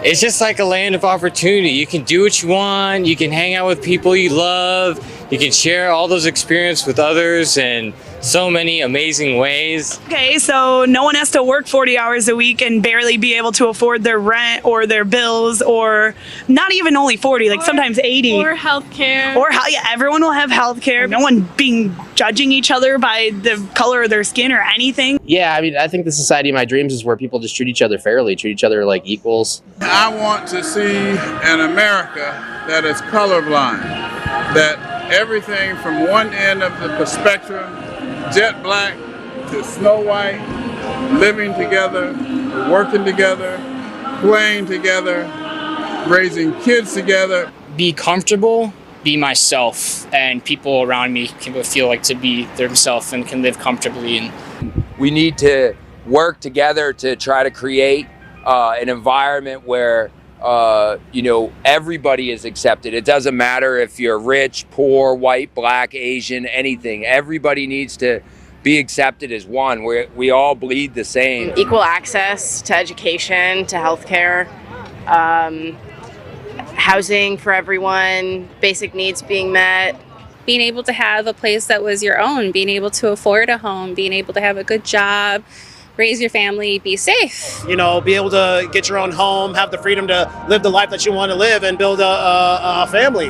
it's just like a land of opportunity. You can do what you want, you can hang out with people you love, you can share all those experiences with others and so many amazing ways. Okay, so no one has to work 40 hours a week and barely be able to afford their rent or their bills, or not even only 40, like sometimes 80. Or healthcare. Yeah, everyone will have healthcare. No one being judging each other by the color of their skin or anything. Yeah, I mean, I think the society of my dreams is where people just treat each other fairly, treat each other like equals. I want to see an America that is colorblind, that everything from one end of the spectrum, jet black to snow white, living together, working together, playing together, raising kids together. Be comfortable, be myself, and people around me can feel like to be themselves and can live comfortably. And we need to work together to try to create an environment where everybody is accepted. It doesn't matter if you're rich, poor, white, black, Asian, anything. Everybody needs to be accepted as one. We all bleed the same. Equal access to education, to healthcare, housing for everyone, basic needs being met. Being able to have a place that was your own, being able to afford a home, being able to have a good job, raise your family, be safe. Be able to get your own home, have the freedom to live the life that you want to live and build a family.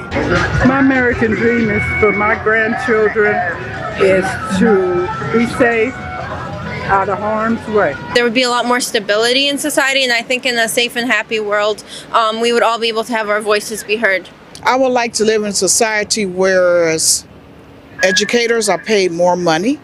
My American dream is for my grandchildren is to be safe, out of harm's way. There would be a lot more stability in society, and I think in a safe and happy world, we would all be able to have our voices be heard. I would like to live in a society where educators are paid more money,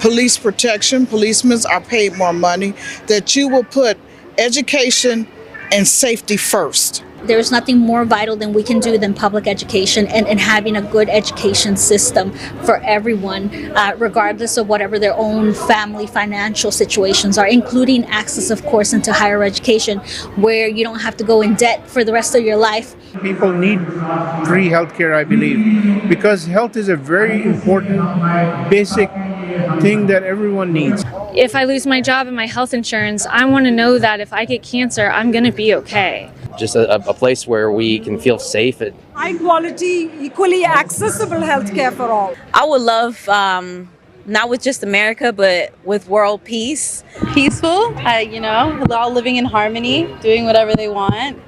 police protection, policemen are paid more money, that you will put education and safety first. There's nothing more vital than we can do than public education and having a good education system for everyone, regardless of whatever their own family financial situations are, including access, of course, into higher education, where you don't have to go in debt for the rest of your life. People need free healthcare, I believe, because health is a very important, basic thing that everyone needs. If I lose my job and my health insurance, I want to know that if I get cancer, I'm going to be okay. Just a place where we can feel safe. High quality, equally accessible healthcare for all. I would love, not with just America, but with world peace. Peaceful, all living in harmony, doing whatever they want,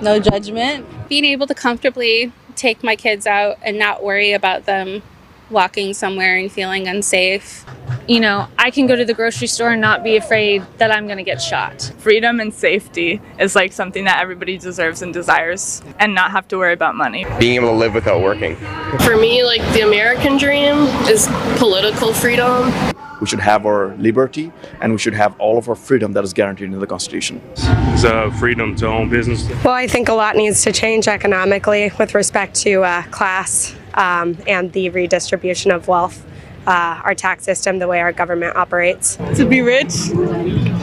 no judgment. Being able to comfortably take my kids out and not worry about them walking somewhere and feeling unsafe. I can go to the grocery store and not be afraid that I'm going to get shot. Freedom and safety is like something that everybody deserves and desires, and not have to worry about money. Being able to live without working. For me, the American dream is political freedom. We should have our liberty, and we should have all of our freedom that is guaranteed in the Constitution. It's freedom to own business. Well, I think a lot needs to change economically with respect to class and the redistribution of wealth. Our tax system, the way our government operates. To be rich,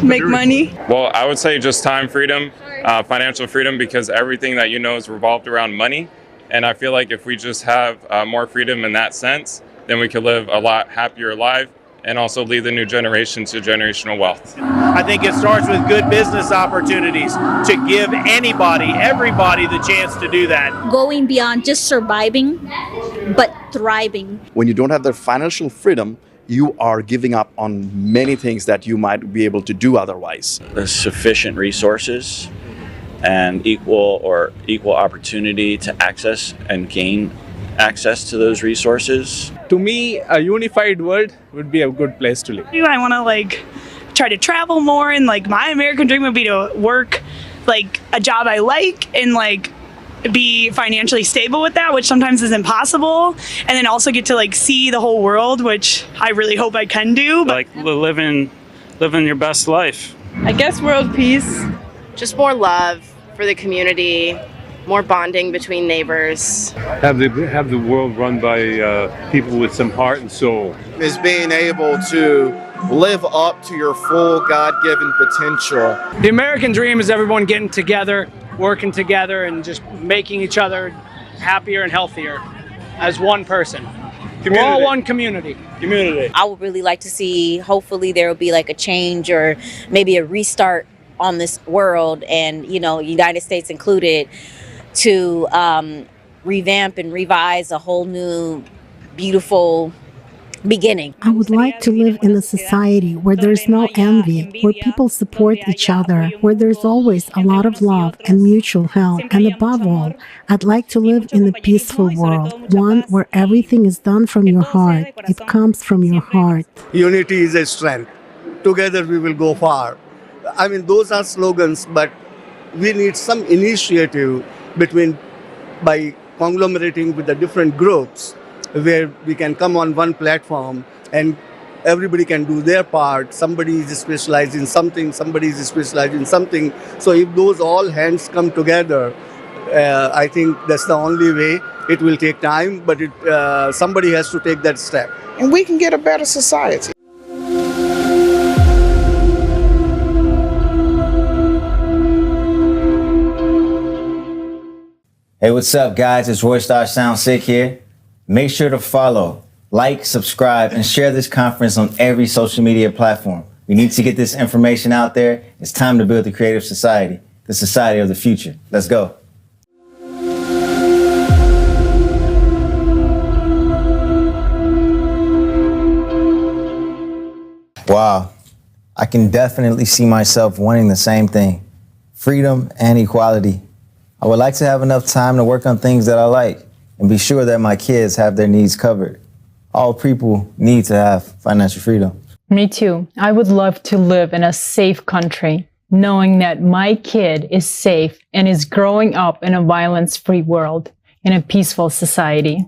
make money. Well, I would say just time freedom, financial freedom, because everything that is revolved around money. And I feel like if we just have more freedom in that sense, then we could live a lot happier life and also lead the new generation to generational wealth. I think it starts with good business opportunities to give everybody the chance to do that. Going beyond just surviving, but thriving. When you don't have the financial freedom, you are giving up on many things that you might be able to do otherwise. There's sufficient resources and equal opportunity to access and gain access to those resources. To me, a unified world would be a good place to live. I want to try to travel more, and my American dream would be to work a job I like and be financially stable with that, which sometimes is impossible, and then also get to see the whole world, which I really hope I can do. But living your best life. I guess world peace. Just more love for the community, more bonding between neighbors. Have the world run by people with some heart and soul. Is being able to live up to your full God-given potential. The American dream is everyone getting together, working together, and just making each other happier and healthier as one person. We're all one community. I would really like to see, hopefully there will be a change or maybe a restart on this world, and United States included, to revamp and revise a whole new beautiful beginning. I would like to live in a society where there's no envy, where people support each other, where there's always a lot of love and mutual help. And above all, I'd like to live in a peaceful world, one where everything is done from your heart. It comes from your heart. Unity is a strength. Together we will go far. I mean, those are slogans, but we need some initiative by conglomerating with the different groups where we can come on one platform and everybody can do their part. Somebody is specialized in something, somebody is specialized in something. So if those all hands come together, I think that's the only way. It will take time, but somebody has to take that step. And we can get a better society. Hey, what's up, guys? It's Roy Star Sound Sick here. Make sure to follow, like, subscribe, and share this conference on every social media platform. We need to get this information out there. It's time to build the creative society, the society of the future. Let's go. Wow. I can definitely see myself wanting the same thing, freedom and equality. I would like to have enough time to work on things that I like and be sure that my kids have their needs covered. All people need to have financial freedom. Me too. I would love to live in a safe country, knowing that my kid is safe and is growing up in a violence-free world, in a peaceful society.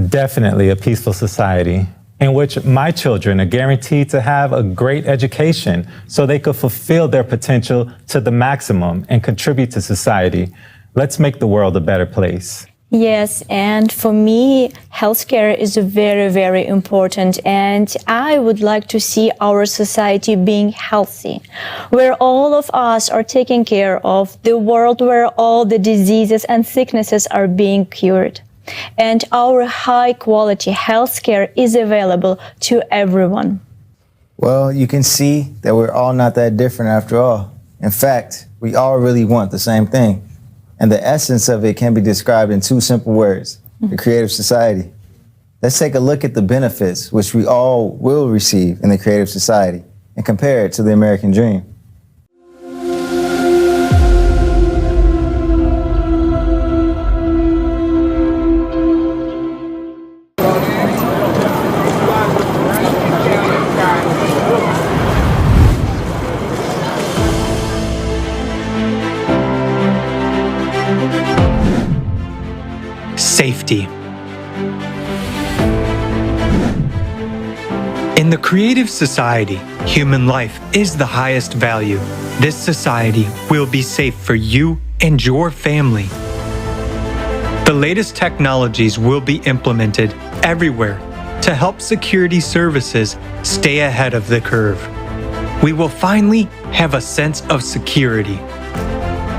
Definitely a peaceful society in which my children are guaranteed to have a great education so they could fulfill their potential to the maximum and contribute to society. Let's make the world a better place. Yes, and for me, healthcare is very, very important, and I would like to see our society being healthy, where all of us are taken care of, the world where all the diseases and sicknesses are being cured. And our high-quality healthcare is available to everyone. Well, you can see that we're all not that different after all. In fact, we all really want the same thing. And the essence of it can be described in two simple words: the creative society. Let's take a look at the benefits which we all will receive in the creative society and compare it to the American dream. Safety. In the creative society, human life is the highest value. This society will be safe for you and your family. The latest technologies will be implemented everywhere to help security services stay ahead of the curve. We will finally have a sense of security.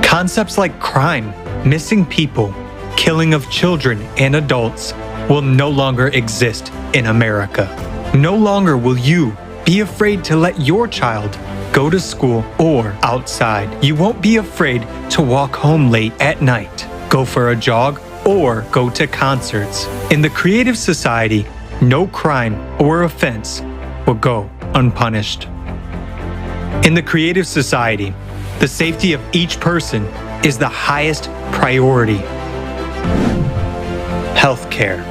Concepts like crime, missing people, killing of children and adults will no longer exist in America. No longer will you be afraid to let your child go to school or outside. You won't be afraid to walk home late at night, go for a jog, or go to concerts. In the creative society, no crime or offense will go unpunished. In the creative society, the safety of each person is the highest priority. Healthcare.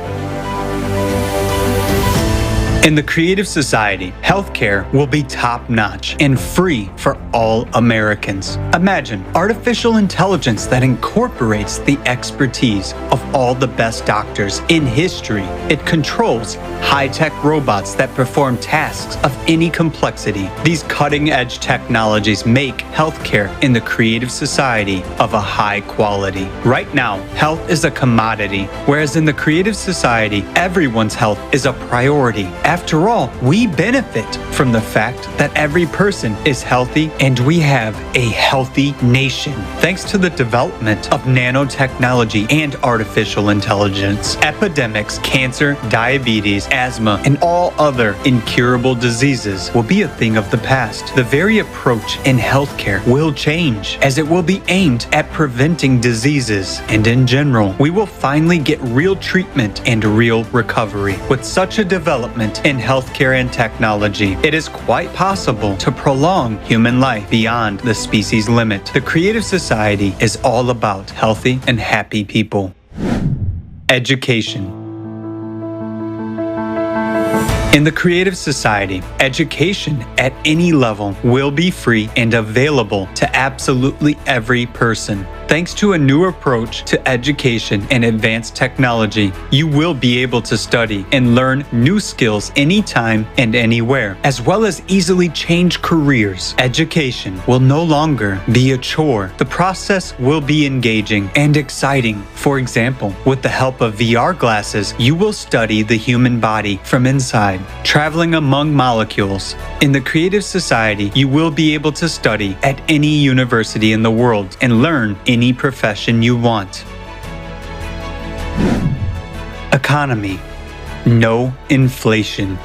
In the creative society, healthcare will be top-notch and free for all Americans. Imagine artificial intelligence that incorporates the expertise of all the best doctors in history. It controls high-tech robots that perform tasks of any complexity. These cutting-edge technologies make healthcare in the creative society of a high quality. Right now, health is a commodity, whereas in the creative society, everyone's health is a priority. After all, we benefit from the fact that every person is healthy and we have a healthy nation. Thanks to the development of nanotechnology and artificial intelligence, epidemics, cancer, diabetes, asthma, and all other incurable diseases will be a thing of the past. The very approach in healthcare will change, as it will be aimed at preventing diseases, and in general, we will finally get real treatment and real recovery. With such a development in healthcare and technology, it is quite possible to prolong human life beyond the species limit. The Creative Society is all about healthy and happy people. Education. In the Creative Society, education at any level will be free and available to absolutely every person. Thanks to a new approach to education and advanced technology, you will be able to study and learn new skills anytime and anywhere, as well as easily change careers. Education will no longer be a chore. The process will be engaging and exciting. For example, with the help of VR glasses, you will study the human body from inside, traveling among molecules. In the Creative Society, you will be able to study at any university in the world and learn any profession you want. Economy. No inflation.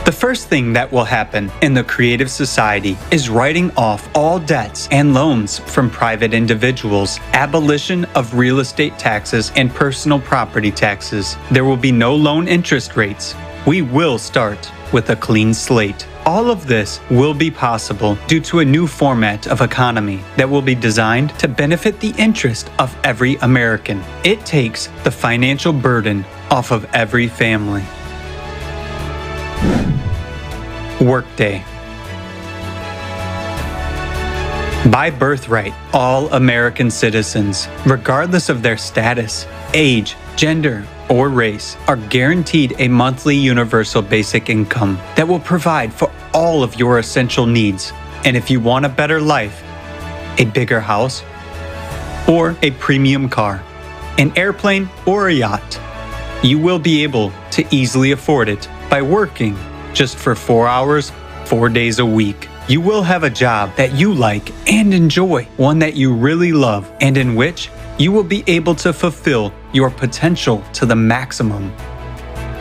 The first thing that will happen in the Creative Society is writing off all debts and loans from private individuals, abolition of real estate taxes and personal property taxes. There will be no loan interest rates. We will start with a clean slate. All of this will be possible due to a new format of economy that will be designed to benefit the interest of every American. It takes the financial burden off of every family. Workday. By birthright, all American citizens, regardless of their status, age, gender, or race, are guaranteed a monthly universal basic income that will provide for all of your essential needs. And if you want a better life, a bigger house, or a premium car, an airplane, or a yacht, you will be able to easily afford it by working just for 4 hours, 4 days a week. You will have a job that you like and enjoy, one that you really love, and in which you will be able to fulfill your potential to the maximum.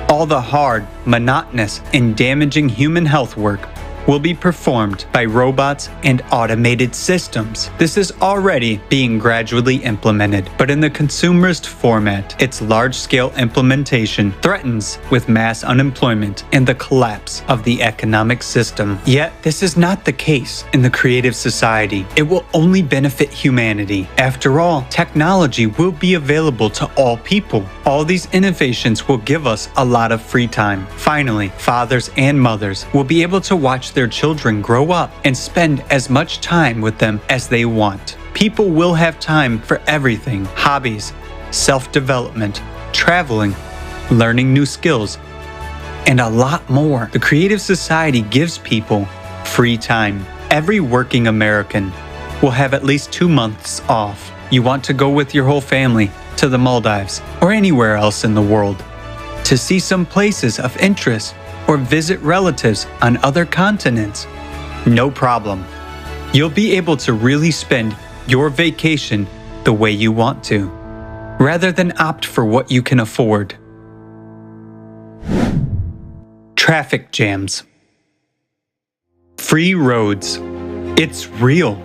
All the hard, monotonous, and damaging human health work will be performed by robots and automated systems. This is already being gradually implemented, but in the consumerist format, its large-scale implementation threatens with mass unemployment and the collapse of the economic system. Yet, this is not the case in the Creative Society. It will only benefit humanity. After all, technology will be available to all people. All these innovations will give us a lot of free time. Finally, fathers and mothers will be able to watch their children grow up and spend as much time with them as they want. People will have time for everything: hobbies, self-development, traveling, learning new skills, and a lot more. The Creative Society gives people free time. Every working American will have at least 2 months off. You want to go with your whole family to the Maldives or anywhere else in the world to see some places of interest or visit relatives on other continents. No problem. You'll be able to really spend your vacation the way you want to, rather than opt for what you can afford. Traffic jams. Free roads. It's real.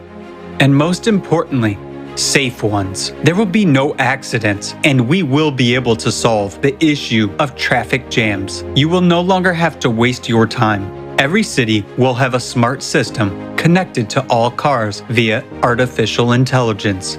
And most importantly, safe ones. There will be no accidents, and we will be able to solve the issue of traffic jams. You will no longer have to waste your time. Every city will have a smart system connected to all cars via artificial intelligence.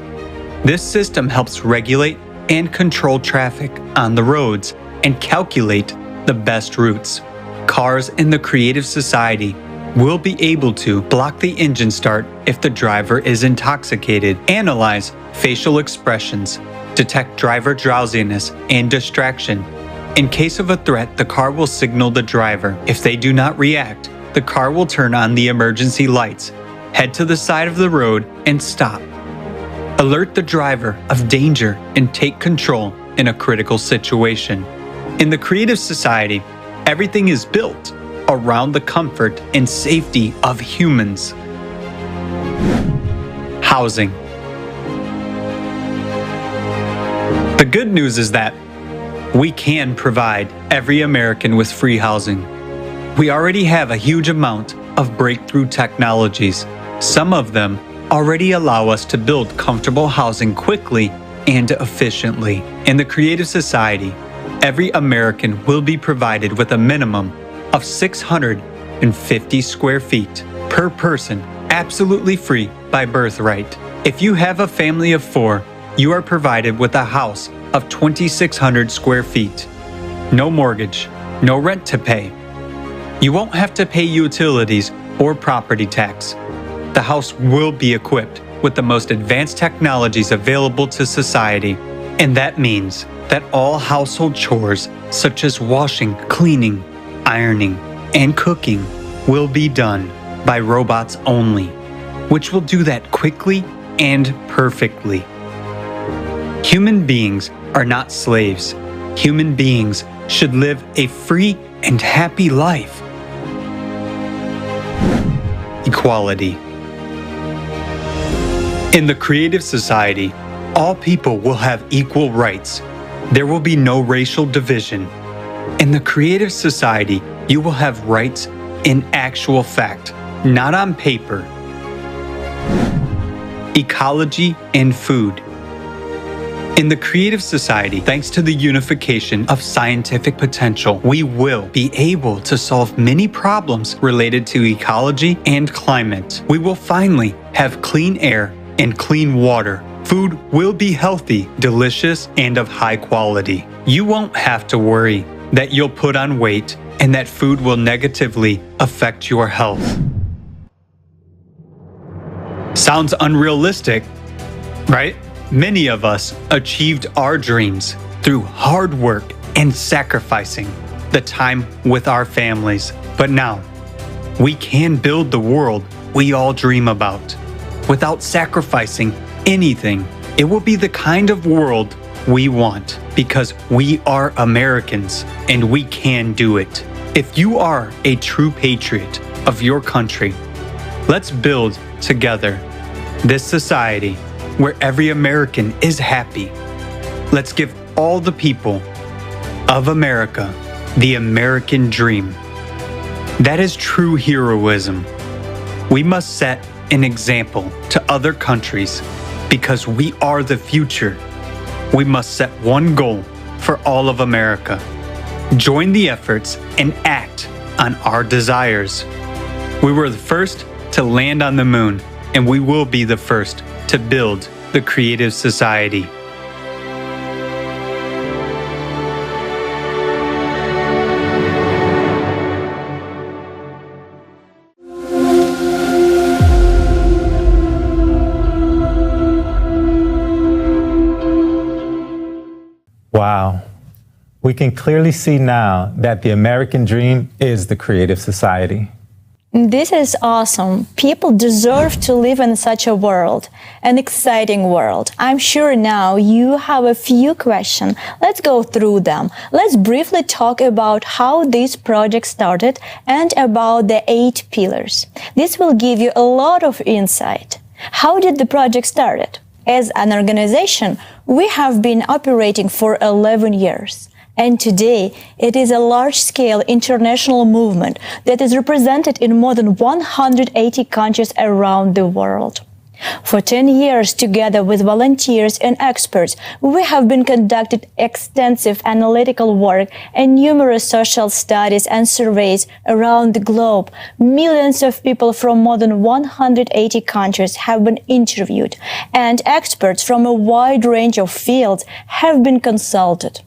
This system helps regulate and control traffic on the roads and calculate the best routes. Cars in the Creative Society will be able to block the engine start if the driver is intoxicated, analyze facial expressions, detect driver drowsiness and distraction. In case of a threat, the car will signal the driver. If they do not react, the car will turn on the emergency lights, head to the side of the road, and stop. Alert the driver of danger and take control in a critical situation. In the Creative Society, everything is built around the comfort and safety of humans. Housing. The good news is that we can provide every American with free housing. We already have a huge amount of breakthrough technologies. Some of them already allow us to build comfortable housing quickly and efficiently. In the Creative Society, every American will be provided with a minimum of 650 square feet per person, absolutely free by birthright. If you have a family of 4, you are provided with a house of 2,600 square feet. No mortgage, no rent to pay. You won't have to pay utilities or property tax. The house will be equipped with the most advanced technologies available to society, and that means that all household chores such as washing, cleaning, ironing, and cooking will be done by robots only, which will do that quickly and perfectly. Human beings are not slaves. Human beings should live a free and happy life. Equality. In the Creative Society, all people will have equal rights. There will be no racial division. In the Creative Society, you will have rights in actual fact, not on paper. Ecology and food. In the Creative Society, thanks to the unification of scientific potential, we will be able to solve many problems related to ecology and climate. We will finally have clean air and clean water. Food will be healthy, delicious, and of high quality. You won't have to worry that you'll put on weight and that food will negatively affect your health. Sounds unrealistic, right? Many of us achieved our dreams through hard work and sacrificing the time with our families. But now, we can build the world we all dream about without sacrificing anything. It will be the kind of world we want because we are Americans and we can do it. If you are a true patriot of your country, let's build together this society where every American is happy. Let's give all the people of America the American dream. That is true heroism. We must set an example to other countries because we are the future. We must set one goal for all of America. Join the efforts and act on our desires. We were the first to land on the moon, and we will be the first to build the Creative Society. Wow. We can clearly see now that the American dream is the Creative Society. This is awesome. People deserve to live in such a world, an exciting world. I'm sure now you have a few questions. Let's go through them. Let's briefly talk about how this project started and about the 8 pillars. This will give you a lot of insight. How did the project start? As an organization, we have been operating for 11 years. And today, it is a large-scale international movement that is represented in more than 180 countries around the world. For 10 years, together with volunteers and experts, we have been conducting extensive analytical work and numerous social studies and surveys around the globe. Millions of people from more than 180 countries have been interviewed, and experts from a wide range of fields have been consulted.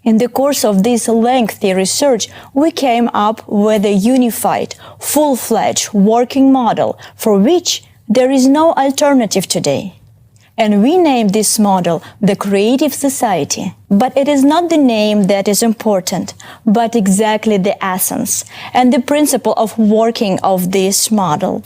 In the course of this lengthy research, we came up with a unified, full-fledged working model for which there is no alternative today. And we named this model the Creative Society. But it is not the name that is important, but exactly the essence and the principle of working of this model.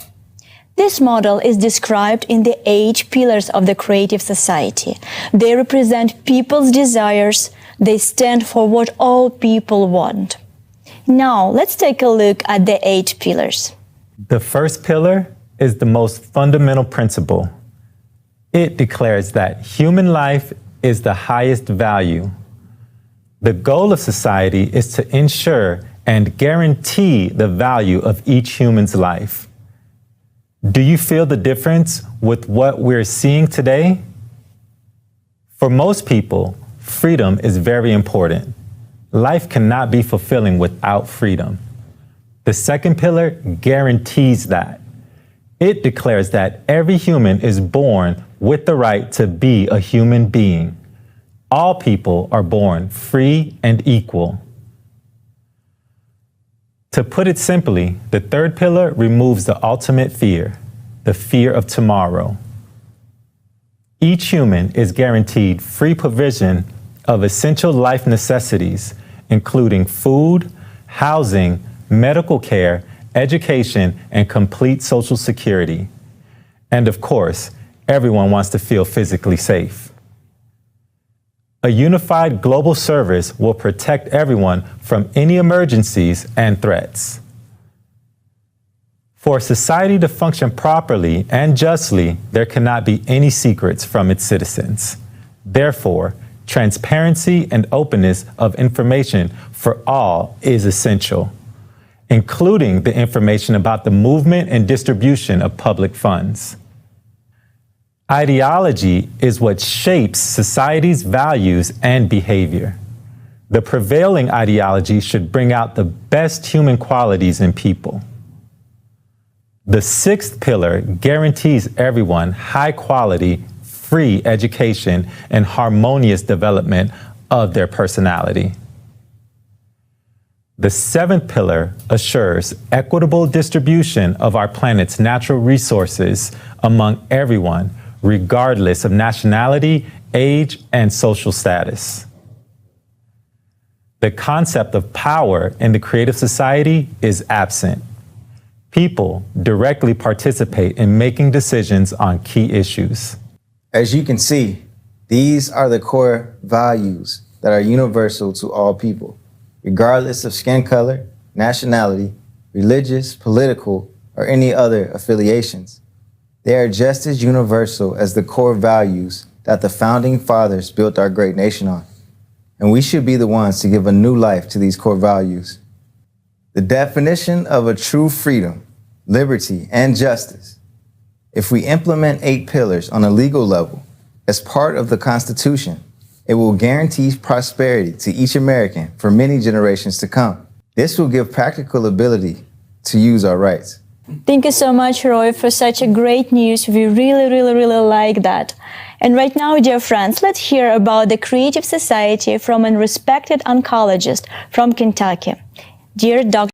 This model is described in the 8 pillars of the Creative Society. They represent people's desires. They stand for what all people want. Now, let's take a look at the 8 pillars. The first pillar is the most fundamental principle. It declares that human life is the highest value. The goal of society is to ensure and guarantee the value of each human's life. Do you feel the difference with what we're seeing today? For most people, freedom is very important. Life cannot be fulfilling without freedom. The second pillar guarantees that. It declares that every human is born with the right to be a human being. All people are born free and equal. To put it simply, the third pillar removes the ultimate fear, the fear of tomorrow. Each human is guaranteed free provision of essential life necessities, including food, housing, medical care, education, and complete social security. And of course, everyone wants to feel physically safe. A unified global service will protect everyone from any emergencies and threats. For society to function properly and justly, there cannot be any secrets from its citizens. Therefore, transparency and openness of information for all is essential, including the information about the movement and distribution of public funds. Ideology is what shapes society's values and behavior. The prevailing ideology should bring out the best human qualities in people. The sixth pillar guarantees everyone high quality, free education and harmonious development of their personality. The seventh pillar assures equitable distribution of our planet's natural resources among everyone, regardless of nationality, age, and social status. The concept of power in the creative society is absent. People directly participate in making decisions on key issues. As you can see, these are the core values that are universal to all people, regardless of skin color, nationality, religious, political, or any other affiliations. They are just as universal as the core values that the founding fathers built our great nation on. And we should be the ones to give a new life to these core values. The definition of a true freedom, liberty, and justice. If we implement 8 pillars on a legal level as part of the Constitution, it will guarantee prosperity to each American for many generations to come. This will give practical ability to use our rights. Thank you so much, Roy, for such a great news. We really like that. And right now, dear friends, let's hear about the Creative Society from a respected oncologist from Kentucky. Dear Dr.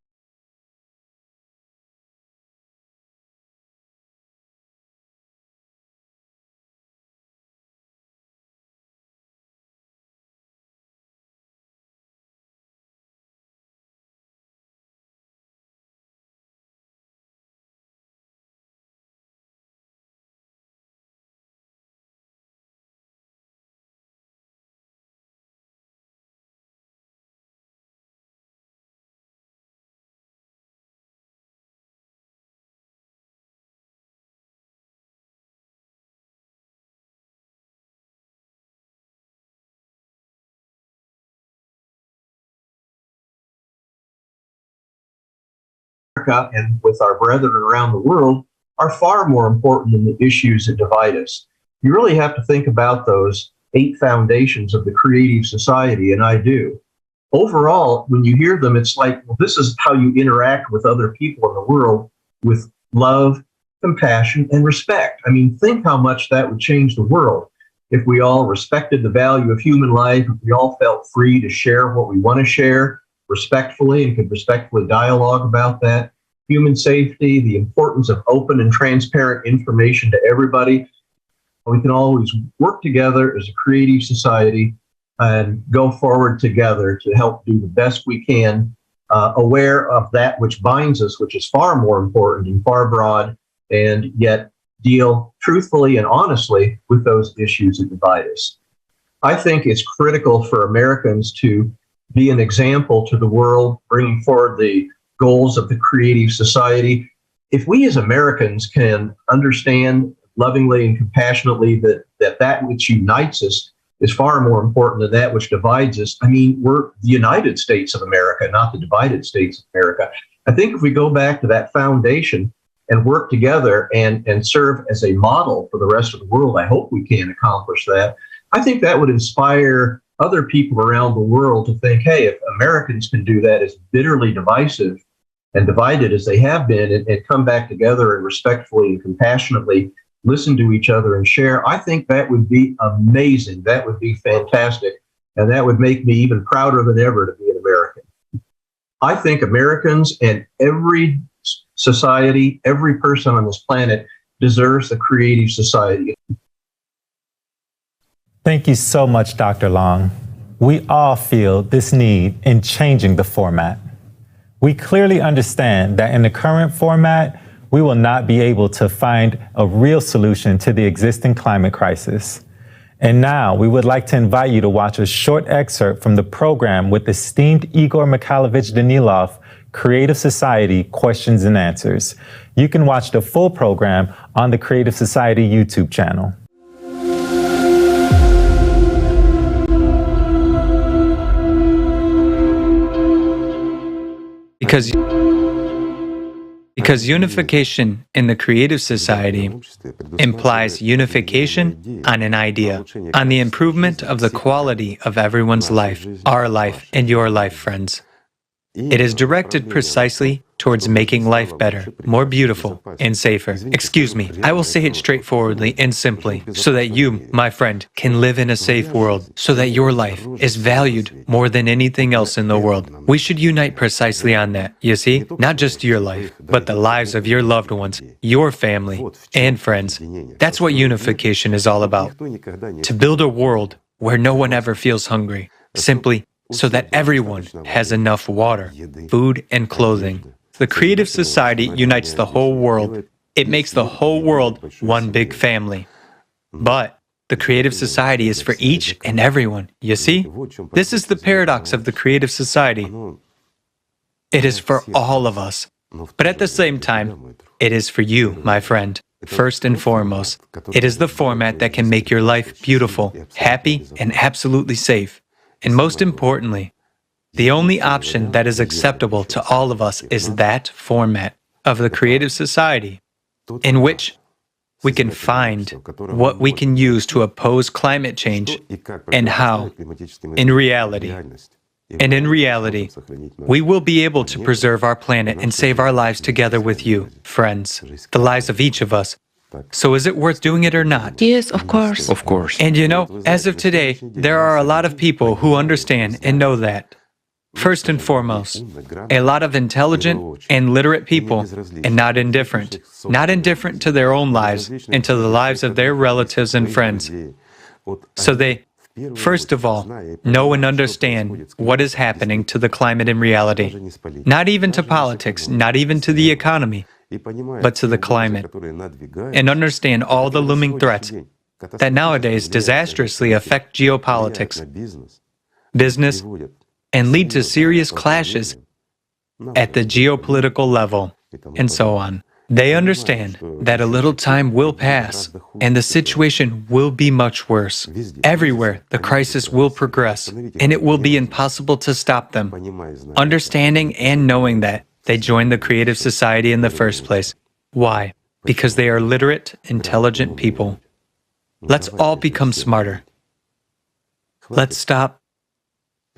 And with our brethren around the world are far more important than the issues that divide us. You really have to think about those 8 foundations of the creative society, and I do. Overall, when you hear them, it's like, well, this is how you interact with other people in the world with love, compassion, and respect. I mean, think how much that would change the world if we all respected the value of human life, if we all felt free to share what we want to share respectfully and could respectfully dialogue about that. Human safety, the importance of open and transparent information to everybody. We can always work together as a creative society and go forward together to help do the best we can, aware of that which binds us, which is far more important and far broad, and yet deal truthfully and honestly with those issues that divide us. I think it's critical for Americans to be an example to the world, bringing forward the goals of the creative society. If we as Americans can understand lovingly and compassionately that which unites us is far more important than that which divides us. I mean, we're the United States of America, not the divided states of America. I think if we go back to that foundation and work together and serve as a model for the rest of the world, I hope we can accomplish that. I think that would inspire other people around the world to think, hey, if Americans can do that as bitterly divisive and divided as they have been and come back together and respectfully and compassionately listen to each other and share, I think that would be amazing. That would be fantastic. And that would make me even prouder than ever to be an American. I think Americans and every society, every person on this planet deserves a creative society. Thank you so much, Dr. Long. We all feel this need in changing the format. We clearly understand that in the current format, we will not be able to find a real solution to the existing climate crisis. And now we would like to invite you to watch a short excerpt from the program with esteemed Igor Mikhailovich Danilov, Creative Society Questions and Answers. You can watch the full program on the Creative Society YouTube channel. Because unification in the creative society implies unification on an idea, on the improvement of the quality of everyone's life, our life and your life, friends. It is directed precisely towards making life better, more beautiful, and safer. Excuse me, I will say it straightforwardly and simply, so that you, my friend, can live in a safe world, so that your life is valued more than anything else in the world. We should unite precisely on that, you see? Not just your life, but the lives of your loved ones, your family, and friends. That's what unification is all about. To build a world where no one ever feels hungry, simply so that everyone has enough water, food, and clothing. The creative society unites the whole world. It makes the whole world one big family. But the creative society is for each and everyone, you see? This is the paradox of the creative society. It is for all of us. But at the same time, it is for you, my friend. First and foremost, it is the format that can make your life beautiful, happy, and absolutely safe. And most importantly, the only option that is acceptable to all of us is that format of the creative society, in which we can find what we can use to oppose climate change and how, in reality. And in reality, we will be able to preserve our planet and save our lives together with you, friends, the lives of each of us. So is it worth doing it or not? Yes, of course. Of course. And you know, as of today, there are a lot of people who understand and know that. First and foremost, a lot of intelligent and literate people, and not indifferent to their own lives and to the lives of their relatives and friends. So they, first of all, know and understand what is happening to the climate in reality. Not even to politics, not even to the economy, but to the climate, and understand all the looming threats that nowadays disastrously affect geopolitics, business, and lead to serious clashes at the geopolitical level, and so on. They understand that a little time will pass, and the situation will be much worse. Everywhere, the crisis will progress, and it will be impossible to stop them. Understanding and knowing that, they joined the creative society in the first place. Why? Because they are literate, intelligent people. Let's all become smarter. Let's stop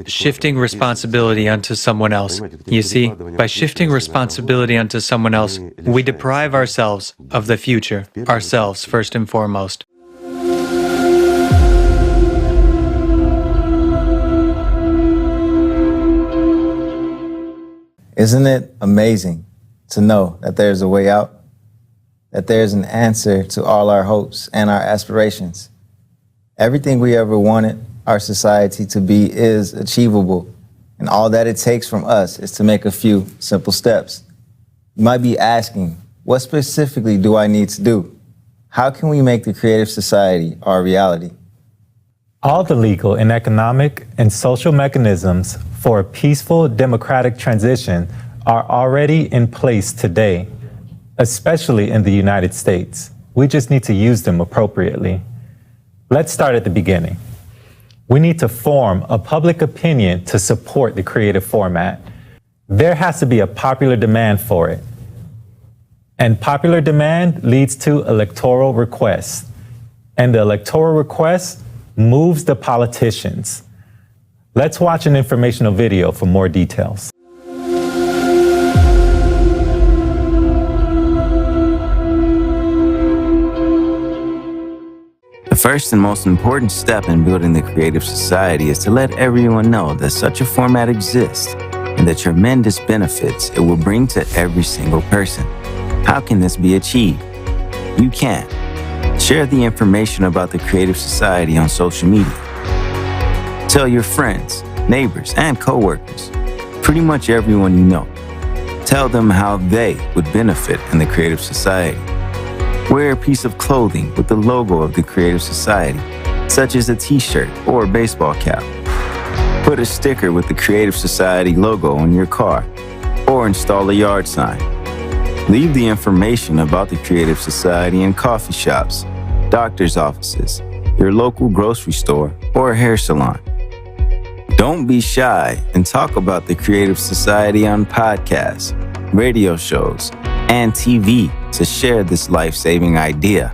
shifting responsibility onto someone else. You see, by shifting responsibility onto someone else, we deprive ourselves of the future, ourselves first and foremost. Isn't it amazing to know that there's a way out? That there's an answer to all our hopes and our aspirations? Everything we ever wanted our society to be is achievable, and all that it takes from us is to make a few simple steps. You might be asking, what specifically do I need to do? How can we make the creative society our reality? All the legal and economic and social mechanisms for a peaceful democratic transition are already in place today, especially in the United States. We just need to use them appropriately. Let's start at the beginning. We need to form a public opinion to support the creative format. There has to be a popular demand for it. And popular demand leads to electoral requests. And the electoral request moves the politicians. Let's watch an informational video for more details. The first and most important step in building the creative society is to let everyone know that such a format exists and the tremendous benefits it will bring to every single person. How can this be achieved? You can. Share the information about the Creative Society on social media. Tell your friends, neighbors, and coworkers, pretty much everyone you know. Tell them how they would benefit in the Creative Society. Wear a piece of clothing with the logo of the Creative Society, such as a t-shirt or a baseball cap. Put a sticker with the Creative Society logo on your car, or install a yard sign. Leave the information about the Creative Society in coffee shops, doctor's offices, your local grocery store, or a hair salon. Don't be shy and talk about the Creative Society on podcasts, radio shows, and TV to share this life-saving idea.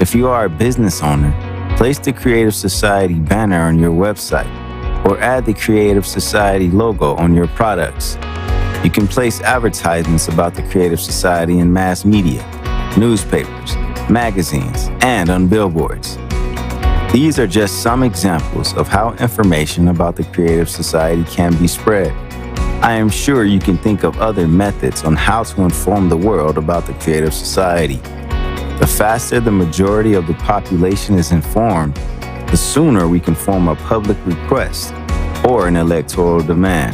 If you are a business owner, place the Creative Society banner on your website or add the Creative Society logo on your products. You can place advertisements about the Creative Society in mass media, newspapers, magazines, and on billboards. These are just some examples of how information about the Creative Society can be spread. I am sure you can think of other methods on how to inform the world about the Creative Society. The faster the majority of the population is informed, the sooner we can form a public request or an electoral demand.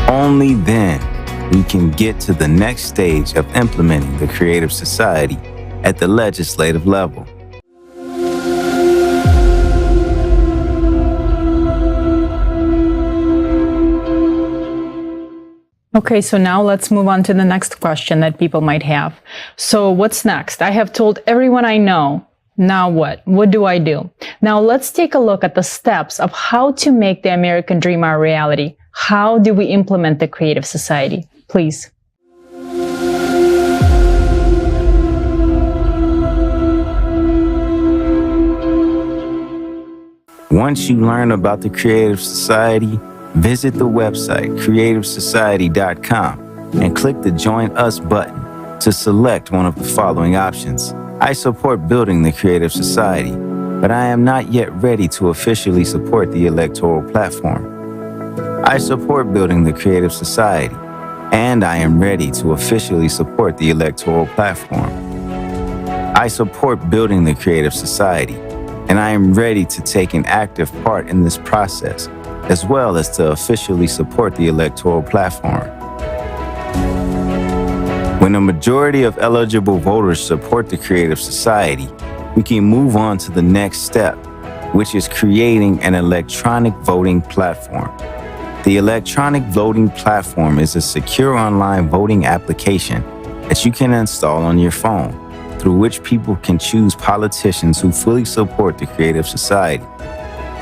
Only then we can get to the next stage of implementing the Creative Society at the legislative level. Okay, so now let's move on to the next question that people might have. So what's next? I have told everyone I know. Now what? What do I do? Now let's take a look at the steps of how to make the American dream our reality. How do we implement the Creative Society? Please. Once you learn about the Creative Society, visit the website creativesociety.com and click the Join Us button to select one of the following options. I support building the Creative Society, but I am not yet ready to officially support the electoral platform. I support building the Creative Society, and I am ready to officially support the electoral platform. I support building the Creative Society, and I am ready to take an active part in this process, as well as to officially support the electoral platform. When a majority of eligible voters support the Creative Society, we can move on to the next step, which is creating an electronic voting platform. The electronic voting platform is a secure online voting application that you can install on your phone, through which people can choose politicians who fully support the Creative Society.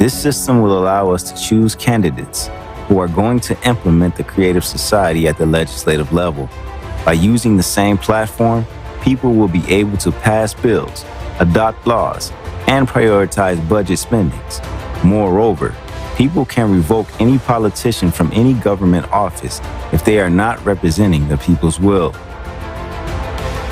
This system will allow us to choose candidates who are going to implement the Creative Society at the legislative level. By using the same platform, people will be able to pass bills, adopt laws, and prioritize budget spendings. Moreover, people can revoke any politician from any government office if they are not representing the people's will.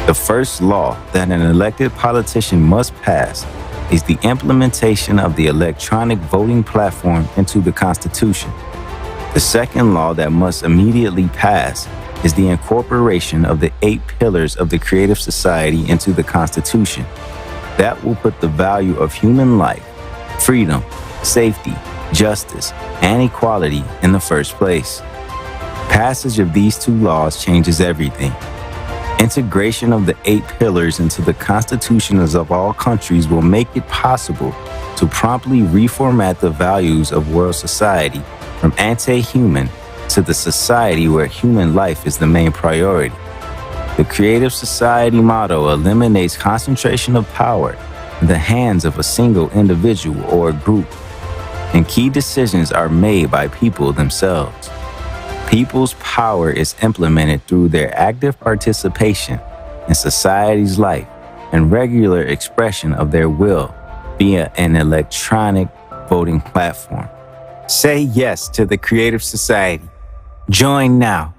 The first law that an elected politician must pass is the implementation of the electronic voting platform into the Constitution. The second law that must immediately pass is the incorporation of the 8 pillars of the Creative Society into the Constitution. That will put the value of human life, freedom, safety, justice, and equality in the first place. Passage of these 2 laws changes everything. Integration of the 8 pillars into the constitutions of all countries will make it possible to promptly reformat the values of world society from anti-human to the society where human life is the main priority. The Creative Society motto eliminates concentration of power in the hands of a single individual or group, and key decisions are made by people themselves. People's power is implemented through their active participation in society's life and regular expression of their will via an electronic voting platform. Say yes to the Creative Society. Join now.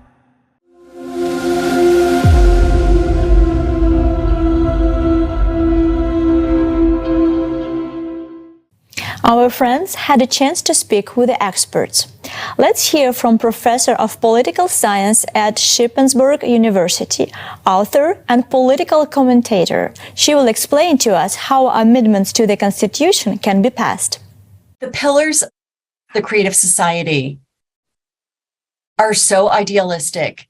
Our friends had a chance to speak with the experts. Let's hear from Professor of Political Science at Shippensburg University, author and political commentator. She will explain to us how amendments to the Constitution can be passed. The pillars of the Creative Society are so idealistic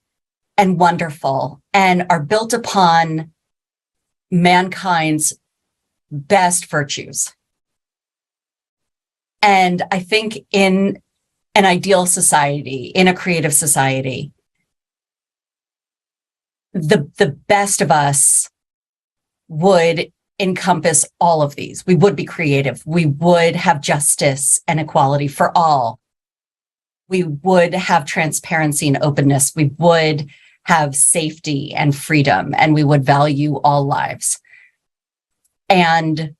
and wonderful and are built upon mankind's best virtues. And I think in an ideal society, in a creative society, the best of us would encompass all of these. We would be creative. We would have justice and equality for all. We would have transparency and openness. We would have safety and freedom, and we would value all lives. And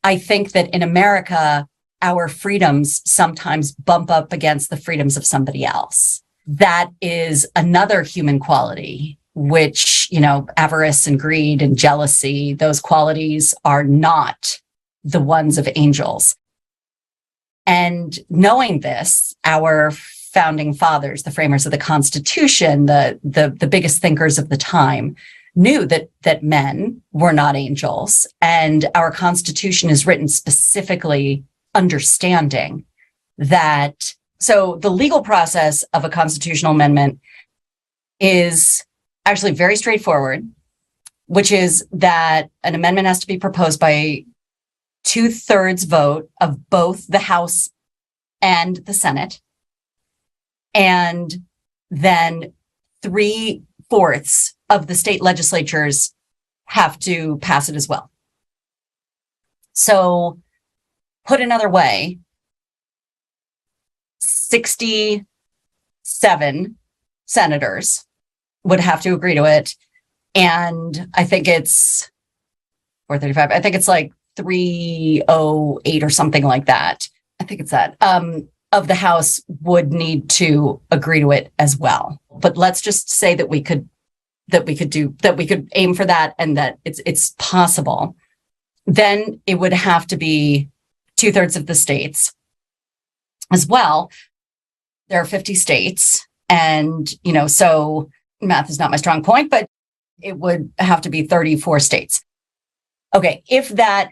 I think that in America, our freedoms sometimes bump up against the freedoms of somebody else. That is another human quality, which, avarice and greed and jealousy, those qualities are not the ones of angels. And knowing this, our founding fathers, the framers of the Constitution, the biggest thinkers of the time, knew that men were not angels. And our Constitution is written specifically understanding that. So the legal process of a constitutional amendment is actually very straightforward, which is that an amendment has to be proposed by 2/3 vote of both the House and the Senate. And then 3/4 of the state legislatures have to pass it as well. So put another way, 67 senators would have to agree to it. And I think it's 435. I think it's like 308 or something like that. I think it's that. Of the House would need to agree to it as well. But let's just say that we could aim for that and that it's possible. Then it would have to be 2/3 of the states as well. There are 50 states. And, so math is not my strong point, but it would have to be 34 states. Okay. If that,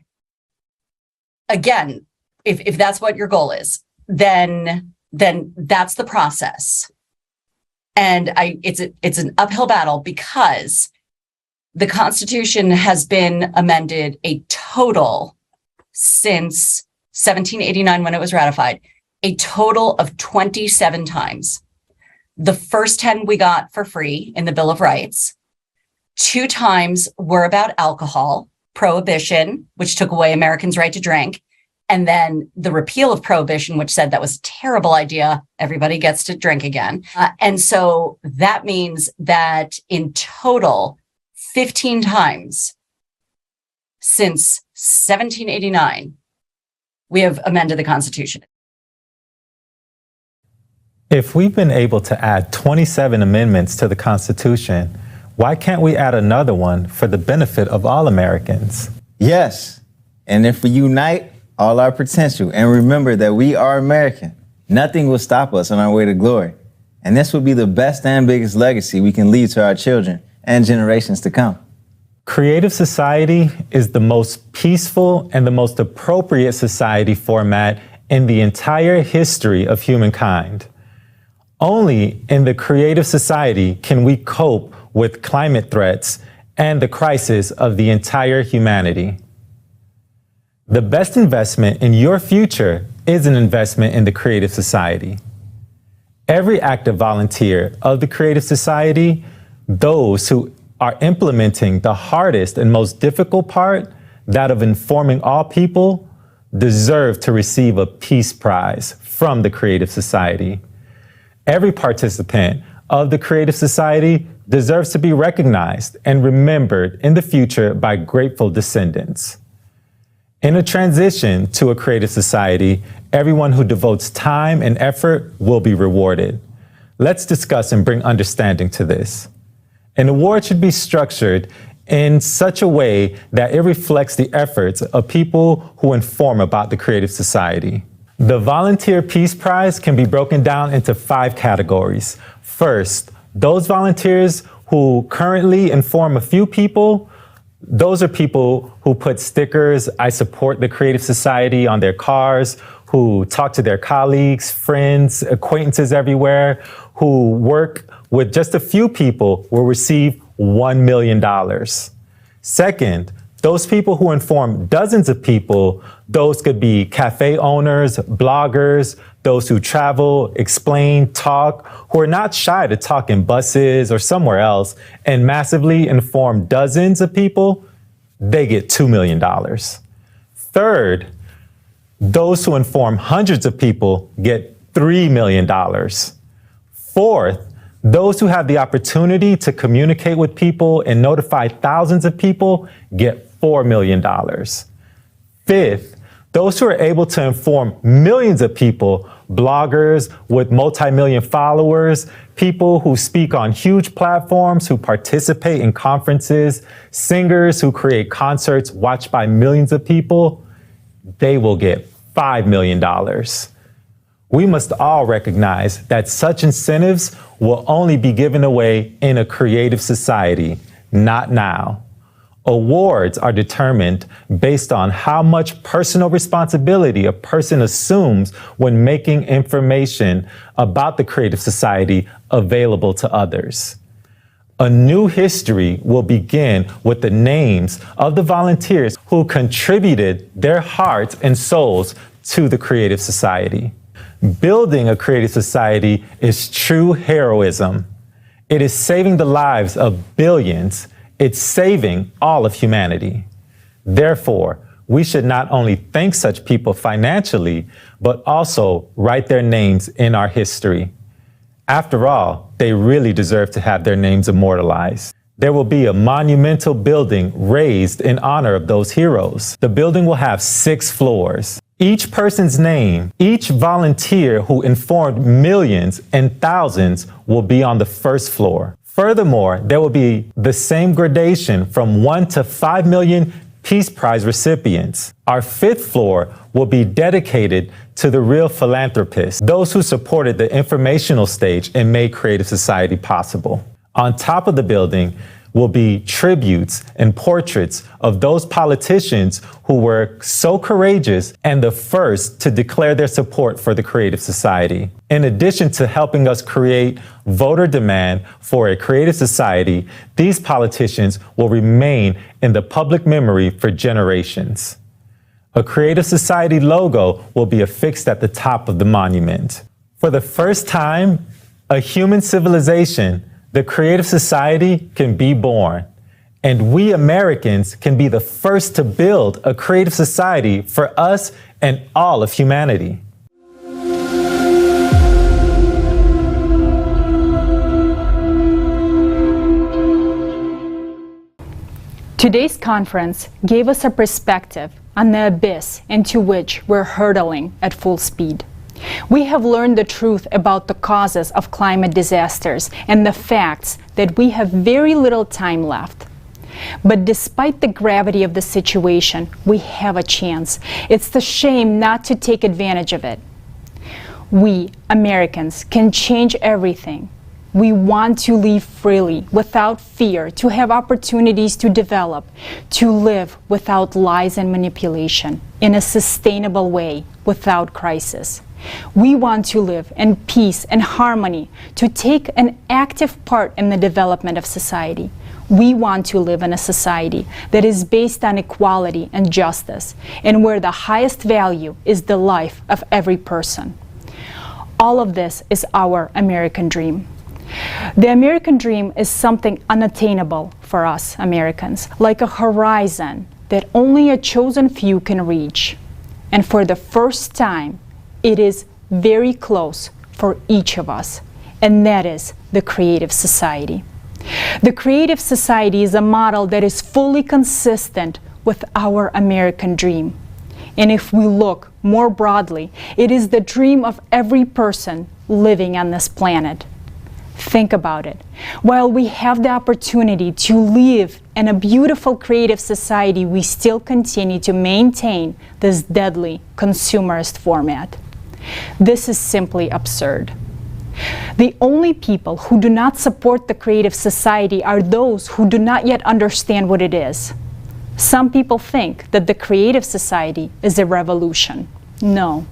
again, if that's what your goal is, then that's the process. And it's an uphill battle because the Constitution has been amended a total since 1789 when it was ratified, a total of 27 times. The first 10 we got for free in the Bill of Rights. 2 times were about alcohol, prohibition, which took away Americans' right to drink. And then the repeal of prohibition, which said that was a terrible idea. Everybody gets to drink again. And so that means that in total, 15 times since 1789, we have amended the Constitution. If we've been able to add 27 amendments to the Constitution, why can't we add another one for the benefit of all Americans? Yes. And if we unite all our potential and remember that we are American, nothing will stop us on our way to glory. And this will be the best and biggest legacy we can leave to our children and generations to come. Creative Society is the most peaceful and the most appropriate society format in the entire history of humankind. Only in the Creative Society can we cope with climate threats and the crisis of the entire humanity. The best investment in your future is an investment in the Creative Society. Every active volunteer of the Creative Society, those who are implementing the hardest and most difficult part, that of informing all people, deserve to receive a Peace Prize from the Creative Society. Every participant of the Creative Society deserves to be recognized and remembered in the future by grateful descendants. In a transition to a Creative Society, everyone who devotes time and effort will be rewarded. Let's discuss and bring understanding to this. An award should be structured in such a way that it reflects the efforts of people who inform about the Creative Society. The Volunteer Peace Prize can be broken down into 5 categories. First, those volunteers who currently inform a few people. Those are people who put stickers, "I support the Creative Society," on their cars, who talk to their colleagues, friends, acquaintances everywhere, who work with just a few people will receive $1 million. Second, those people who inform dozens of people, those could be cafe owners, bloggers, those who travel, explain, talk, who are not shy to talk in buses or somewhere else and massively inform dozens of people, they get $2 million. Third, those who inform hundreds of people get $3 million. Fourth, those who have the opportunity to communicate with people and notify thousands of people get $4 million. Fifth, those who are able to inform millions of people, bloggers with multi-million followers, people who speak on huge platforms, who participate in conferences, singers who create concerts watched by millions of people, they will get $5 million. We must all recognize that such incentives will only be given away in a creative society, not now. Awards are determined based on how much personal responsibility a person assumes when making information about the Creative Society available to others. A new history will begin with the names of the volunteers who contributed their hearts and souls to the Creative Society. Building a Creative Society is true heroism. It is saving the lives of billions. It's saving all of humanity. Therefore, we should not only thank such people financially, but also write their names in our history. After all, they really deserve to have their names immortalized. There will be a monumental building raised in honor of those heroes. The building will have 6 floors. Each person's name, each volunteer who informed millions and thousands will be on the first floor. Furthermore, there will be the same gradation from 1 to 5 million Peace Prize recipients. Our 5th floor will be dedicated to the real philanthropists, those who supported the informational stage and made Creative Society possible. On top of the building will be tributes and portraits of those politicians who were so courageous and the first to declare their support for the Creative Society. In addition to helping us create voter demand for a Creative Society, these politicians will remain in the public memory for generations. A Creative Society logo will be affixed at the top of the monument. For the first time, a human civilization, the Creative Society, can be born, and we Americans can be the first to build a Creative Society for us and all of humanity. Today's conference gave us a perspective on the abyss into which we're hurtling at full speed. We have learned the truth about the causes of climate disasters and the facts that we have very little time left. But despite the gravity of the situation, we have a chance. It's the shame not to take advantage of it. We, Americans, can change everything. We want to live freely, without fear, to have opportunities to develop, to live without lies and manipulation, in a sustainable way, without crisis. We want to live in peace and harmony, to take an active part in the development of society. We want to live in a society that is based on equality and justice, and where the highest value is the life of every person. All of this is our American dream. The American dream is something unattainable for us Americans, like a horizon that only a chosen few can reach. And for the first time, it is very close for each of us, and that is the Creative Society. The Creative Society is a model that is fully consistent with our American dream. And if we look more broadly, it is the dream of every person living on this planet. Think about it. While we have the opportunity to live in a beautiful creative society, we still continue to maintain this deadly consumerist format. This is simply absurd. The only people who do not support the creative society are those who do not yet understand what it is. Some people think that the creative society is a revolution. No.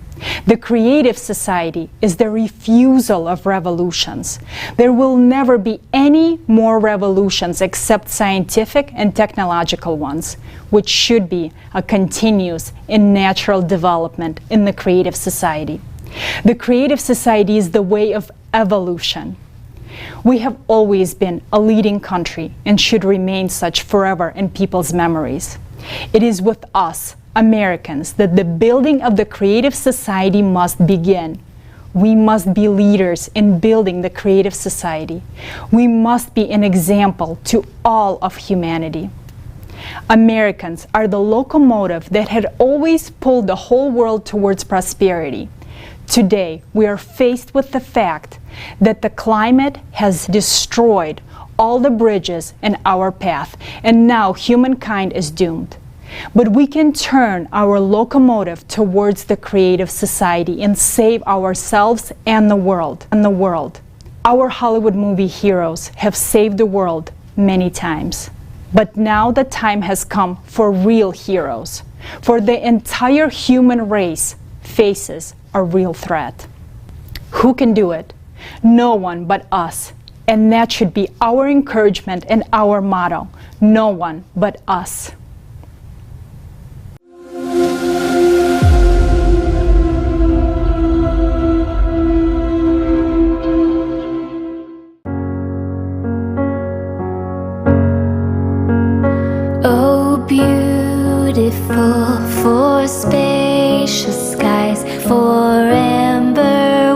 The creative society is the refusal of revolutions. There will never be any more revolutions except scientific and technological ones, which should be a continuous and natural development in the creative society. The creative society is the way of evolution. We have always been a leading country and should remain such forever in people's memories. It is with us, Americans, that the building of the creative society must begin. We must be leaders in building the creative society. We must be an example to all of humanity. Americans are the locomotive that had always pulled the whole world towards prosperity. Today, we are faced with the fact that the climate has destroyed all the bridges in our path, and now humankind is doomed. But we can turn our locomotive towards the creative society and save ourselves and the world. Our Hollywood movie heroes have saved the world many times. But now the time has come for real heroes. For the entire human race faces a real threat. Who can do it? No one but us. And that should be our encouragement and our motto. No one but us. Oh, beautiful for spacious skies, for amber